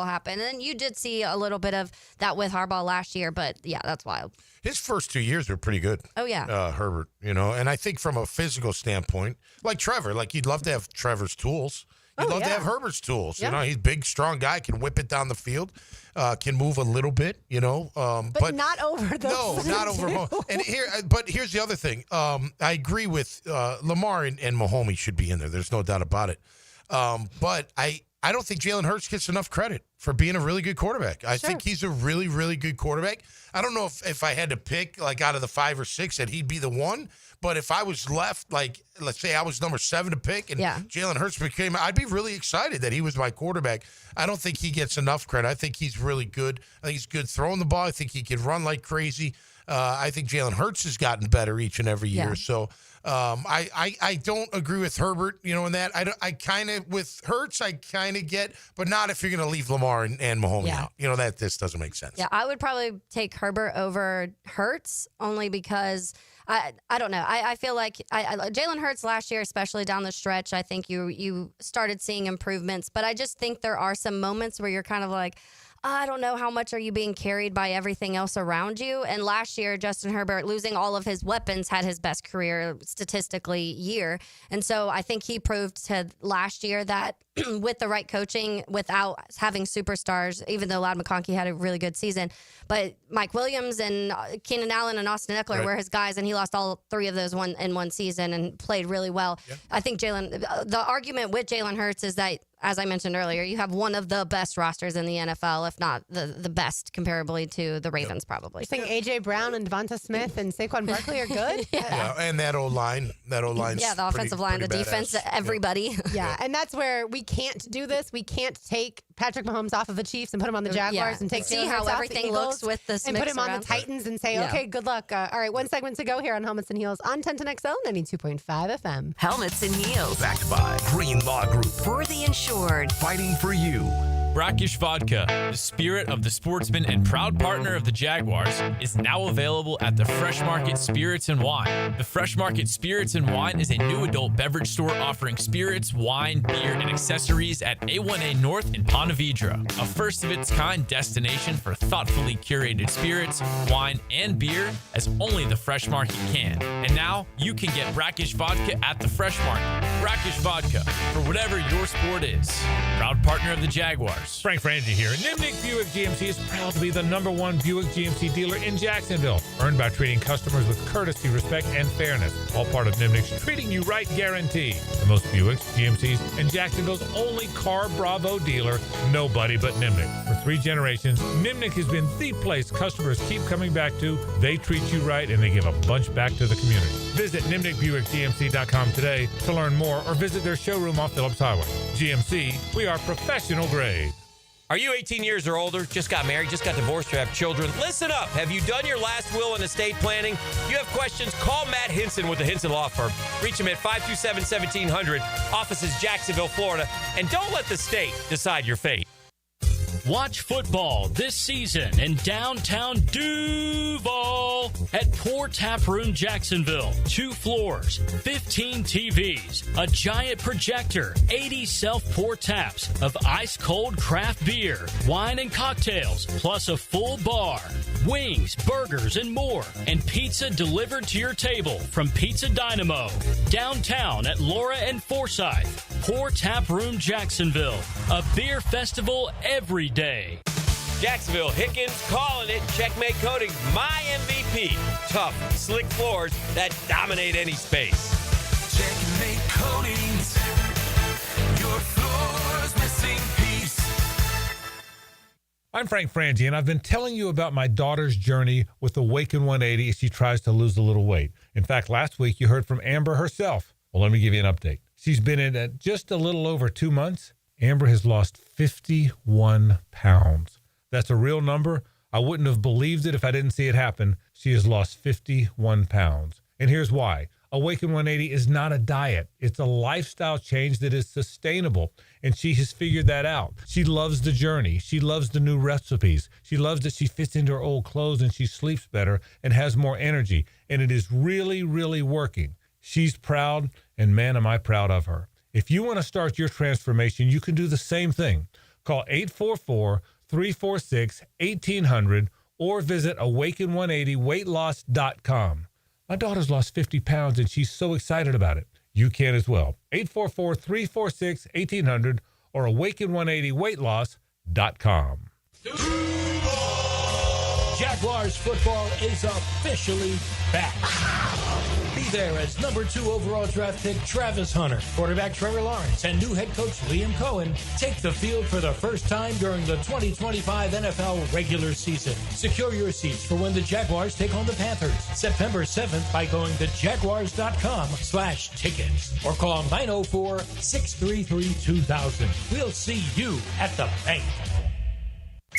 happen, and you did see a little bit of that with Harbaugh last year, but yeah, that's wild. His first 2 years were pretty good. Oh yeah, Herbert. And I think from a physical standpoint, like Trevor, like you'd love to have Trevor's tools. You'd love to have Herbert's tools. Yeah. He's a big, strong guy, can whip it down the field, can move a little bit, but not over the No, not over. And here's the other thing. I agree with Lamar and Mahomes should be in there. There's no doubt about it. But I don't think Jalen Hurts gets enough credit for being a really good quarterback. I think he's a really, really good quarterback. I don't know if I had to pick, like, out of the 5 or 6 that he'd be the one. But if I was left, like, let's say I was number 7 to pick and Jalen Hurts became, I'd be really excited that he was my quarterback. I don't think he gets enough credit. I think he's really good. I think he's good throwing the ball. I think he can run like crazy. I think Jalen Hurts has gotten better each and every year. So I don't agree with Herbert, in that. I kind of, with Hurts, I kind of get, but not if you're going to leave Lamar and Mahomes out. That this doesn't make sense. Yeah, I would probably take Herbert over Hurts only because I don't know. I feel like Jalen Hurts last year, especially down the stretch, I think you started seeing improvements. But I just think there are some moments where you're kind of like, I don't know how much are you being carried by everything else around you. And last year, Justin Herbert, losing all of his weapons, had his best career statistically year. And so I think he proved to last year that with the right coaching, without having superstars, even though Ladd McConkey had a really good season, but Mike Williams and Keenan Allen and Austin Eckler were his guys, and he lost all 3 of those in one season and played really well. Yeah. I think the argument with Jalen Hurts is that, as I mentioned earlier, you have one of the best rosters in the NFL, if not the best, comparably to the Ravens, probably. You think A.J. Brown and Devonta Smith and Saquon Barkley are good? And that O-line. Yeah, the offensive line, the defense, everybody. Yeah, and that's where we can't do this. We can't take Patrick Mahomes off of the Chiefs and put him on the Jaguars and take see how everything looks with this and put him on the Titans and say, okay, good luck. All right, 1 segment to go here on Helmets and Heels on 1010XL 92.5 FM. Helmets and Heels. Backed by Green Law Group. For the insured. Fighting for you. Brackish Vodka, the spirit of the sportsman and proud partner of the Jaguars, is now available at the Fresh Market Spirits and Wine. The Fresh Market Spirits and Wine is a new adult beverage store offering spirits, wine, beer, and accessories at A1A North in Ponte Vedra, a first-of-its-kind destination for thoughtfully curated spirits, wine, and beer as only the Fresh Market can. And now, you can get Brackish Vodka at the Fresh Market. Brackish Vodka, for whatever your sport is. Proud partner of the Jaguars. Frank Frangie here. Nimnick Buick GMC is proud to be the #1 Buick GMC dealer in Jacksonville, earned by treating customers with courtesy, respect, and fairness. All part of Nimnick's Treating You Right guarantee. The most Buicks, GMCs, and Jacksonville's only Car Bravo dealer, nobody but Nimnick. For 3 generations, Nimnick has been the place customers keep coming back to. They treat you right, and they give a bunch back to the community. Visit NimnickBuickGMC.com today to learn more, or visit their showroom off Phillips Highway. GMC, we are professional grade. Are you 18 years or older, just got married, just got divorced, or have children? Listen up. Have you done your last will and estate planning? If you have questions, call Matt Hinson with the Hinson Law Firm. Reach him at 527-1700, offices Jacksonville, Florida. And don't let the state decide your fate. Watch football this season in downtown Duval at Pour Tap Room Jacksonville. 2 floors, 15 TVs, a giant projector, 80 self-pour taps of ice-cold craft beer, wine and cocktails, plus a full bar, wings, burgers, and more, and pizza delivered to your table from Pizza Dynamo. Downtown at Laura and Forsyth. Pour Tap Room Jacksonville. A beer festival every day. Jacksonville Hickens calling it. Checkmate Coatings, my MVP. Tough, slick floors that dominate any space. Checkmate Coatings, your floor's missing piece. I'm Frank Frangie, and I've been telling you about my daughter's journey with Awaken 180 as she tries to lose a little weight. In fact, last week you heard from Amber herself. Well, let me give you an update. She's been in it just a little over 2 months. Amber has lost 51 pounds. That's a real number. I wouldn't have believed it if I didn't see it happen. She has lost 51 pounds. And here's why. Awaken 180 is not a diet. It's a lifestyle change that is sustainable. And she has figured that out. She loves the journey. She loves the new recipes. She loves that she fits into her old clothes and she sleeps better and has more energy. And it is really, really working. She's proud, and man, am I proud of her. If you want to start your transformation, you can do the same thing. Call 844-346-1800 or visit awaken180weightloss.com. My daughter's lost 50 pounds, and she's so excited about it. You can as well. 844-346-1800 or awaken180weightloss.com. Jaguars football is officially back. Be there as number 2 overall draft pick Travis Hunter, quarterback Trevor Lawrence, and new head coach Liam Coen take the field for the first time during the 2025 NFL regular season. Secure your seats for when the Jaguars take on the Panthers September 7th by going to jaguars.com/tickets or call 904-633-2000. We'll see you at the bank.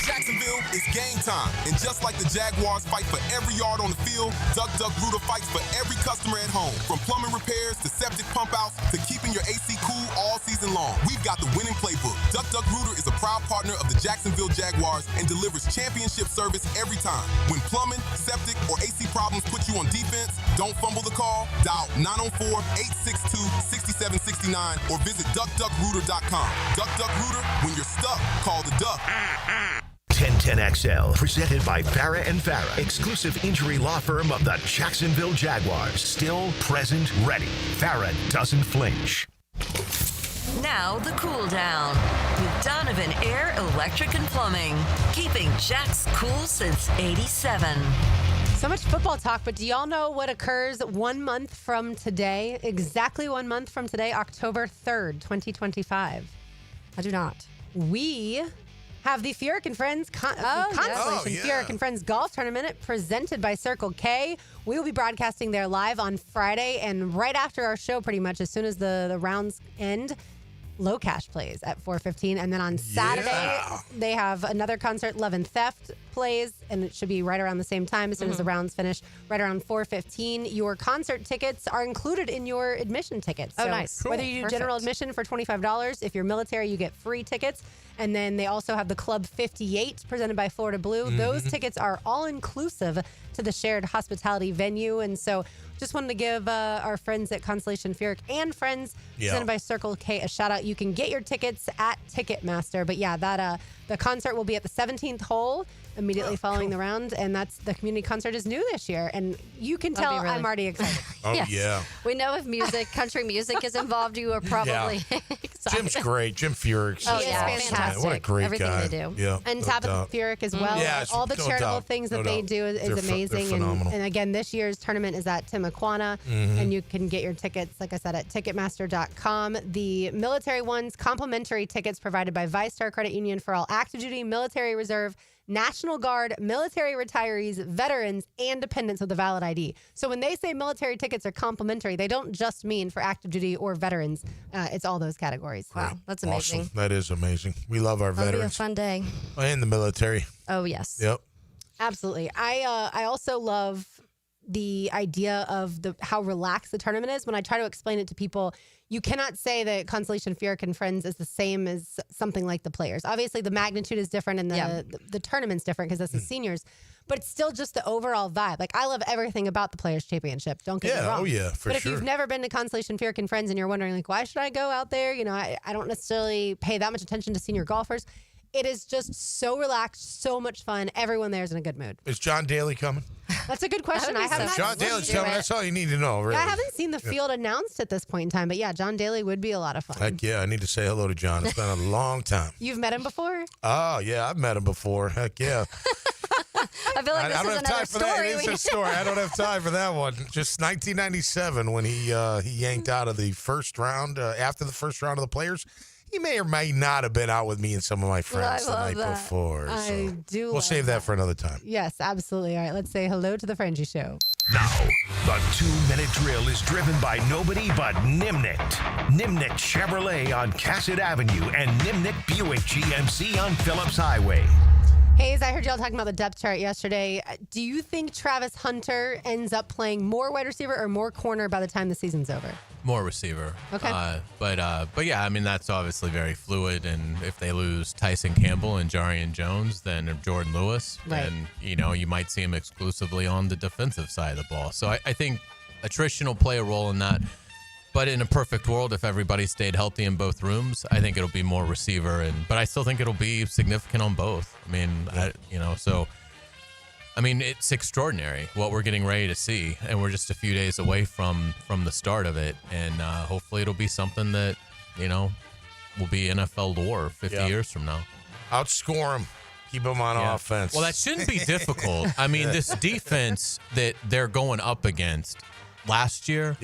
Jacksonville is game time, and just like the Jaguars fight for every yard on the field, Duck Duck Rooter fights for every customer at home. From plumbing repairs to septic pump outs to keeping your AC cool all season long, we've got the winning playbook. Duck Duck Rooter is a proud partner of the Jacksonville Jaguars and delivers championship service every time. When plumbing, septic, or AC problems put you on defense, don't fumble the call. Dial 904-862-6769 or visit duckduckrooter.com. Duck Duck Rooter, when you're stuck, call the Duck. 1010XL, presented by Farah and Farah, exclusive injury law firm of the Jacksonville Jaguars. Still, present, ready. Farah doesn't flinch. Now the cool down with Donovan Air Electric and Plumbing, keeping Jack's cool since '87. So much football talk, but do y'all know what occurs 1 month from today? Exactly 1 month from today, October 3rd, 2025. I do not. We have the Furyk and Friends Constellation Furyk and Friends Golf Tournament presented by Circle K. We will be broadcasting there live on Friday, and right after our show, pretty much as soon as the rounds end, Low Cash plays at 4:15, and then on Saturday they have another concert. Love and Theft plays, and it should be right around the same time as soon as the rounds finish, right around 4:15. Your concert tickets are included in your admission tickets. Oh, so nice. Whether you do general admission for $25, if you're military, you get free tickets. And then they also have the Club 58 presented by Florida Blue. Those tickets are all inclusive to the shared hospitality venue. And so just wanted to give our friends at Constellation Furyk and Friends presented by Circle K a shout out. You can get your tickets at Ticketmaster. But yeah, that the concert will be at the 17th hole immediately following the round. And that's the community concert is new this year. And you can tell I'm already excited. Yes. We know if country music is involved, you are probably excited. Jim's great. Jim Furyk. Oh, yeah, fantastic. What a great Everything guy. they do. Yeah, And Tabitha Furyk as well. All the charitable things that they do is amazing. They're phenomenal. And again, this year's tournament is at Timuquana, and you can get your tickets, like I said, at Ticketmaster.com. The military ones, complimentary tickets provided by ViStar Credit Union for all active duty, military reserve, National Guard, military retirees, veterans, and dependents with a valid ID. So when they say military tickets are complimentary, they don't just mean for active duty or veterans. It's all those categories. Wow, that's amazing. Awesome. That is amazing. We love our That'll veterans. be a fun day. And the military. Oh, yes. Yep. Absolutely. I also love the idea of how relaxed the tournament is. When I try to explain it to people, you cannot say that Constellation Fiork and Friends is the same as something like the Players. Obviously, the magnitude is different and the tournament's different because this is seniors. But it's still just the overall vibe. Like, I love everything about the Players Championship. Don't get me wrong. Oh, yeah, for But if sure. you've never been to Constellation Fiork and Friends and you're wondering, like, why should I go out there? You know, I don't necessarily pay that much attention to senior golfers. It is just so relaxed, so much fun. Everyone there is in a good mood. Is John Daly coming? That's a good question. I have not John seen Daly's it. coming. That's all you need to know, really. Yeah, I haven't seen the field announced at this point in time, but yeah, John Daly would be a lot of fun. Heck yeah, I need to say hello to John. It's been a long time. You've met him before? Oh, yeah, I've met him before. Heck yeah. I feel like this I don't is have another time for that. story. It is a story. I don't have time for that one. Just 1997 when he yanked out of the first round, after the first round of the Players. He may or may not have been out with me and some of my friends the night before. I So do. we'll love save that for another time. Yes, absolutely. All right, let's say hello to the Frenchie Show. Now, the 2-minute drill is driven by nobody but Nimnik. Nimnik Chevrolet on Cassett Avenue and Nimnik Buick GMC on Phillips Highway. Hayes, I heard y'all talking about the depth chart yesterday. Do you think Travis Hunter ends up playing more wide receiver or more corner by the time the season's over? More receiver. Okay. But yeah, I mean, that's obviously very fluid. And if they lose Tyson Campbell and Jarian Jones, then Jordan Lewis, then, you know, you might see him exclusively on the defensive side of the ball. So I think attrition will play a role in that. But in a perfect world, if everybody stayed healthy in both rooms, I think it'll be more receiver. But I still think it'll be significant on both. I mean, it's extraordinary what we're getting ready to see, and we're just a few days away from the start of it. And hopefully, it'll be something that will be NFL lore 50 years from now. Outscore him. Keep him on offense. Well, that shouldn't be difficult. I mean, this defense that they're going up against last year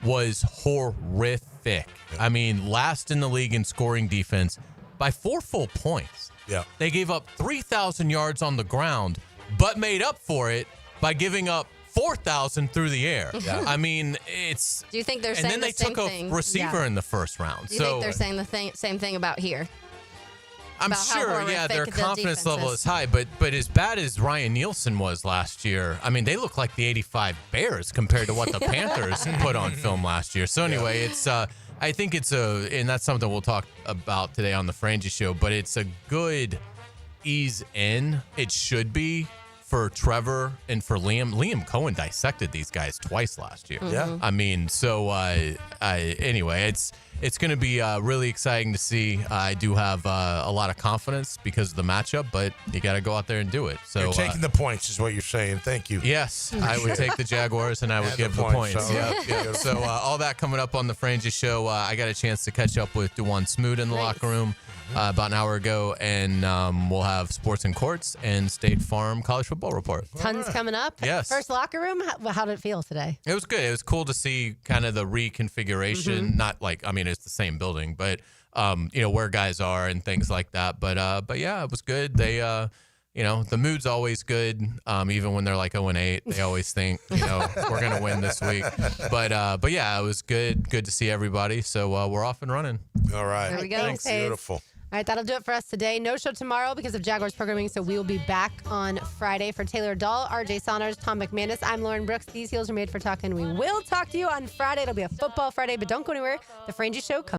was horrific. I mean, last in the league in scoring defense by 4 full points. Yeah. They gave up 3,000 yards on the ground, but made up for it by giving up 4,000 through the air. Yeah. I mean, it's... Do you think they're and saying then the they same took thing? a receiver Yeah. in the first round. Do you think they're saying the same thing about here? I'm about how sure, horrific their the confidence defense level is? is high, but as bad as Ryan Nielsen was last year, I mean, they look like the 85 Bears compared to what the Panthers put on film last year. So anyway, it's I think it's and that's something we'll talk about today on the Frangie Show, but it's a good ease in. It should be for Trevor and for Liam. Liam Coen dissected these guys twice last year. Yeah. I mean, so anyway, it's going to be really exciting to see. I do have a lot of confidence because of the matchup, but you got to go out there and do it. So You're taking the points is what you're saying. Thank you. yes, I would take the Jaguars and I would Add give the the points. points. All Yeah, right. yeah. So all that coming up on the Frangie Show. I got a chance to catch up with DeJuan Smoot in the locker room about an hour ago, and we'll have Sports and Courts and State Farm College Football Report. Tons coming up. Yes. First locker room. How did it feel today? It was good. It was cool to see kind of the reconfiguration. Not like, I mean, it's the same building, but where guys are and things like that. But yeah, it was good. They, the mood's always good. Even when they're like 0-8, they always think, we're gonna win this week. But yeah, it was good. Good to see everybody. So we're off and running. All right. There we go. Thanks. Hayes. Beautiful. All right, that'll do it for us today. No show tomorrow because of Jaguars programming, so we'll be back on Friday. For Taylor Dahl, RJ Saunders, Tom McManus, I'm Lauren Brooks. These heels are made for talking. We will talk to you on Friday. It'll be a football Friday, but don't go anywhere. The Frangie Show comes